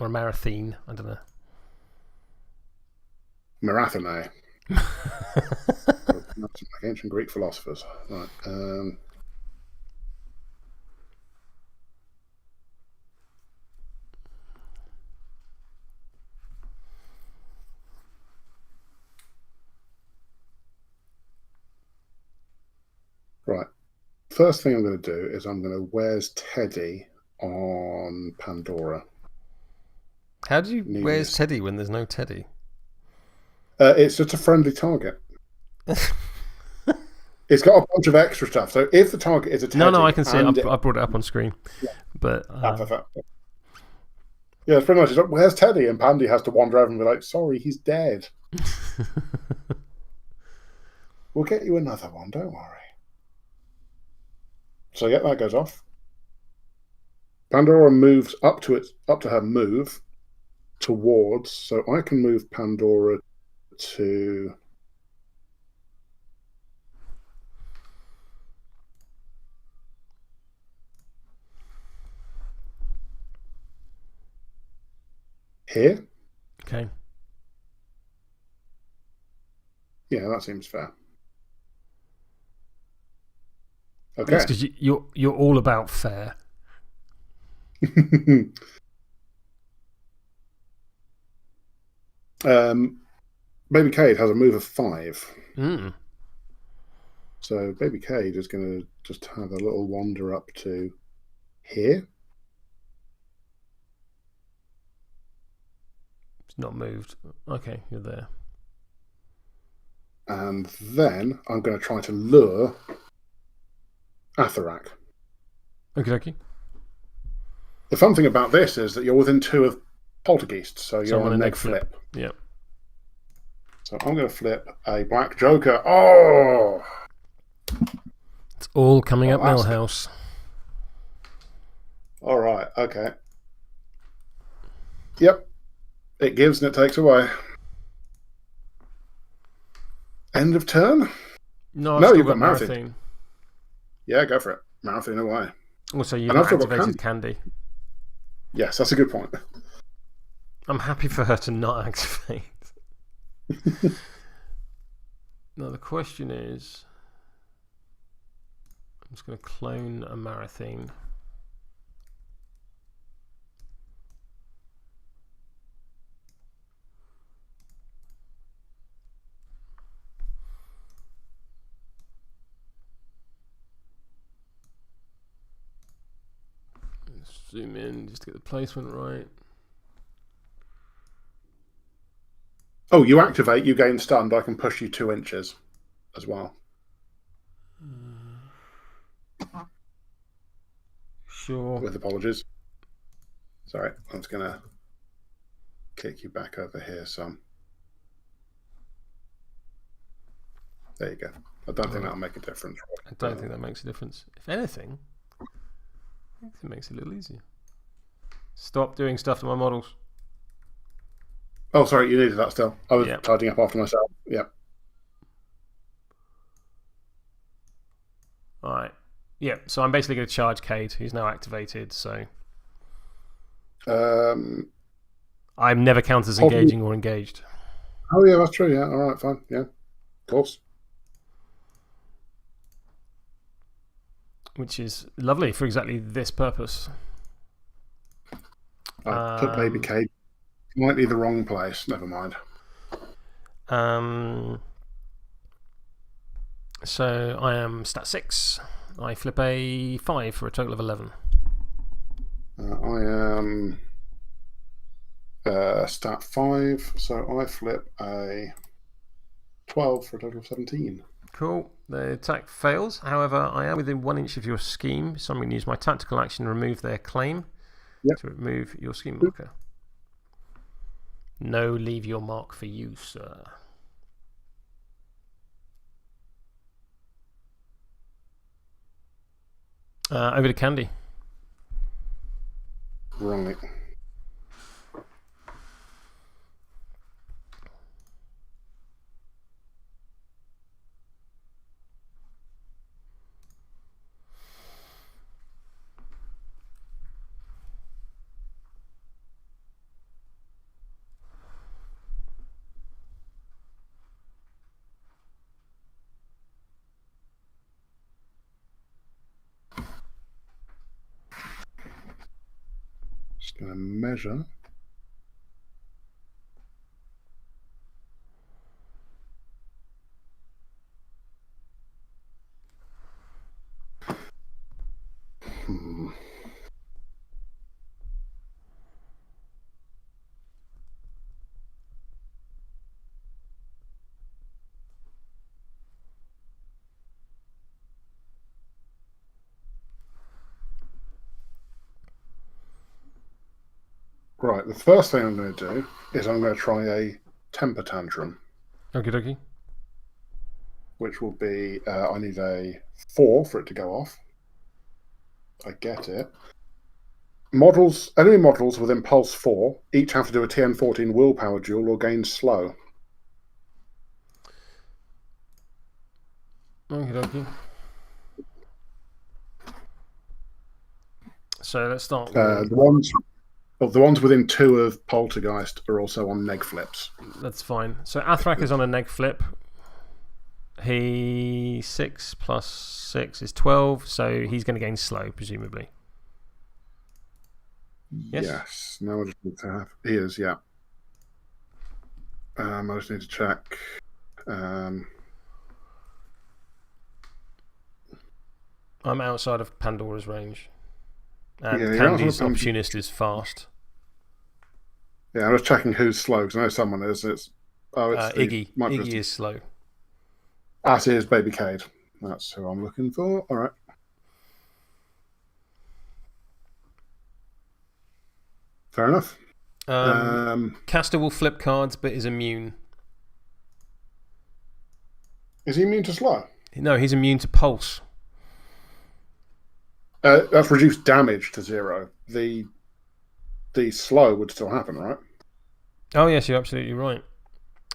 Or a marathon, I don't know. Marathone. That's like ancient Greek philosophers. Right. Right. First thing I'm going to do is I'm going to where's Teddy on Pandora. How do you... Where's Teddy when there's no Teddy? It's just a friendly target. It's got a bunch of extra stuff. So if the target is a Teddy... No, I can see it. I brought it up on screen. Yeah. But... Yeah, it's pretty much, like, where's Teddy? And Pandy has to wander over and be like, sorry, he's dead. We'll get you another one, don't worry. So yeah, that goes off. Pandora moves up to her move towards, so I can move Pandora to here. Okay. Yeah, that seems fair. Okay. That's because you're all about fair. Baby Kade has a move of 5. Mm. So Baby Kade is going to just have a little wander up to here. It's not moved. Okay, you're there. And then I'm going to try to lure Atharak. Okay. The fun thing about this is that you're within 2 of Poltergeist, so you're on a neg flip. Yeah. So I'm going to flip a Black Joker. Oh! It's all coming up Millhouse. All right, okay. Yep. It gives and it takes away. End of turn? No, you've got Marathon. Yeah, go for it. Marathon away. Also, you've activated Candy. Yes, that's a good point. I'm happy for her to not activate. Now, the question is... I'm just going to clone a Marathon. Zoom in just to get the placement right. Oh, you activate, you gain stunned. I can push you 2 inches as well. Sure. With apologies. Sorry, I'm just going to kick you back over here some. There you go. I don't think that'll make a difference. I don't think that makes a difference. If anything, I think it makes it a little easier. Stop doing stuff to my models. Oh, sorry, you needed that still. I was tidying up after myself. Yep. All right. Yeah, so I'm basically going to charge Kade, who's now activated, so... I'm never counted as engaging or engaged. Oh, yeah, that's true, yeah. All right, fine. Yeah, of course. Which is lovely for exactly this purpose. I put Baby Kade slightly the wrong place. Never mind. So I am stat 6. I flip a 5 for a total of 11. I am stat 5, so I flip a 12 for a total of 17. Cool. The attack fails. However, I am within 1 inch of your scheme, so I'm going to use my tactical action to remove their claim to remove your scheme marker. No, leave your mark for you, sir. Over to Candy. Right. Just going to measure. Right, the first thing I'm going to do is I'm going to try a temper tantrum. Okie dokie. Which will be, I need a 4 for it to go off. I get it. Enemy models with Impulse 4 each have to do a TN14 willpower duel or gain slow. Okie dokie. So let's start with... the ones within 2 of Poltergeist are also on neg flips. That's fine. So Athrak is on a neg flip. He 6 plus 6 is 12, so he's going to gain slow, presumably. Yes. Now I just need to have. He is, yeah. I just need to check. I'm outside of Pandora's range. And Candy's Opportunist is fast. Yeah, I'm just checking who's slow, because I know someone is. It's Iggy. Iggy is slow. That is Baby Kade. That's who I'm looking for. All right. Fair enough. Caster will flip cards, but is immune. Is he immune to slow? No, he's immune to pulse. That's reduced damage to 0. The slow would still happen, right? Oh, yes, you're absolutely right.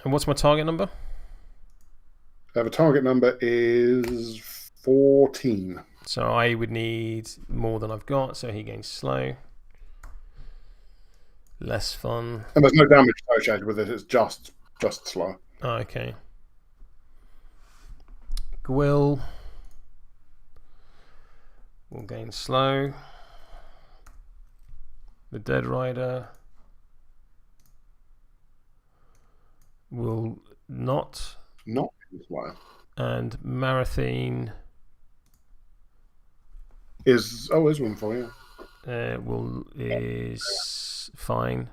And what's my target number? The target number is 14. So I would need more than I've got, so he gains slow. Less fun. And there's no damage associated with it, it's just slow. Oh, okay. Gwill will gain slow. The Dead Rider will not. Not slow. And Marathene is one for you. Is fine.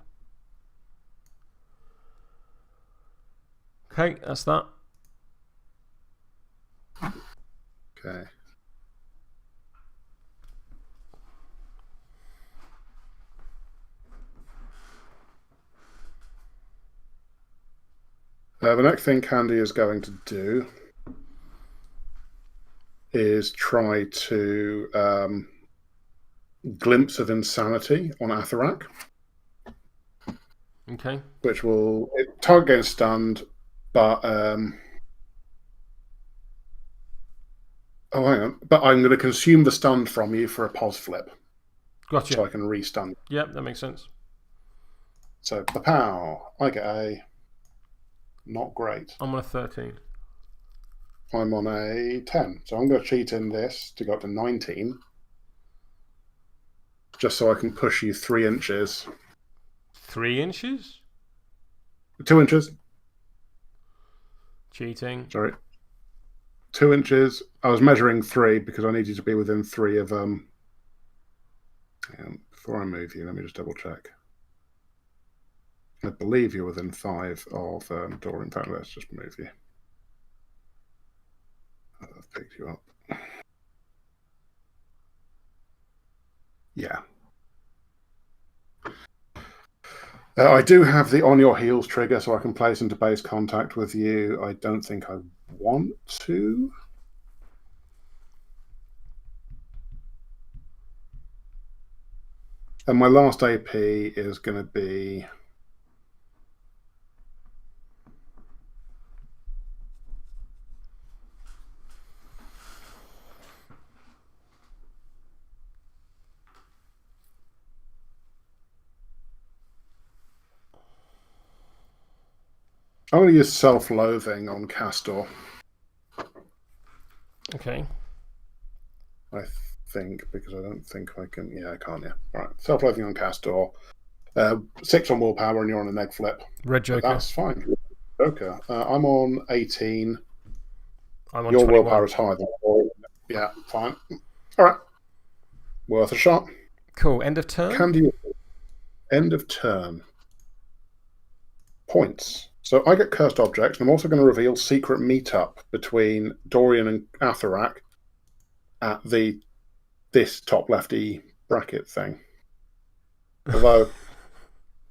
Okay, that's that. Okay. The next thing Candy is going to do is try to glimpse of insanity on Atherak. Okay. Which will target getting stunned, but oh, hang on. But I'm going to consume the stun from you for a pos flip. Gotcha. So I can re-stun. Yep, that makes sense. So, pow, I get a not great. I'm on a 13. I'm on a 10. So I'm going to cheat in this to go up to 19. Just so I can push you 3 inches. 3 inches? 2 inches. Cheating. Sorry. 2 inches. I was measuring 3 because I need you to be within 3 of before I move you, let me just double check. I believe you're within 5 of Dorian. In fact, let's just move you. I've picked you up. Yeah. I do have the on your heels trigger, so I can place into base contact with you. I don't think I want to. And my last AP is going to be... I'm going to use self-loathing on Castor. Okay. I think, because I don't think I can... Yeah, I can't, yeah. All right, self-loathing on Castor. 6 on willpower, and you're on a neg flip. Red Joker. That's fine. Joker. I'm on 18. I'm on your 21. willpower is higher than yours. Yeah, fine. All right. Worth a shot. Cool. End of turn? Candy. End of turn. Points. So I get cursed objects, and I'm also going to reveal secret meetup between Dorian and Atherak at this top lefty bracket thing. Although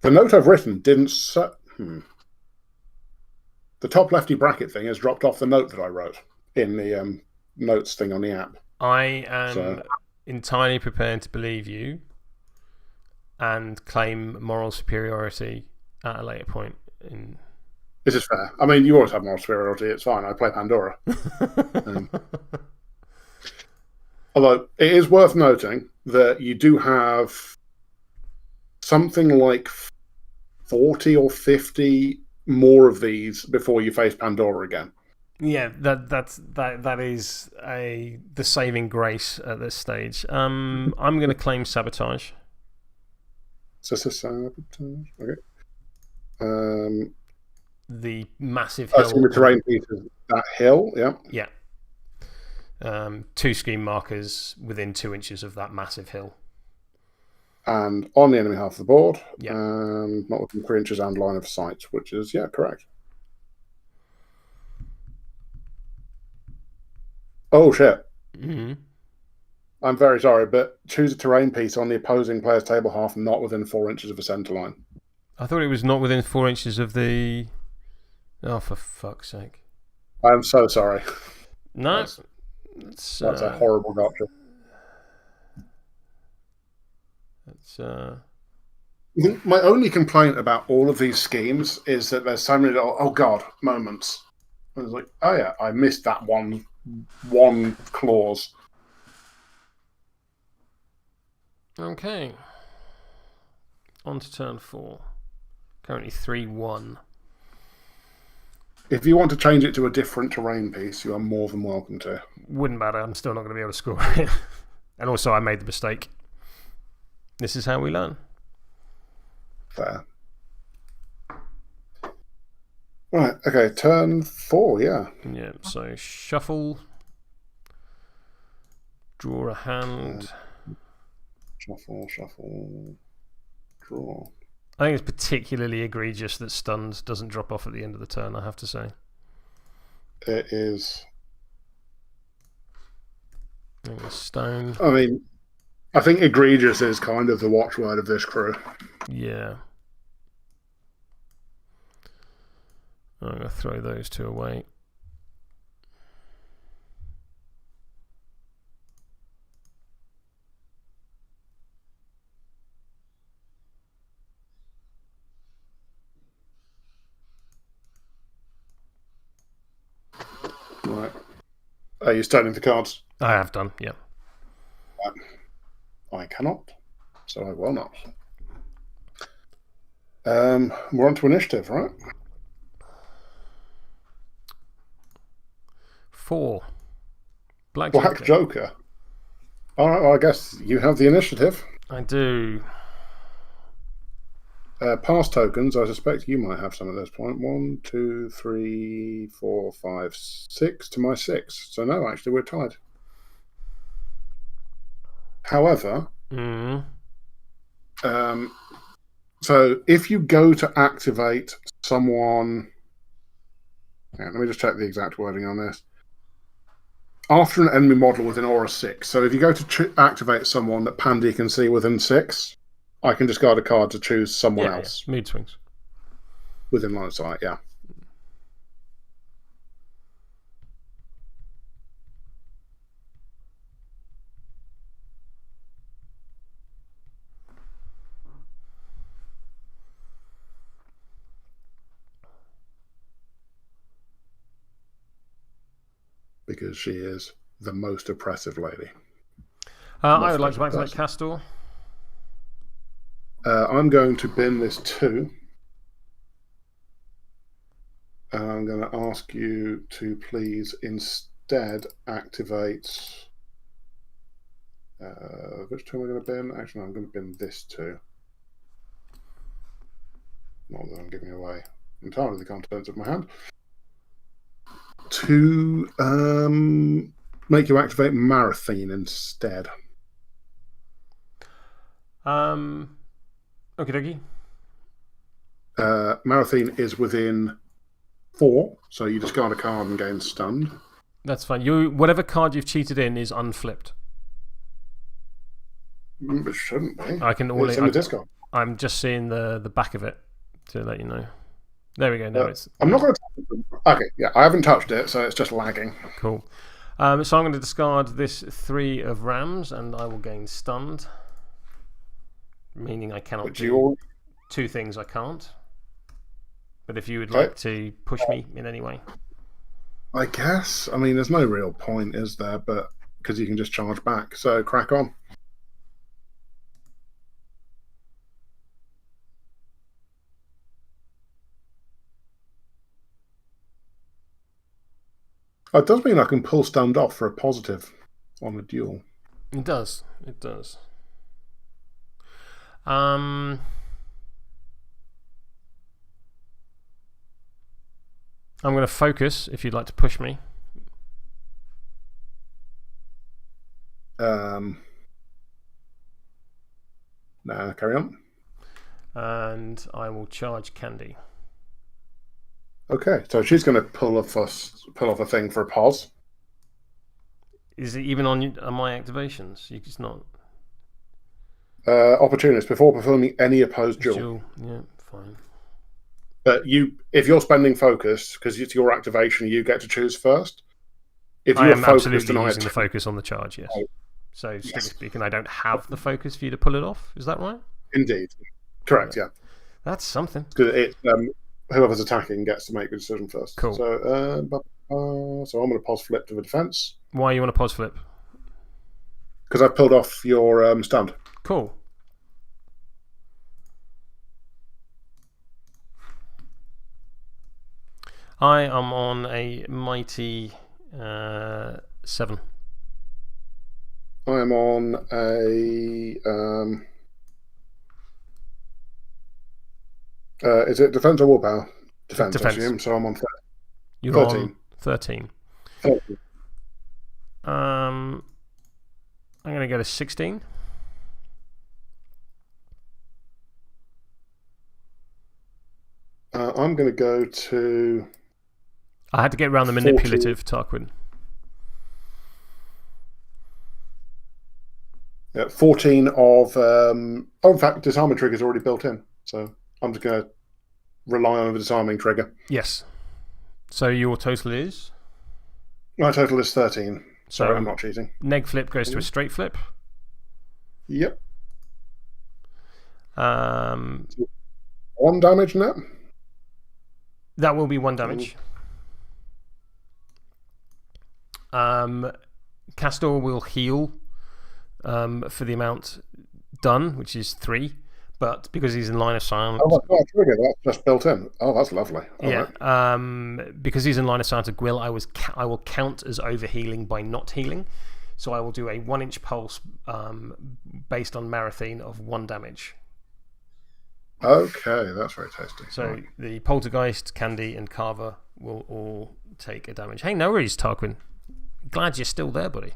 The note I've written didn't... The top lefty bracket thing has dropped off the note that I wrote in the notes thing on the app. I am entirely prepared to believe you and claim moral superiority at a later point. This is fair. I mean, you always have moral superiority. It's fine. I play Pandora. Although, it is worth noting that you do have something like 40 or 50 more of these before you face Pandora again. Yeah, that is the saving grace at this stage. I'm going to claim Sabotage. Sabotage, okay. The massive hill. The terrain piece is that hill, yeah. Yeah. 2 screen markers within 2 inches of that massive hill. And on the enemy half of the board, yeah. And not within 3 inches and line of sight, which is, yeah, correct. Oh, shit. Mm-hmm. I'm very sorry, but choose a terrain piece on the opposing player's table half not within 4 inches of a centre line. I thought it was not within 4 inches of the... Oh, for fuck's sake. I'm so sorry. No. That's a horrible gotcha. My only complaint about all of these schemes is that there's so many little, oh god, moments. I was like, oh yeah, I missed that one clause. Okay. On to turn 4. Currently 3-1. If you want to change it to a different terrain piece, you are more than welcome to. Wouldn't matter. I'm still not going to be able to score it. And also, I made the mistake. This is how we learn. Fair. Right, okay, turn 4, yeah. Yeah, so shuffle. Draw a hand. Shuffle, draw. I think it's particularly egregious that stunned doesn't drop off at the end of the turn, I have to say. It is. Stone. I mean, I think egregious is kind of the watchword of this crew. Yeah. I'm going to throw those 2 away. Right. Are you starting the cards? I have done, yeah. I cannot, so I will not. We're on to initiative, right? 4. Black Joker. All right, well, I guess you have the initiative. I do. Pass tokens, I suspect you might have some at this point. 1, 2, 3, 4, 5, 6 to my 6. So no, actually, we're tied. However, so if you go to activate someone... let me just check the exact wording on this. After an enemy model within Aura 6, so if you go to activate someone that Pandy can see within 6, I can discard a card to choose someone else. Yeah. Mood swings. Within line of sight, yeah. Because she is the most oppressive lady. I would like to activate Castor. I'm going to bin this 2. I'm going to ask you to please instead activate... which 2 am I going to bin? Actually, no, I'm going to bin this 2. Not that I'm giving away entirely the contents of my hand. To make you activate Marathon instead. Okie dokie. Marathon is within 4, so you discard a card and gain stunned. That's fine. Whatever card you've cheated in is unflipped. It shouldn't be. I can it's in the discard. I'm just seeing the back of it to let you know. There we go. Now it's. I'm not going to touch it. Okay, yeah, I haven't touched it, so it's just lagging. Cool. So I'm going to discard this 3 of rams, and I will gain stunned, meaning I cannot do 2 things I can't. But if you would like to push me in any way. I guess. I mean, there's no real point, is there? But because you can just charge back, so crack on. It does mean I can pull stunned off for a positive on a duel. It does. It does. I'm going to focus if you'd like to push me. Nah, carry on. And I will charge Candy. Okay, so she's going to pull off a thing for a pos. Is it even on my activations? You just not. Opportunist before performing any opposed duel. Yeah, fine. But if you're spending focus because it's your activation, you get to choose first. If I you're am absolutely using the focus on the charge. Yes. Right. So strictly speaking, I don't have the focus for you to pull it off. Is that right? Indeed, correct. Yeah. That's something. Because whoever's attacking gets to make the decision first. Cool. So, so I'm going to pos flip to the defense. Why you want to pos flip? Because I pulled off your stunned. Cool. I am on a mighty 7. I am on a. Is it defense or willpower? Defense. I assume. So I'm on 13. You're 13. On 13. 13. I'm going to go to 16. I'm going to go to. I had to get around the manipulative, 14. Tarquin. Yeah, 14 of. In fact, disarming trigger is already built in, so I'm just going to rely on the disarming trigger. Yes. So your total is? My total is 13. So I'm not cheating. Neg flip goes to a straight flip. Yep. 1 damage net. That will be 1 damage. Castor will heal for the amount done, which is 3. But because he's in line of sight, that's not a trigger. That's just built in. Oh, that's lovely. Right. Because he's in line of sight of Gwyll, I will count as overhealing by not healing. So I will do a 1-inch pulse based on Marathene of 1 damage. Okay, that's very tasty. So the Poltergeist, Candy, and Carver will all take a damage. Hey, no worries, Tarquin. Glad you're still there, buddy.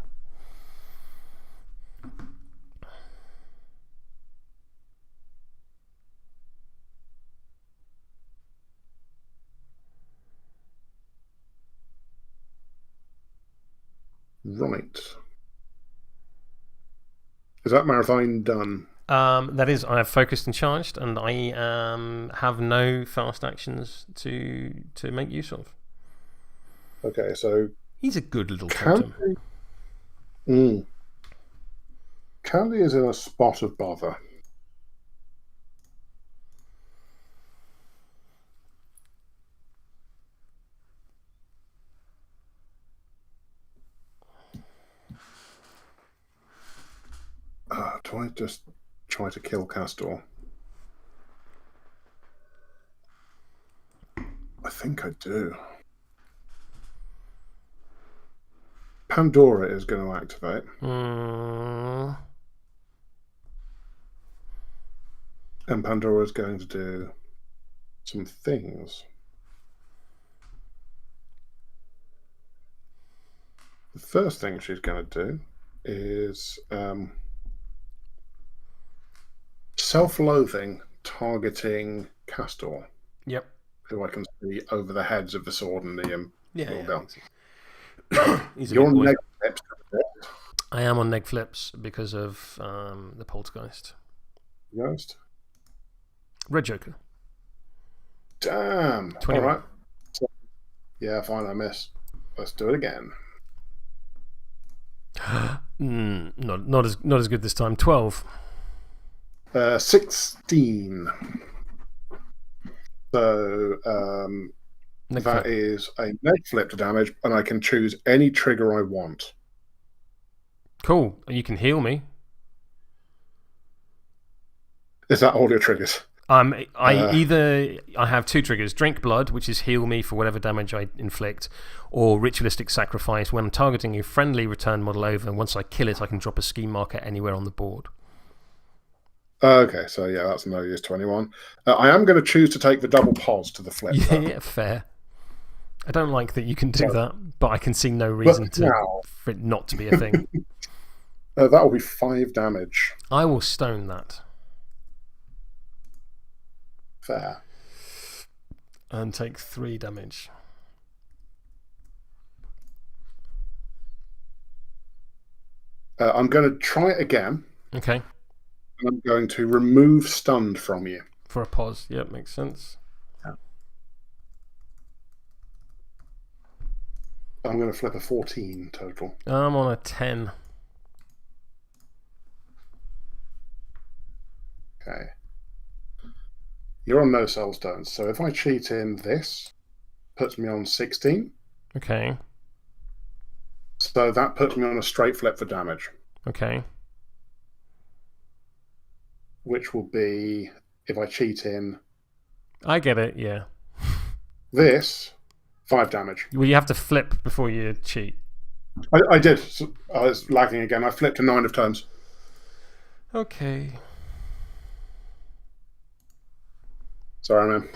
Right. Is that marathon done? That is, I have focused and charged, and I have no fast actions to make use of. Okay, so he's a good little totem. Candy is in a spot of bother. Do I just try to kill Castor? I think I do. Pandora is going to activate. And Pandora is going to do some things. The first thing she's going to do is self-loathing targeting Castor. Yep. Who I can see over the heads of the sword and the You're on neg flips. I am on neg flips because of the Poltergeist. Ghost. Red Joker. Damn. 21. All right. Yeah, fine, I miss. Let's do it again. Not as good this time. 12. 16. So that is a neg flip to damage, and I can choose any trigger I want. Cool. You can heal me. Is that all your triggers? I have 2 triggers: Drink Blood, which is heal me for whatever damage I inflict, or Ritualistic Sacrifice. When I'm targeting a friendly return model over, and once I kill it, I can drop a scheme marker anywhere on the board. Okay, so yeah, that's no use 21. I am going to choose to take the double pos to the flip. Yeah, fair. I don't like that you can do that, but I can see no reason for it not to be a thing. That will be 5 damage. I will stone that. Fair. And take 3 damage. I'm going to try it again. Okay. And I'm going to remove stunned from you. For a pause. Yep, makes sense. Yeah. I'm going to flip a 14 total. I'm on a 10. Okay. You're on no soul stones, so if I cheat in this, puts me on 16. Okay. So that puts me on a straight flip for damage. Okay. Which will be, if I cheat in... I get it, yeah. This, 5 damage. Well, you have to flip before you cheat. I did. I was lagging again. I flipped to 9 of turns. Okay. Sorry, man.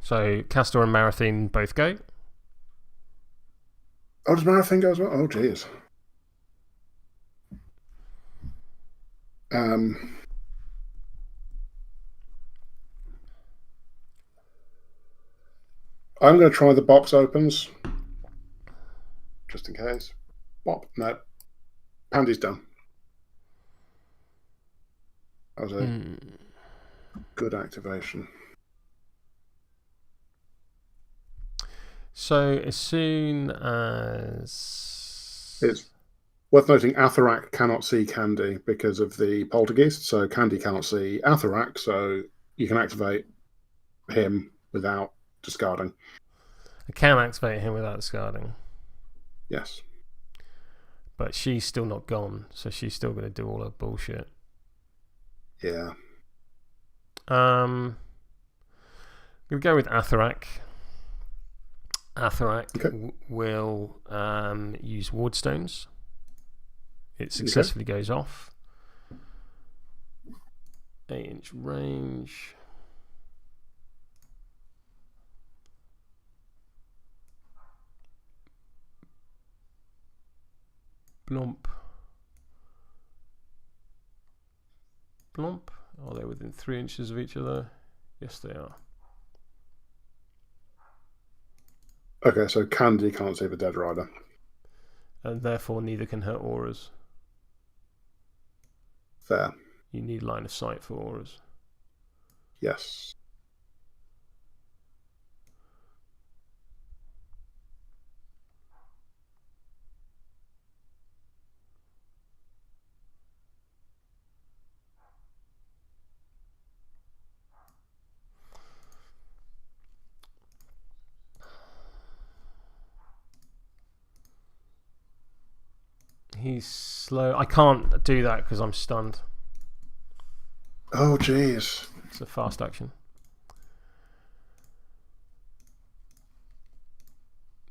So, Castor and Marathon both go? Oh, does Marathon go as well? Oh, jeez. I'm going to try the box opens. Just in case. Bop. No. Pandy's done. That was a good activation. So, as soon as... It's worth noting Atharak cannot see Kade because of the Poltergeist, so Kade cannot see Atharak, so you can activate him without discarding. I can activate him without discarding. Yes. But she's still not gone, so she's still going to do all her bullshit. Yeah. We'll go with Atharak. Atharak will use Ward Stones. It successfully goes off. 8-inch range. Blomp. Blomp. Are they within 3 inches of each other? Yes, they are. Okay, so Kade can't see the Dead Rider. And therefore neither can her auras. Fair. You need line of sight for auras. Yes. He's slow. I can't do that because I'm stunned. Oh, jeez. It's a fast action.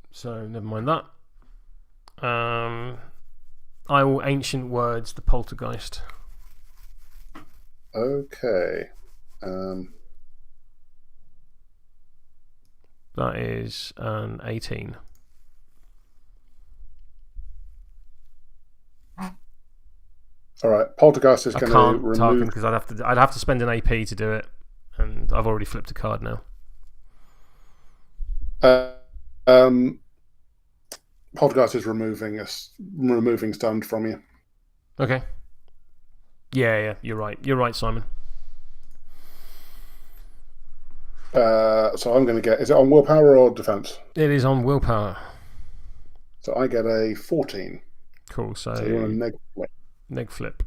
So, never mind that. I will Ancient Words the Poltergeist. Okay. That is an 18. All right, Poltergeist is going to remove... I can't because I'd have to spend an AP to do it, and I've already flipped a card now. Poltergeist is removing stunned from you. Okay. Yeah, you're right. You're right, Simon. So I'm going to get... Is it on willpower or defense? It is on willpower. So I get a 14. Cool. So you're on a neg flip. Neg flip.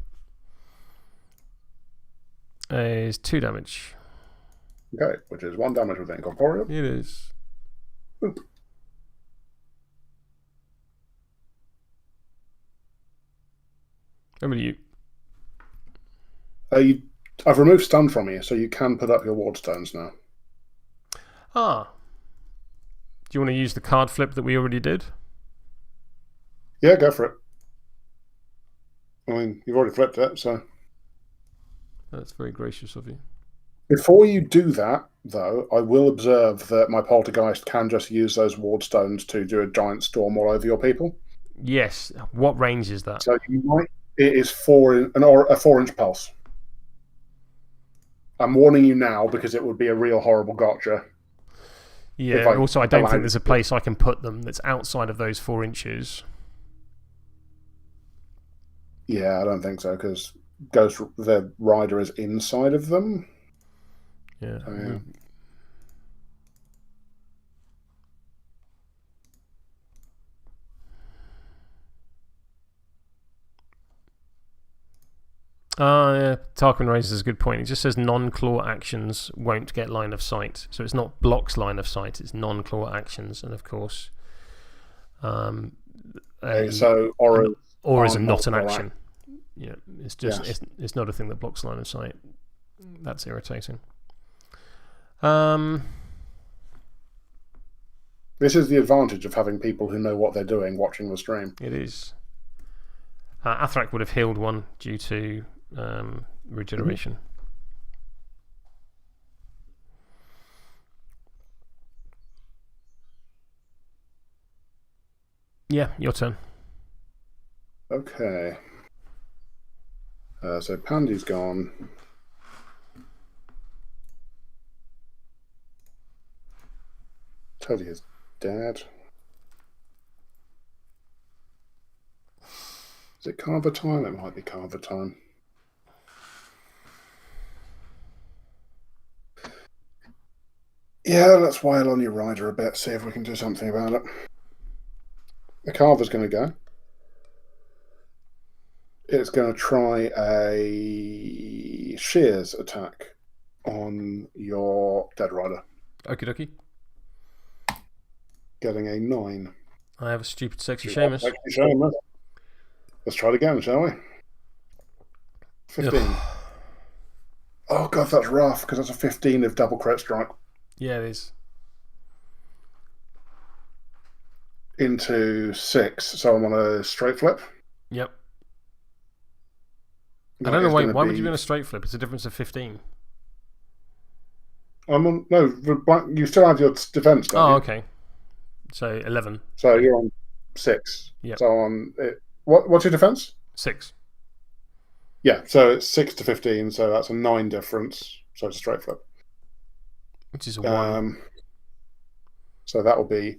Is 2 damage. Okay, which is 1 damage with incorporeal. It is. Boop. Over to you. I've removed stun from you, so you can put up your ward stones now. Ah. Do you want to use the card flip that we already did? Yeah, go for it. I mean, you've already flipped it, so... That's very gracious of you. Before you do that, though, I will observe that my Poltergeist can just use those ward stones to do a giant storm all over your people. Yes. What range is that? So you might... It is a 4-inch pulse. I'm warning you now because it would be a real horrible gotcha. Yeah, and also I don't think there's a place I can put them that's outside of those 4 inches. Yeah, I don't think so, because the rider is inside of them. Yeah. Yeah. Yeah, Tarquin raises a good point. It just says non-claw actions won't get line of sight. So it's not blocks line of sight, it's non-claw actions. And of course, so auras are not an action. Yeah, it's just it's not a thing that blocks line of sight. That's irritating. This is the advantage of having people who know what they're doing watching the stream. It is. Athrak would have healed one due to regeneration. Mm-hmm. Yeah, your turn. Okay. So Pandy's gone. Teddy is dead. Is it Carver time? It might be Carver time. Yeah, let's wail on your rider a bit, see if we can do something about it. The Carver's going to go. It's going to try a shears attack on your dead rider. Okie dokie. Getting a 9. I have a stupid sexy Seamus. Let's try it again, shall we? 15. Oh god, that's rough, because that's a 15 of double crit strike. Yeah, it is. Into 6, so I'm on a straight flip. Yep. I don't know why would you be on a straight flip? It's a difference of 15. You still have your defense, don't you? Okay. So 11. So you're on 6. Yeah. So on it. What's your defense? 6. Yeah, so it's 6 to 15, so that's a 9 difference. So it's a straight flip. Which is a 1. So that will be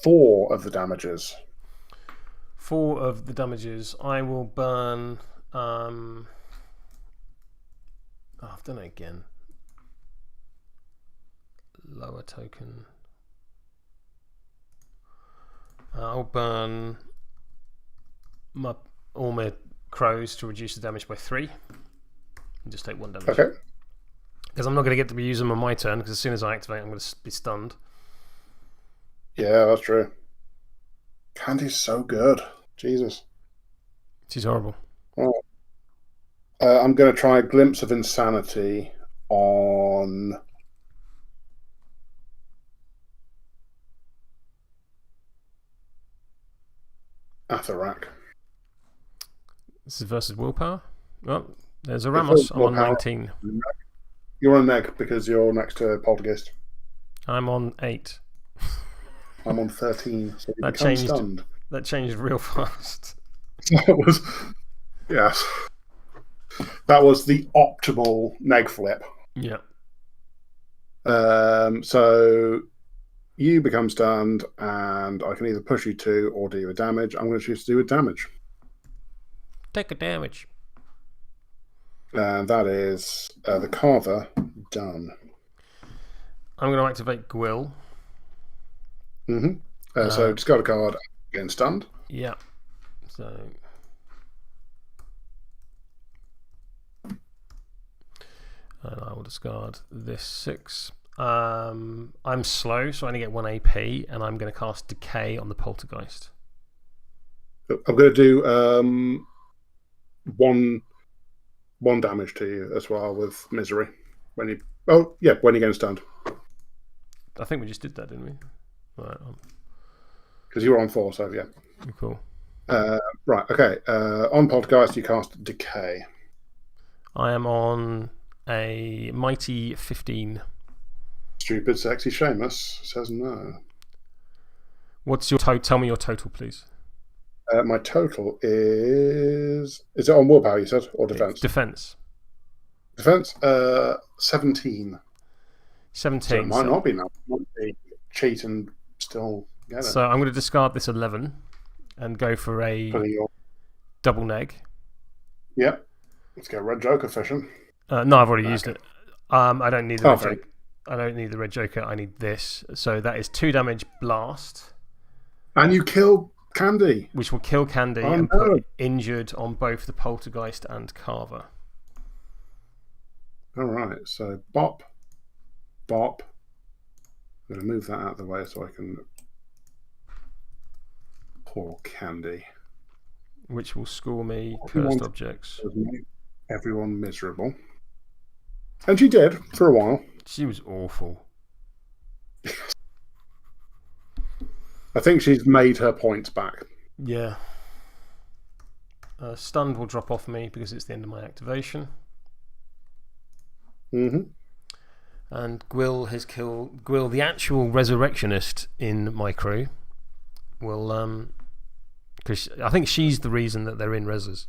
4 of the damages. 4 of the damages. I will burn. I've done it again. Lower token. I'll burn all my crows to reduce the damage by 3. And just take 1 damage. Okay. Because I'm not going to get to use them on my turn, because as soon as I activate, I'm going to be stunned. Yeah, that's true. Candy's so good. Jesus. She's horrible. Oh. I'm going to try a glimpse of insanity on... Athrak. This is versus willpower. Well, there's a Ramos. I'm on 19. You're on neg because you're next to Poltergeist. I'm on 8. I'm on 13. So that changed. Stunned. That changed real fast. That was, yes. That was the optimal neg flip. Yeah. So You become stunned, and I can either push you to or do you a damage. I'm going to choose to do a damage. Take a damage. And that is the Carver done. I'm going to activate Gwill. So discard a card, getting stunned. Yeah. So. And I will discard this 6. I'm slow, so I only get 1 AP, and I'm going to cast Decay on the Poltergeist. I'm going to do one damage to you as well with Misery. When you're getting stunned. I think we just did that, didn't we? Right. Because you were on 4, so yeah. Cool. Right, okay. On Poltergeist, you cast Decay. I am on a mighty 15. Stupid, sexy Seamus says no. What's your tell me your total, please. My total is it on willpower, you said, or defense? Defense. Defense, 17. 17. So it might not be now. It might be cheat and still get it. So I'm going to discard this 11 and go for a double neg. Yep. Let's get Red Joker fishing. No, I've already used it. I don't need the Red Joker. I don't need the Red Joker. I need this. So that is 2 damage blast. And you kill Candy. Which will kill Candy and put injured on both the Poltergeist and Carver. All right. So bop. I'm going to move that out of the way so I can. Poor Candy. Which will score me cursed objects. Make everyone miserable. And she did for a while. She was awful. I think she's made her points back. Yeah. Stunned will drop off me because it's the end of my activation. And Gwill has killed Gwill, the actual Resurrectionist in my crew. Will because I think she's the reason that they're in Rezzers.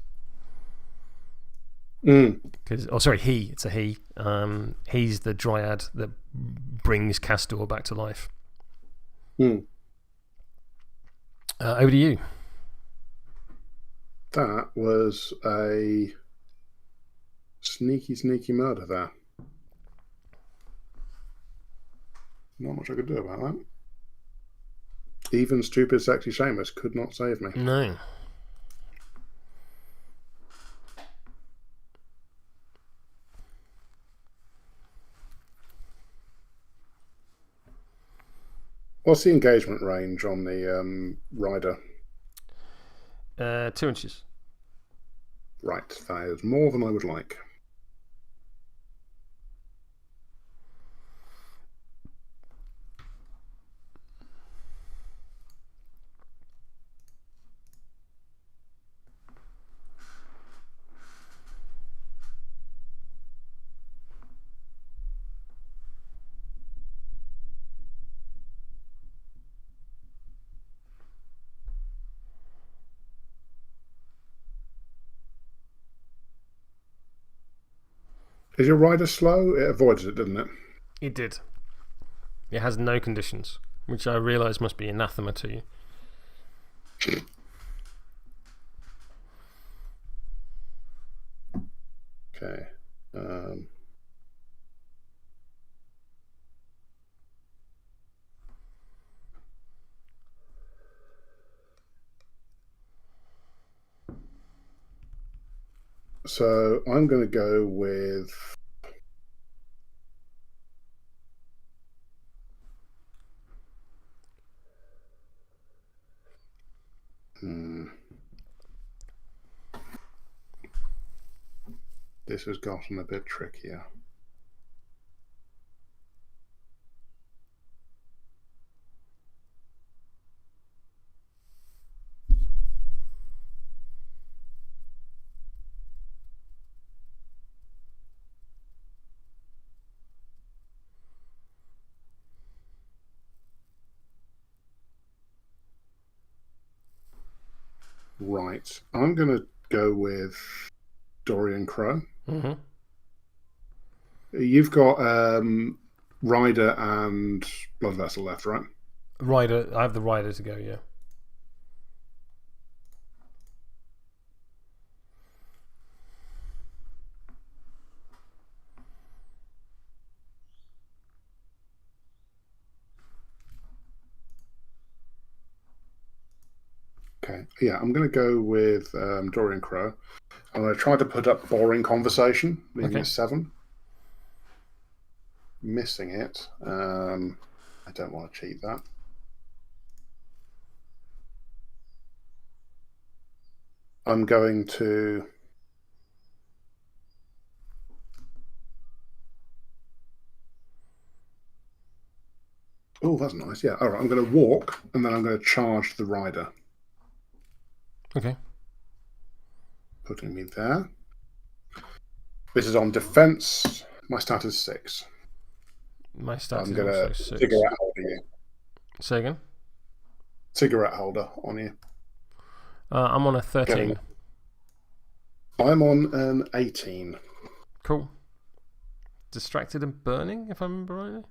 It's a he. He's the dryad that brings Castor back to life. Over to you. That was a sneaky murder there. Not much I could do about that. Even stupid, sexy Seamus could not save me. No. What's the engagement range on the rider? 2 inches. Right, that is more than I would like. Is your rider slow? It avoided it, didn't it? It did. It has no conditions, which I realise must be anathema to you. Okay. So I'm going to go with this has gotten a bit trickier. Right. I'm going to go with Dorian Crowe. Mm-hmm. You've got Rider and Blood Vessel left, right? Rider. I have the Rider to go, yeah. Okay, yeah, I'm going to go with Dorian Crowe. I'm going to try to put up Boring Conversation, leaving a 7. Missing it. I don't want to cheat that. I'm going to... Oh, that's nice. Yeah, all right, I'm going to walk, and then I'm going to charge the rider. Okay. Putting me there. This is on defense. My stat is 6. My stat I'm is going also to 6. cigarette holder you. Say again? Cigarette holder on you. I'm on a 13. I'm on an 18. Cool. Distracted and burning, if I remember rightly?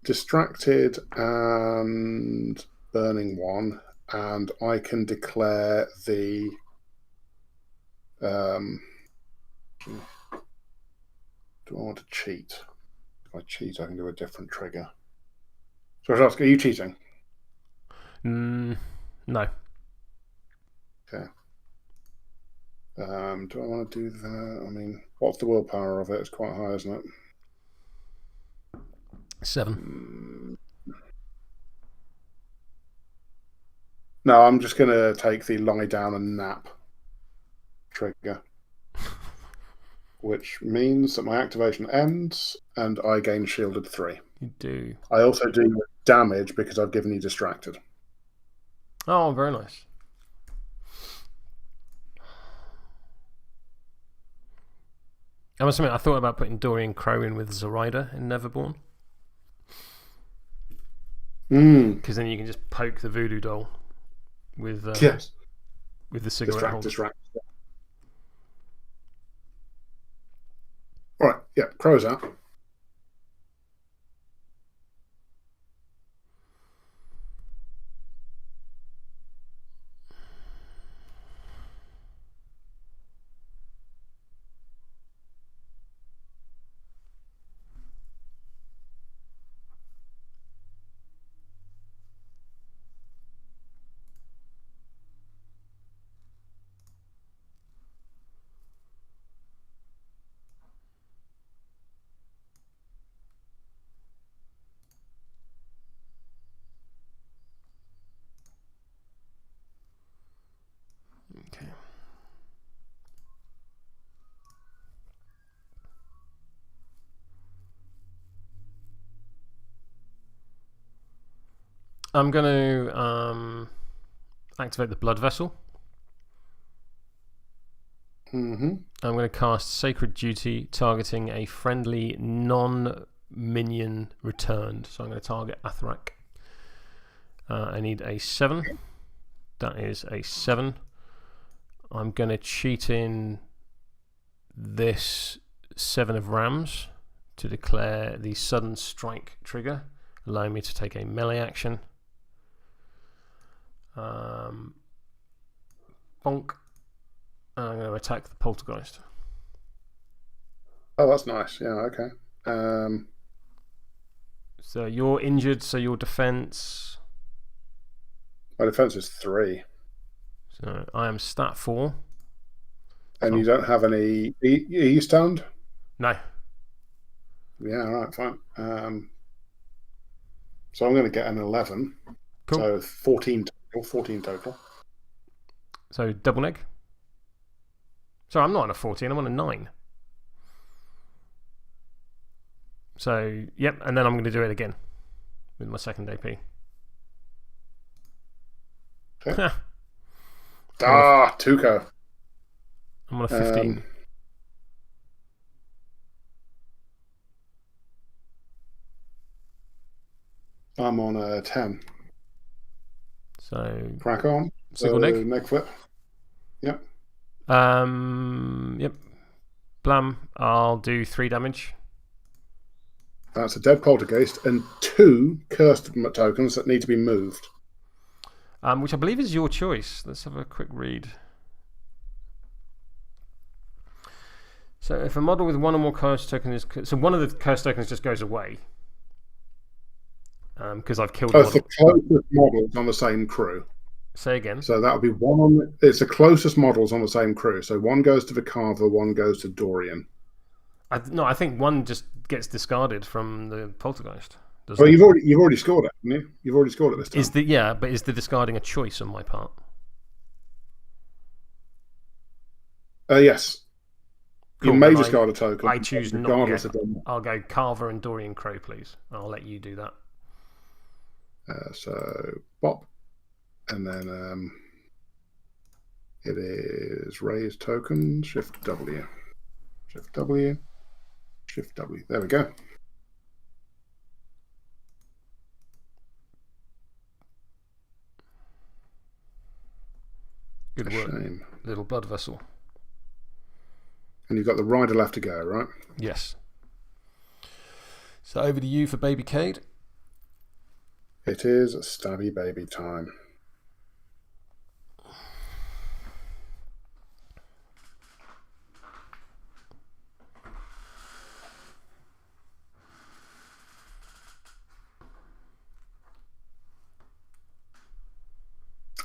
Distracted and burning 1. And I can declare the... do I want to cheat? If I cheat, I can do a different trigger. So I was asking, are you cheating? No. Okay. Do I want to do that? I mean, what's the willpower of it? It's quite high, isn't it? 7. No, I'm just going to take the lie down and nap trigger. Which means that my activation ends and I gain shielded 3. You do. I also do damage because I've given you distracted. Oh, very nice. I must admit, I thought about putting Dorian Crowe in with Zoraida in Neverborn. Because then you can just poke the voodoo doll with yes, with the cigarette holder. Distract. All right, yeah, Crow's out. Okay. I'm going to activate the blood vessel. I'm going to cast Sacred Duty, targeting a friendly non-minion returned. So I'm going to target Athrak. I need a 7. That is a 7. I'm going to cheat in this 7 of Rams to declare the sudden strike trigger, allowing me to take a melee action. Bonk. And I'm going to attack the Poltergeist. Oh, that's nice. Yeah, okay. So you're injured, so your defense... My defense is 3. So I am stat 4. And you don't have any... Are you stunned? No. Yeah, all right, fine. So I'm going to get an 11. Cool. So 14 total. So double neg. So I'm not on a 14, I'm on a 9. So, yep, and then I'm going to do it again with my second AP. Okay. Tuco. I'm on a 15. I'm on a 10. So crack on. Single neg. Neck flip. Yep. Yep. Blam. I'll do 3 damage. That's a dead Poltergeist and 2 cursed tokens that need to be moved. Which I believe is your choice. Let's have a quick read. So if a model with 1 or more cursed tokens is... So one of the cursed tokens just goes away. Because I've killed It's the closest models on the same crew. Say again. So that would be one on... It's the closest models on the same crew. So 1 goes to the Carver, 1 goes to Dorian. No, I think 1 just gets discarded from the Poltergeist. Well, you've already scored it, haven't you? You've already scored it this time. But is the discarding a choice on my part? Yes. Cool, you may discard a token. I choose not yet. I'll go Carver and Dorian Crowe, please. I'll let you do that. So, Bop. And then it is raise token, Shift W. Shift W. Shift W. There we go. Good work. Shame. Little blood vessel. And you've got the rider left to go, right? Yes. So over to you for Baby Kade. It is stabby baby time.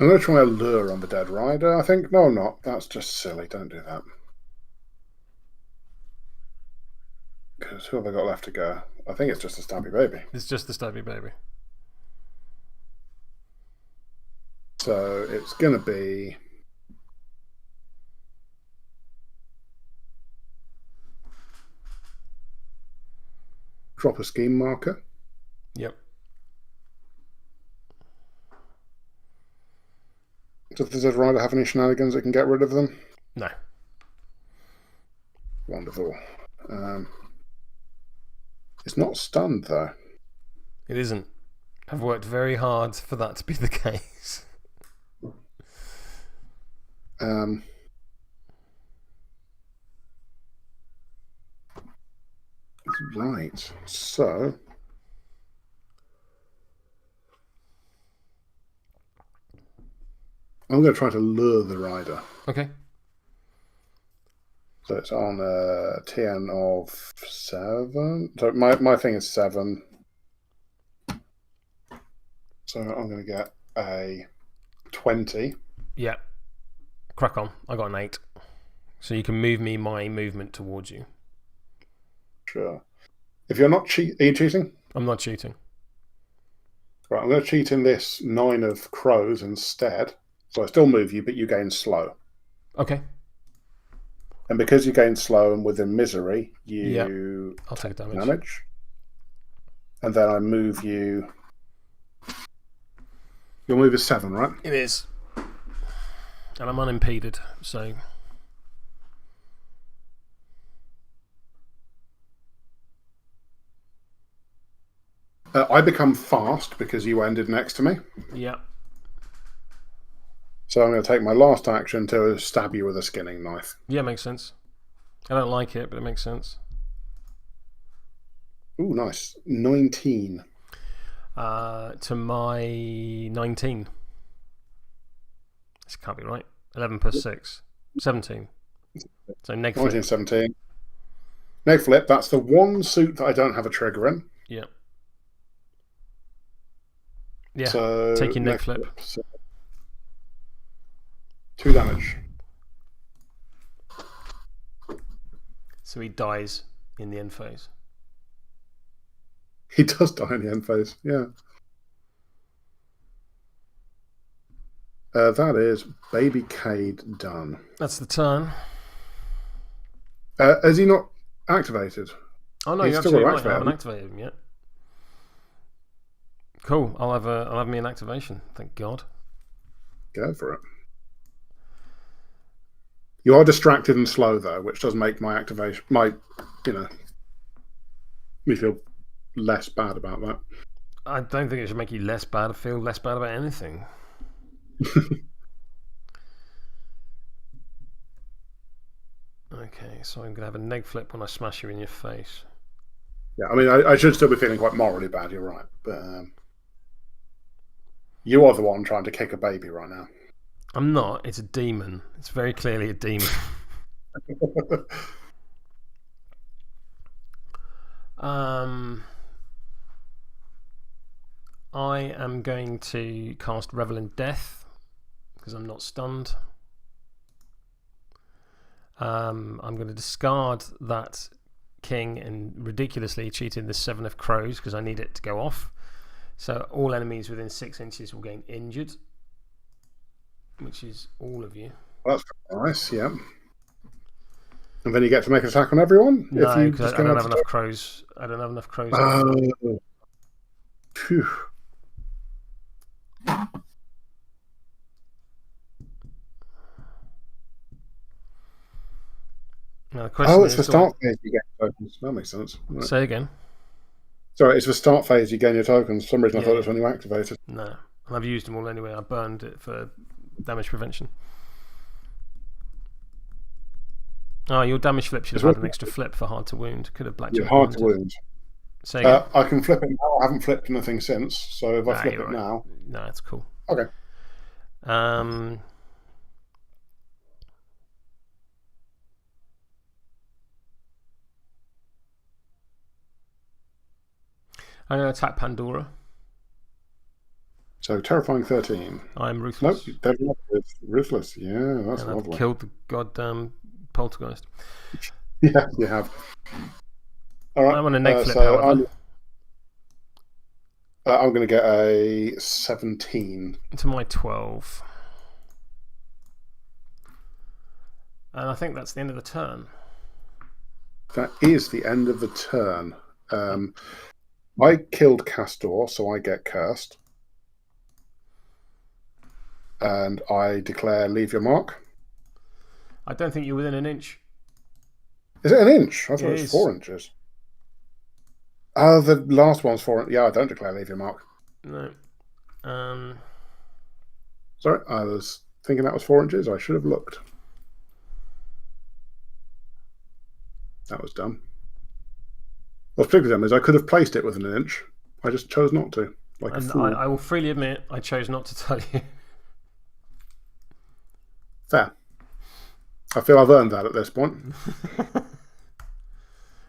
I'm going to try a lure on the dead rider, I think. No, I'm not. That's just silly. Don't do that. Because who have I got left to go? I think it's just a stabby baby. It's just the stabby baby. So it's going to be... Drop a scheme marker. Yep. Does the dead rider have any shenanigans that can get rid of them? No. Wonderful. It's not stunned, though. It isn't. I've worked very hard for that to be the case. Right. So... I'm going to try to lure the rider. Okay. So it's on a TN of 7. So my thing is 7. So I'm going to get a 20. Yeah. Crack on. I got an 8. So you can move me my movement towards you. Sure. If you're not are you cheating? I'm not cheating. Right, I'm going to cheat in this 9 of crows instead. So I still move you, but you gain slow. Okay. And because you gain slow and within misery, you I'll take damage. And then I move you. Your move is 7, right? It is. And I'm unimpeded, so... I become fast because you ended next to me. Yeah. So I'm going to take my last action to stab you with a skinning knife. Yeah, makes sense. I don't like it, but it makes sense. Ooh, nice. 19. To my 19. This can't be right. 11 plus 6. 17. So neg flip. 19, 17. Neg flip, that's the one suit that I don't have a trigger in. Yeah. Yeah, so take your neg flip. So 2 damage. So he dies in the end phase. He does die in the end phase, yeah. That is Baby Kade done. That's the turn. Has he not activated? Oh no, you're absolutely right. I haven't activated him yet. Cool. I'll have me an activation. Thank God. Go for it. You are distracted and slow though, which does make my activation, me feel less bad about that. I don't think it should make you feel less bad about anything. Okay, so I'm gonna have a neg flip when I smash you in your face. Yeah, I mean, I should still be feeling quite morally bad, you're right. But you are the one trying to kick a baby right now. I'm not. It's a demon. It's very clearly a demon. I am going to cast Revel in Death because I'm not stunned. I'm going to discard that king and ridiculously cheat in the 7 of Crows because I need it to go off. So all enemies within 6 inches will gain injured, which is all of you. That's nice, yeah. And then you get to make an attack on everyone? No, because I don't have enough crows. I don't have enough crows. Phew. No, it's for start phase you get tokens. That makes sense. Right. Say again. Sorry, it's for start phase you gain your tokens. For some reason I thought it was when you activated. No, and I've used them all anyway. I burned it for damage prevention. Oh, your damage flip should have had an extra flip for hard to wound. Could have blackjack. Yeah, hard to wound. Say again. I can flip it now. I haven't flipped anything since, so if I flip it now... No, that's cool. Okay. I'm going to attack Pandora. So, terrifying 13. I'm ruthless. Nope, ruthless. Yeah, that's lovely. I've killed the goddamn Poltergeist. Yeah, you have. All right. I'm on a neg flip, however. I'm going to get a 17. To my 12. And I think that's the end of the turn. That is the end of the turn. I killed Castor, so I get cursed. And I declare leave your mark. I don't think you're within an inch. Is it an inch? I thought it was 4 inches. Oh, the last one's 4 inches. Yeah, I don't declare leave your mark. No. Sorry, I was thinking that was 4 inches. I should have looked. That was dumb. What's particularly dumb is I could have placed it within an inch. I just chose not to. Like a fool. I will freely admit I chose not to tell you. Fair. I feel I've earned that at this point.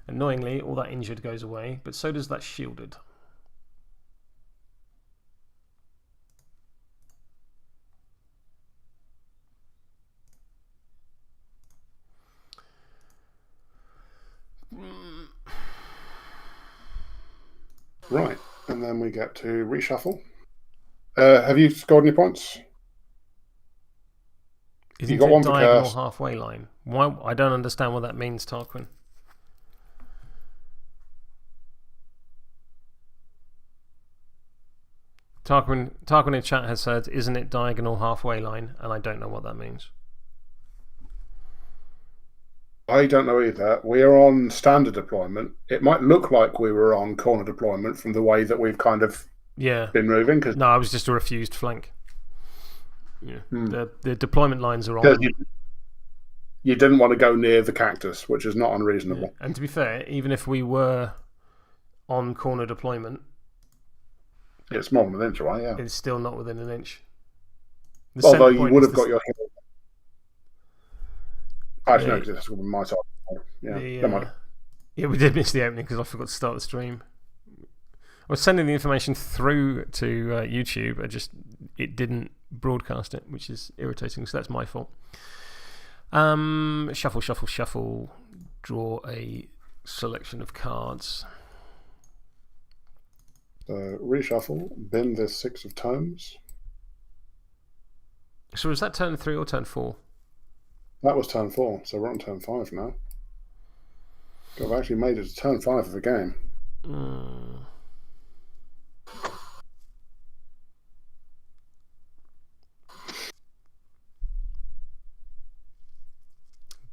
Annoyingly, all that injured goes away, but so does that shielded. Right, and then we get to reshuffle. Have you scored any points? Isn't you got one diagonal halfway line? Why? I don't understand what that means, Tarquin. Tarquin in chat has said, isn't it diagonal halfway line? And I don't know what that means. I don't know either. We are on standard deployment. It might look like we were on corner deployment from the way that we've kind of been moving. No, I was just a refused flank. Yeah. The deployment lines are on. You didn't want to go near the cactus, which is not unreasonable. Yeah. And to be fair, even if we were on corner deployment, it's more than an inch away, yeah. It's still not within an inch. Although you would have got your hill. Actually, no, because it's my side. Yeah, never mind. Yeah, we did miss the opening because I forgot to start the stream. I was sending the information through to YouTube. It didn't broadcast it, which is irritating, so that's my fault. Shuffle, shuffle, shuffle. Draw a selection of cards. Reshuffle. Bin this 6 of tomes. So was that turn 3 or turn 4? That was turn 4, so we're on turn 5 now. I've actually made it to turn 5 of the game.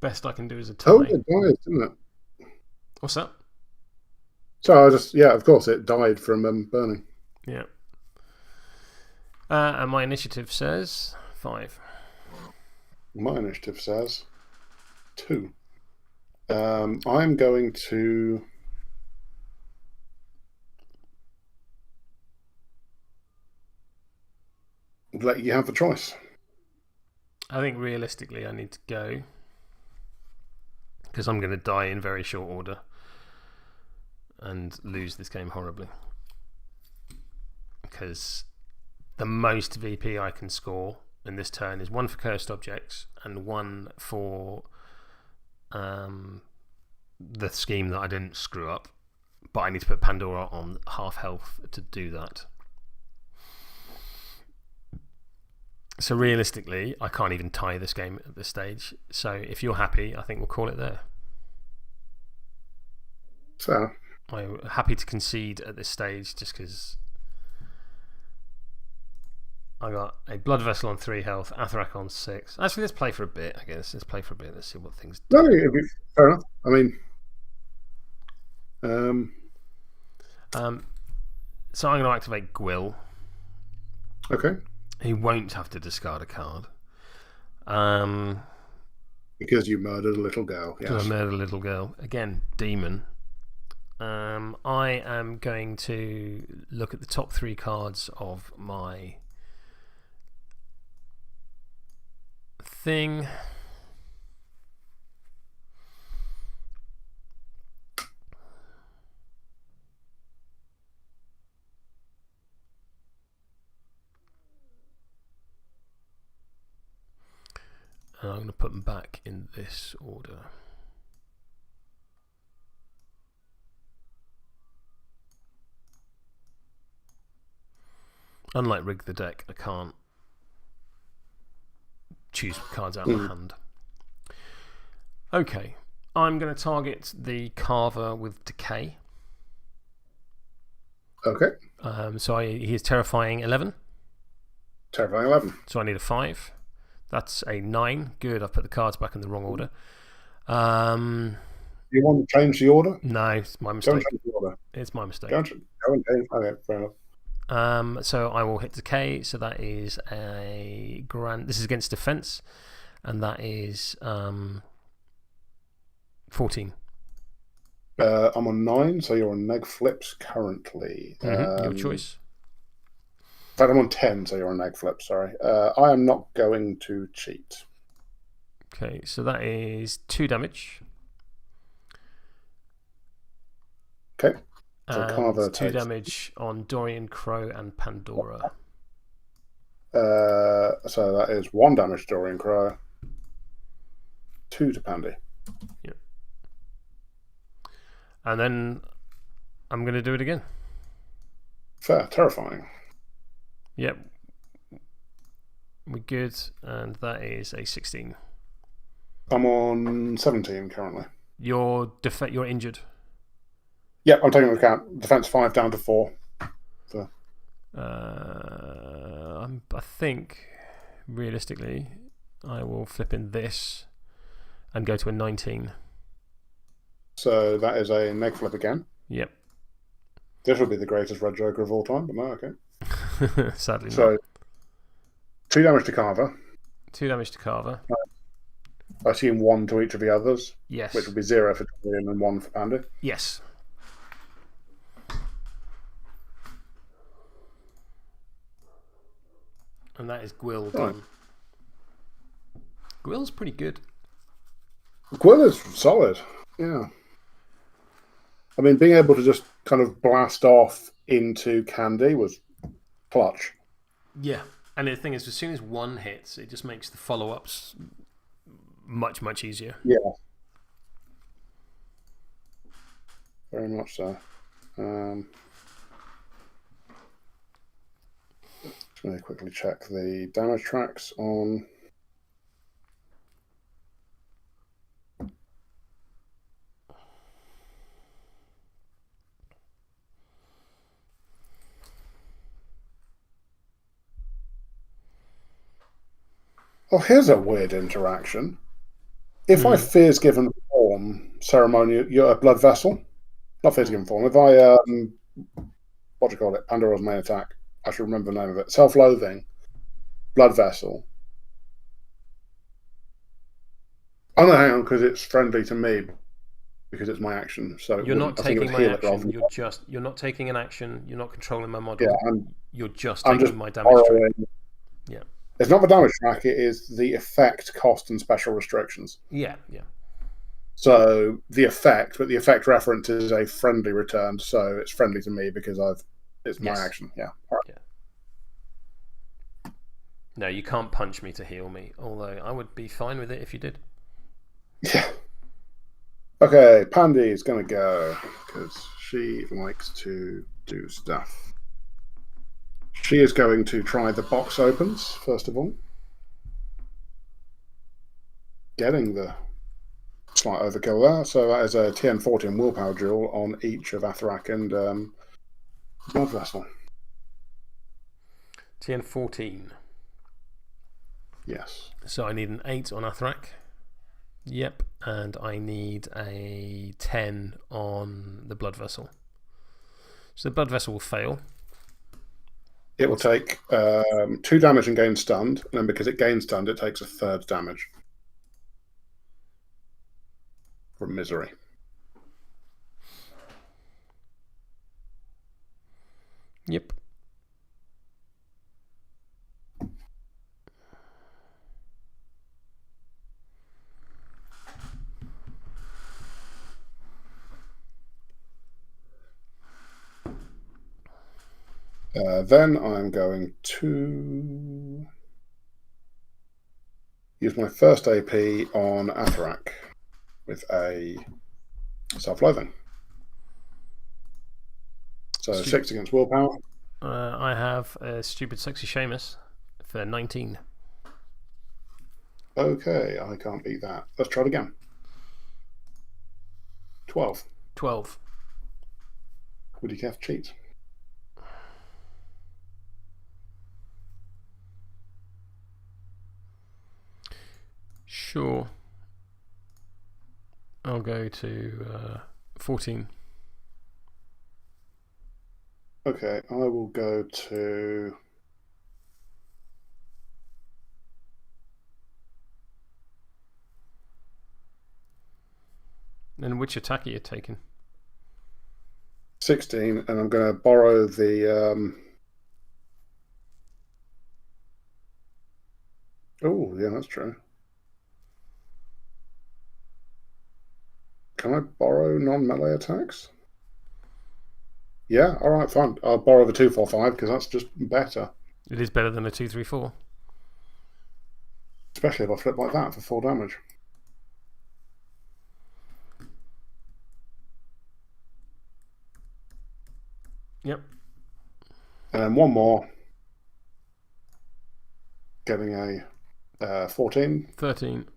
Best I can do is a tie. Oh, it died, didn't it? What's that? So of course, it died from burning. Yeah. And my initiative says 5. My initiative says 2. I'm going to let you have the choice. I think realistically I need to go, because I'm going to die in very short order and lose this game horribly. Because the most VP I can score in this turn is 1 for cursed objects and 1 for the scheme that I didn't screw up. But I need to put Pandora on half health to do that. So realistically, I can't even tie this game at this stage. So if you're happy, I think we'll call it there. So I'm happy to concede at this stage just because I got a Blood Vessel on 3 health, Atharak on 6. Actually, let's play for a bit, I guess. Let's play for a bit. Let's see what things do. No, fair enough. I mean... so I'm going to activate Gwyll. Okay. He won't have to discard a card. Because you murdered a little girl. Yes. Because I murdered a little girl. Again, demon. I am going to look at the top 3 cards of my thing. And I'm going to put them back in this order. Unlike Rig the Deck, I can't choose cards out of my hand. Okay, I'm going to target the Carver with Decay. Okay. So he is Terrifying 11. Terrifying 11. So I need a 5. That's a 9. Good, I've put the cards back in the wrong order. You want to change the order? No, it's my mistake. Don't change the order. It's my mistake. Go and change. Okay, fair enough. So I will hit Decay. So that is a grand. This is against defense, and that is 14. I'm on 9, so you're on neg flips currently. Your choice. In fact, I'm on 10, so you're on neg flips. Sorry. I am not going to cheat. Okay, so that is 2 damage. Okay. So Carver 2 damage on Dorian Crowe and Pandora. So that is 1 damage to Dorian Crowe, 2 to Pandy. Yeah. And then I'm going to do it again. Fair. Terrifying. Yep. We're good. And that is a 16. I'm on 17 currently. You're injured. Yeah, I'm taking into account defense 5 down to 4. So. I think, realistically, I will flip in this and go to a 19. So that is a neg flip again. Yep. This will be the greatest red joker of all time, but no, okay. Sadly so, not. 2 damage to Carver. 2 damage to Carver. I assume 1 to each of the others. Yes. Which will be 0 for Dorian and 1 for Pandy. Yes. And that is Gwyll done. Gwill's pretty good. Gwyll is solid. Yeah. I mean, being able to just kind of blast off into Candy was clutch. Yeah. And the thing is, as soon as 1 hits, it just makes the follow-ups much, much easier. Yeah. Very much so. Just going to quickly check the damage tracks on... Oh, here's a weird interaction. If I Fears Given Form ceremony, you're a Blood Vessel. Not Fears Given Form. If I, what do you call it? Pandora's main attack. I should remember the name of it. Self-Loathing. Blood Vessel. Oh, no, hang on, because it's friendly to me. Because it's my action. So you're not taking my action. You're not taking an action. You're not controlling my model. Yeah, you're just taking my damage. Yeah. It's not the damage track, it is the effect, cost, and special restrictions. Yeah. So the effect, but the effect reference is a friendly return, so it's friendly to me because it's my action. Yeah. All right. Yeah. No, you can't punch me to heal me, although I would be fine with it if you did. Yeah. Okay, Pandy is going to go because she likes to do stuff. She is going to try the box opens, first of all. Getting the slight overkill there. So that is a TN14 willpower duel on each of Atherak and Blood Vessel. TN14. Yes. So I need an 8 on Atherak. Yep. And I need a 10 on the Blood Vessel. So the Blood Vessel will fail. It will take 2 damage and gain stunned, and then because it gains stunned, it takes a 3rd damage from misery. Yep. Then I'm going to use my first AP on Atherak with a self-loathing. So 6 against willpower. I have a stupid sexy Seamus for 19. Okay, I can't beat that. Let's try it again. 12. 12. Would you care to cheat? Sure. I'll go to 14. Okay, I will go to... And which attack are you taking? 16, and I'm going to borrow the... Oh, yeah, that's true. Can I borrow non-melee attacks? Yeah, all right, fine. I'll borrow the 245 because that's just better. It is better than a 2-3-4. Especially if I flip like that for 4 damage. Yep. And then one more. Getting a 14. 13.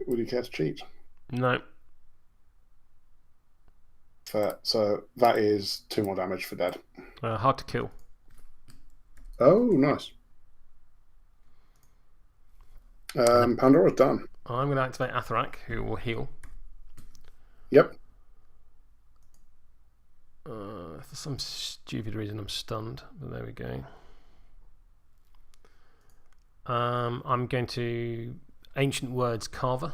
Would you care to cheat? No. Fair. So that is 2 more damage for dead. Hard to kill. Oh, nice. Pandora's done. I'm going to activate Atherak, who will heal. Yep. For some stupid reason, I'm stunned, but there we go. I'm going to Ancient Words Carver.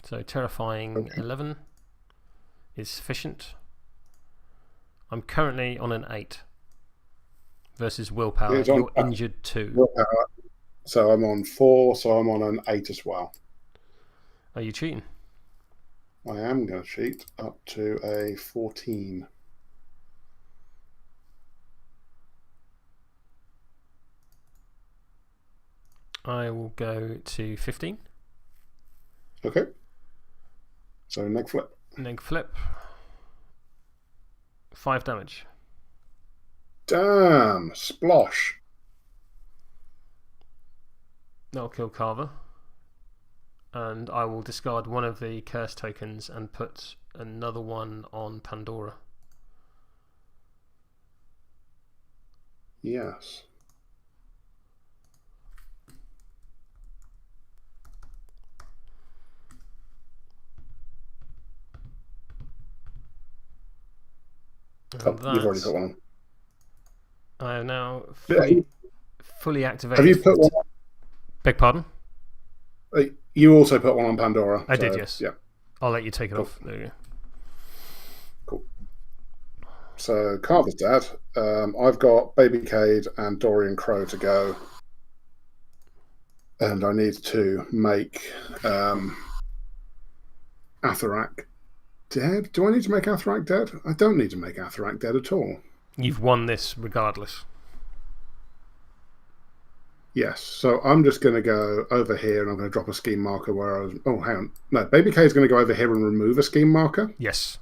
So terrifying 11 is sufficient. I'm currently on an 8 versus willpower. You're injured 2. Willpower. So I'm on 4, so I'm on an 8 as well. Are you cheating? I am going to cheat up to a 14. I will go to 15. Okay. So neg flip. Neg flip. 5 damage. Damn, splosh. That'll kill Carver. And I will discard one of the curse tokens and put another one on Pandora. Yes. Oh, you've already put one on. I have now fully activated. Have you put one on? Beg pardon? You also put one on Pandora. I did, yes. Yeah. I'll let you take it off. There you go. Cool. So Carver's dead. I've got Baby Kade and Dorian Crowe to go. And I need to make Atharak dead. Do I need to make Atharak dead? I don't need to make Atharak dead at all. You've won this regardless. Yes, so I'm just going to go over here and I'm going to drop a scheme marker where I was... Oh, hang on. No, Baby K is going to go over here and remove a scheme marker. Yes.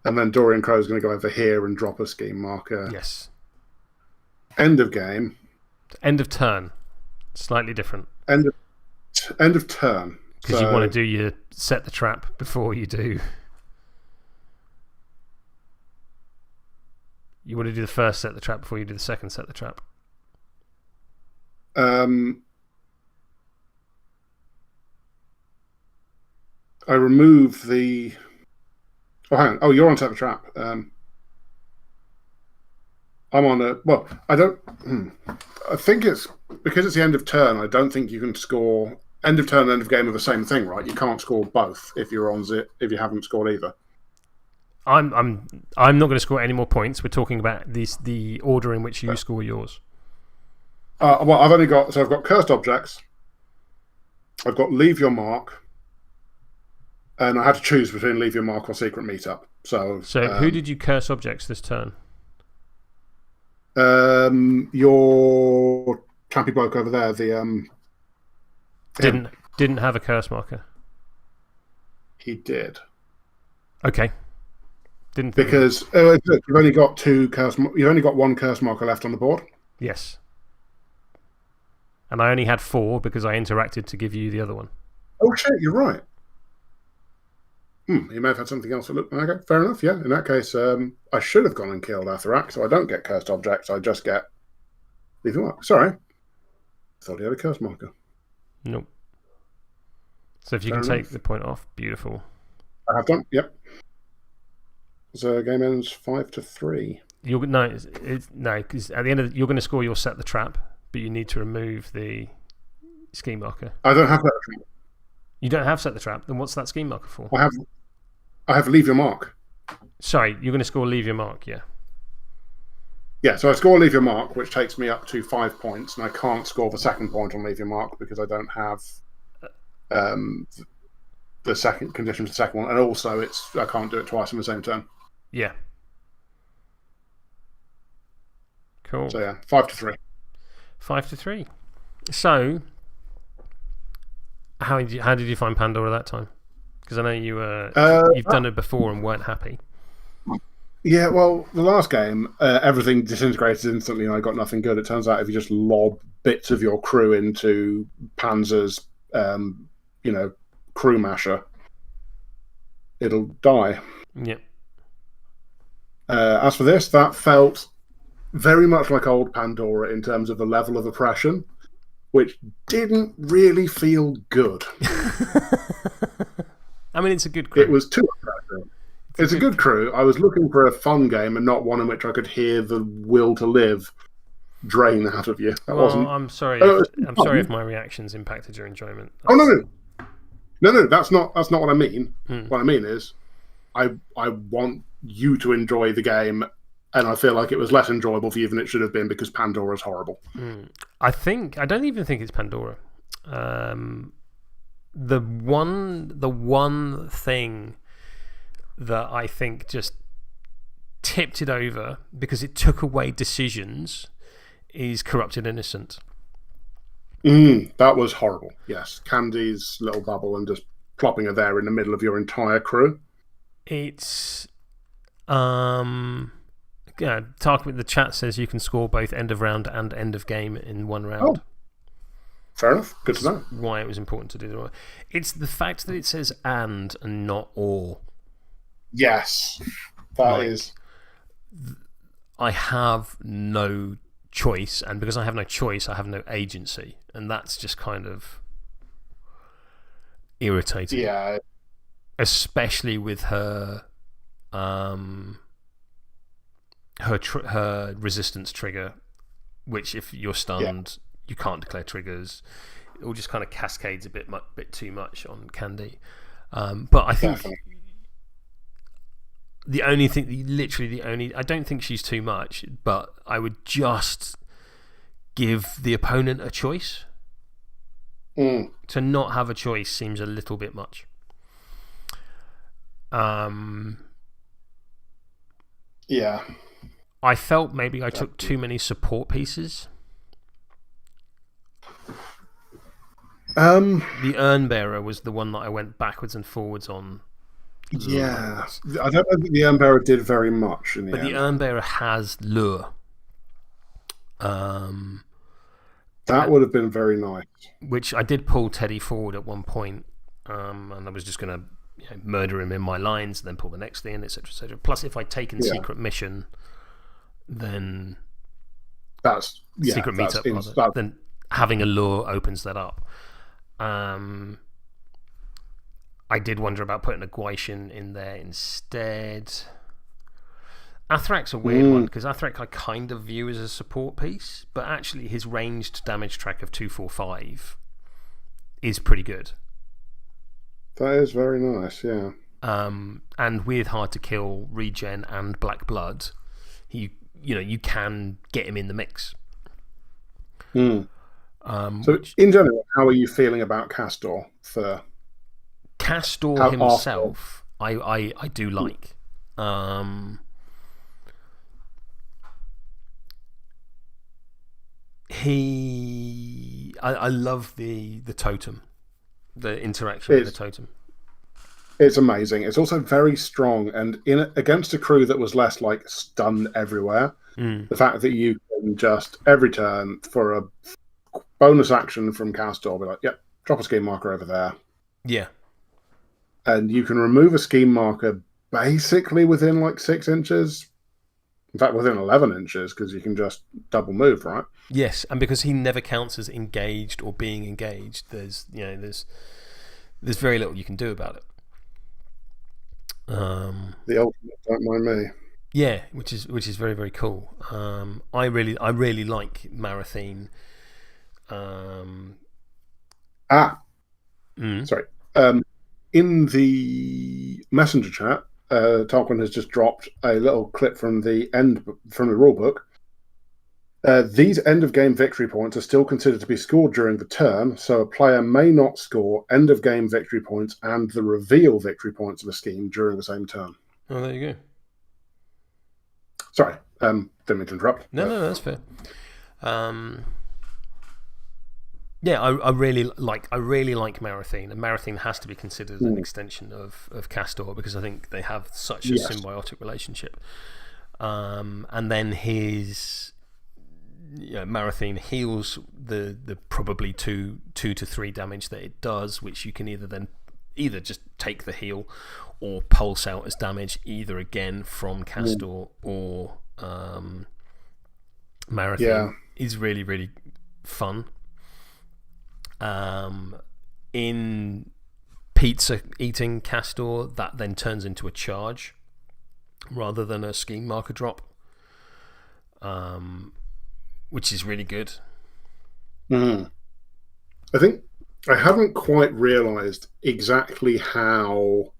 And then Dorian Crowe is going to go over here and drop a scheme marker. Yes. End of game. End of turn. Slightly different. End of turn. Because you want to do your set the trap before you do... You want to do the first set the trap before you do the second set the trap. I remove the... Oh, hang on. Oh, you're on set the trap. I'm on a... Well, I don't... I think it's... Because it's the end of turn, I don't think you can score... End of turn and end of game are the same thing, right? You can't score both if you're on zip, if you haven't scored either. I'm not going to score any more points. We're talking about the order in which you score yours. Well, I've got cursed objects. I've got leave your mark, and I had to choose between leave your mark or secret meetup. So who did you curse objects this turn? Your campy bloke over there. The didn't have a curse marker. He did. Okay. Didn't because you've only got You've only got one curse marker left on the board. Yes. And I only had 4 because I interacted to give you the other one. Oh, shit, you're right. You may have had something else to look. Okay, fair enough, yeah. In that case, I should have gone and killed Atharak, so I don't get cursed objects. I just get leave your mark. Sorry. I thought he had a curse marker. Nope. So if you can take the point off, beautiful. I have done, yep. So game ends 5-3. No, because at the end of you're going to score your set the trap, but you need to remove the scheme marker. I don't have that. You don't have set the trap. Then what's that scheme marker for? I have leave your mark. Sorry, you're going to score leave your mark, yeah. Yeah, so I score leave your mark, which takes me up to 5 points, and I can't score the second point on leave your mark because I don't have the second condition for the second one, and also I can't do it twice in the same turn. Yeah. Cool. So yeah, 5-3. 5-3. So, how did you find Pandora that time? Because I know you've done it before and weren't happy. Yeah, well, the last game, everything disintegrated instantly and I got nothing good. It turns out if you just lob bits of your crew into Panzer's, crew masher, it'll die. Yeah. As for this, that felt very much like old Pandora in terms of the level of oppression, which didn't really feel good. I mean, it's a good crew. It was too oppressive. It's a good crew. I was looking for a fun game and not one in which I could hear the will to live drain out of you. I'm sorry. I'm sorry if my reactions impacted your enjoyment. No, that's not what I mean. What I mean is, I want you to enjoy the game, and I feel like it was less enjoyable for you than it should have been because Pandora's horrible. I don't even think it's Pandora. The one thing that I think just tipped it over because it took away decisions is Corrupted Innocent. That was horrible. Yes, Candy's little bubble and just plopping her there in the middle of your entire crew. It's Tarkin, the chat says you can score both end of round and end of game in one round. Oh, fair enough. Good to know. Why it was important to do that. It's the fact that it says and not or. Yes, that is. I have no choice, and because I have no choice, I have no agency, and that's just kind of irritating. Yeah. Especially with her her resistance trigger, which if you're stunned, you can't declare triggers. It all just kind of cascades a bit too much on Candy. But I think the only thing, literally the only, I don't think she's too much, but I would just give the opponent a choice. To not have a choice seems a little bit much. Yeah. I felt maybe I took too many support pieces. The Urn Bearer was the one that I went backwards and forwards on. Yeah. I don't know that the Urn Bearer did very much in the end. But the Urn Bearer has lure. That would have been very nice. Which I did pull Teddy forward at one point, and I was just going to murder him in my lines and then pull the next thing, etc., etc. Plus, if I'd taken Secret Mission, then Secret Meetup, then having a lure opens that up. I did wonder about putting a Guaishin in there instead. Athrak's a weird one, because Athrak I kind of view as a support piece, but actually his ranged damage track of 245 is pretty good. That is very nice, yeah. And with Hard to Kill, Regen, and Black Blood, you can get him in the mix. So, in general, how are you feeling about Castor? Castor himself, I do like. I love the totem, the interaction with the totem. It's amazing. It's also very strong, and against a crew that was less like stunned everywhere, the fact that you can just every turn for a bonus action from Castor be like, yep, drop a scheme marker over there. Yeah. And you can remove a scheme marker basically within like 6 inches. In fact, within 11 inches, because you can just double move, right? Yes, and because he never counts as engaged or being engaged, there's very little you can do about it. The ultimate, don't mind me. Yeah, which is very, very cool. I really like Marathene. Sorry. In the messenger chat, Tarquin has just dropped a little clip from the rulebook. These end-of-game victory points are still considered to be scored during the turn, so a player may not score end-of-game victory points and the reveal victory points of a scheme during the same turn. Oh, there you go. Sorry, didn't mean to interrupt. No, that's fair. Yeah, I really like Marathene, and Marathene has to be considered an extension of Castor, because I think they have such a symbiotic relationship. And then his Marathene heals the probably 2 to 3 damage that it does, which you can either just take the heal or pulse out as damage, either again from Castor or Marathene. Is really, really fun. In pizza eating Castor, that then turns into a charge rather than a scheme marker drop, which is really good. I think I haven't quite realised exactly how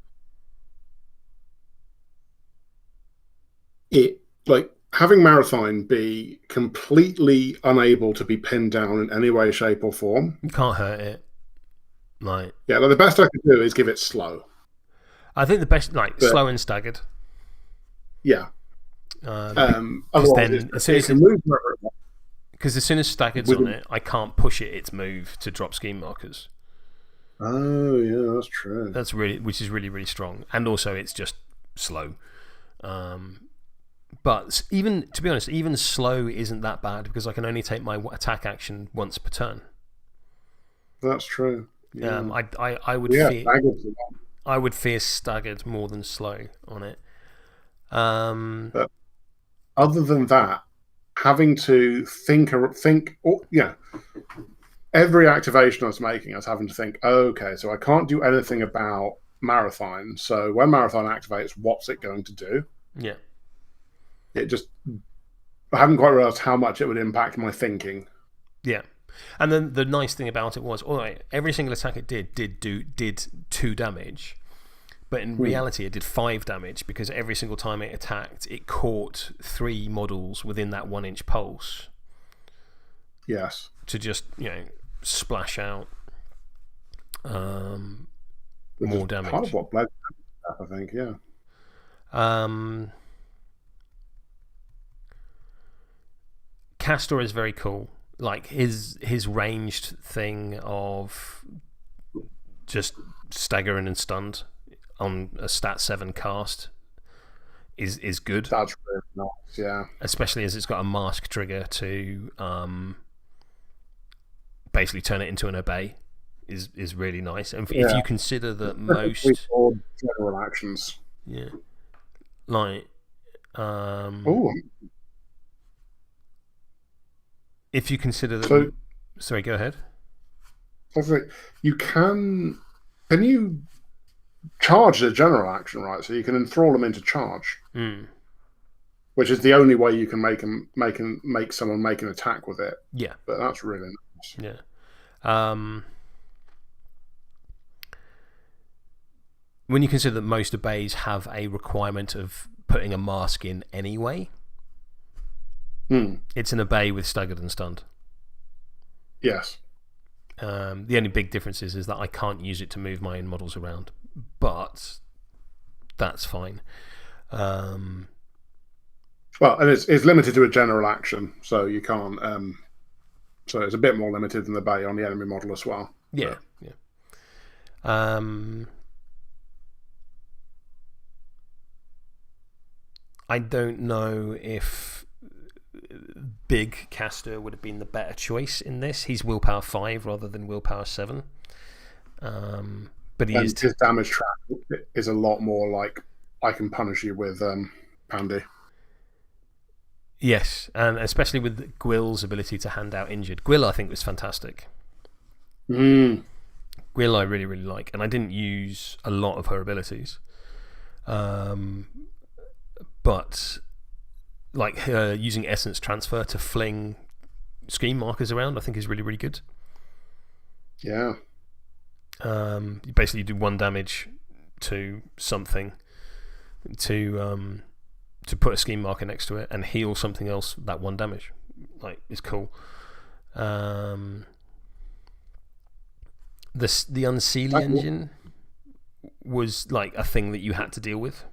having Marathine be completely unable to be pinned down in any way, shape, or form. You can't hurt it. The best I could do is give it slow. I think the best, slow and staggered. Yeah. Because as soon as staggered's on it, I can't push its move to drop scheme markers. Oh yeah, that's true. Which is really, really strong, and also it's just slow. But even, to be honest, even slow isn't that bad, because I can only take my attack action once per turn. That's true. Yeah. I would fear staggered more than slow on it. But other than that, having to think, every activation I was making, I was having to think, okay, so I can't do anything about Marathon. So when Marathon activates, what's it going to do? Yeah. I hadn't quite realised how much it would impact my thinking. Yeah. And then the nice thing about it was, every single attack it did 2 damage, But in reality, it did 5 damage because every single time it attacked, it caught 3 models within that 1-inch pulse. Yes. To just, splash out more damage. Part of what Bled, I think, yeah. Castor is very cool. Like his ranged thing of just staggering and stunned on a stat 7 cast is good. That's really nice, yeah. Especially as it's got a mask trigger to basically turn it into an obey is really nice. And if you consider that most general actions, like if you consider that, sorry, go ahead. You can you charge the general action, right? So you can enthrall them into charge, which is the only way you can make someone make an attack with it. Yeah, but that's really nice. Yeah. When you consider that most obeys have a requirement of putting a mask in anyway, it's an obey with staggered and stunned. Yes. The only big difference is that I can't use it to move my own models around, but that's fine. Well, and it's limited to a general action, so you can't. So it's a bit more limited than the bay on the enemy model as well. Yeah, yeah. I don't know if Big Castor would have been the better choice in this. He's willpower 5 rather than willpower 7. But his damage trap is a lot more like I can punish you with Pandy. Yes, and especially with Gwyl's ability to hand out injured. Gwyl, I think, was fantastic. Gwyl, I really, really like, and I didn't use a lot of her abilities. But like her using essence transfer to fling screen markers around, I think is really, really good. Yeah. You basically do 1 damage to something to put a scheme marker next to it and heal something else that 1 damage. Like, it's cool. The Unseelie engine was like a thing that you had to deal with.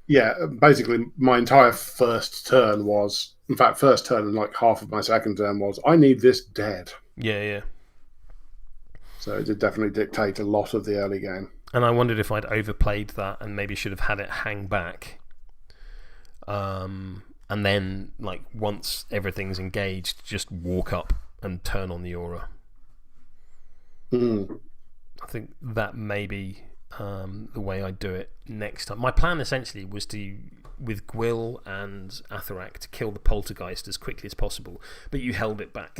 Yeah, basically my entire first turn was, in fact, first turn and like half of my second turn was, I need this dead. Yeah, yeah. So it did definitely dictate a lot of the early game. And I wondered if I'd overplayed that and maybe should have had it hang back. And then, like, once everything's engaged, just walk up and turn on the aura. I think that may be the way I do it next time. My plan essentially was to, with Gwyl and Athorak, to kill the Poltergeist as quickly as possible, but you held it back.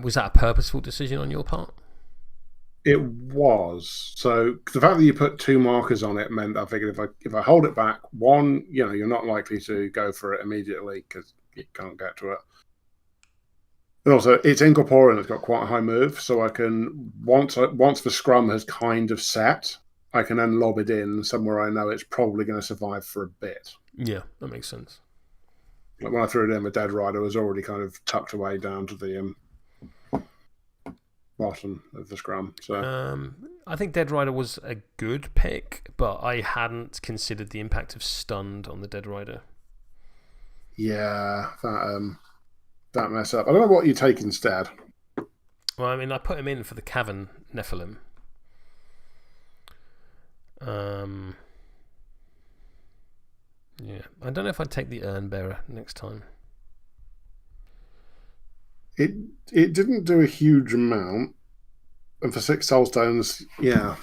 Was that a purposeful decision on your part? It was. So the fact that you put 2 markers on it meant I figured if I hold it back, 1, you're not likely to go for it immediately because you can't get to it. And also, it's incorporeal and it's got quite a high move, so I can, once the scrum has kind of set, I can then lob it in somewhere I know it's probably going to survive for a bit. Yeah, that makes sense. Like when I threw it in with Dead Rider, it was already kind of tucked away down to the bottom of the scrum. So I think Dead Rider was a good pick, but I hadn't considered the impact of stunned on the Dead Rider. Yeah, that mess up. I don't know what you take instead. Well, I mean, I put him in for the Cavern Nephilim. Yeah, I don't know if I'd take the Urn Bearer next time. It didn't do a huge amount, and for 6 Soulstones, yeah.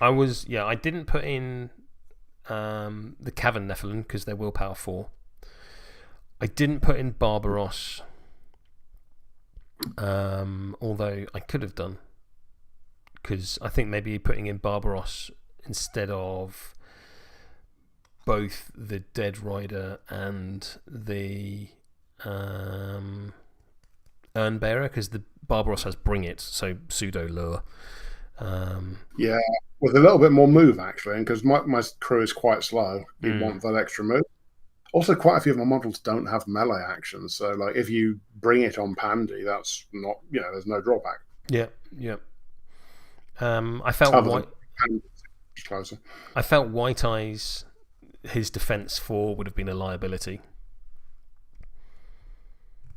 I didn't put in the Cavern Nephilim because they're willpower 4. I didn't put in Barbaros, although I could have done, because I think maybe putting in Barbaros instead of both the Dead Rider and the Urn Bearer, because the Barbaros has Bring It, so pseudo lure. Yeah, with a little bit more move, actually, and because my crew is quite slow, you want that extra move. Also, quite a few of my models don't have melee actions, so like if you bring it on Pandy, that's not, there's no drawback. Yeah. I felt I felt White Eyes, his defense 4 would have been a liability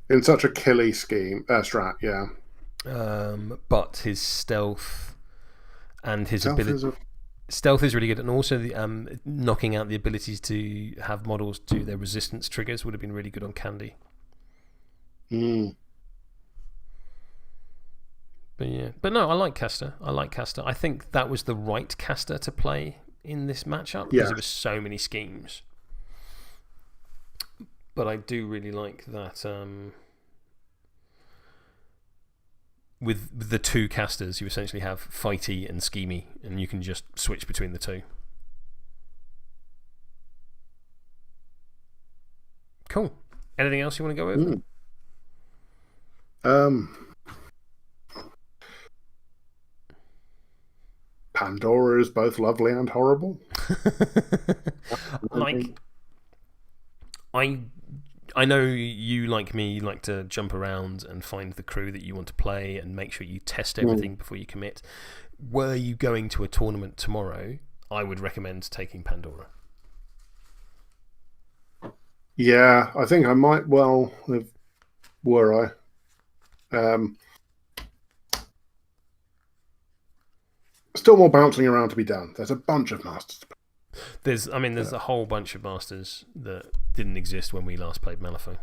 in such a killy scheme strat. Yeah, but his stealth and his ability. Stealth is really good, and also the knocking out the abilities to have models do their resistance triggers would have been really good on Candy. But no, I like Caster. I think that was the right Caster to play in this matchup because there were so many schemes. But I do really like that. With the two casters, you essentially have fighty and schemy, and you can just switch between the two. Cool. Anything else you want to go over? Pandora is both lovely and horrible. I know you, like me, like to jump around and find the crew that you want to play and make sure you test everything before you commit. Were you going to a tournament tomorrow, I would recommend taking Pandora. Yeah, I think I might were I. Still more bouncing around to be done. There's a bunch of masters to play. There's a whole bunch of masters that didn't exist when we last played Malifaux.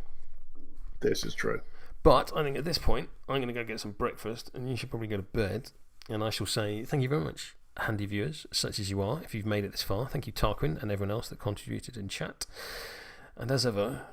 This is true. But I think at this point, I'm going to go get some breakfast, and you should probably go to bed. And I shall say thank you very much, handy viewers, such as you are, if you've made it this far. Thank you, Tarquin, and everyone else that contributed in chat. And as ever,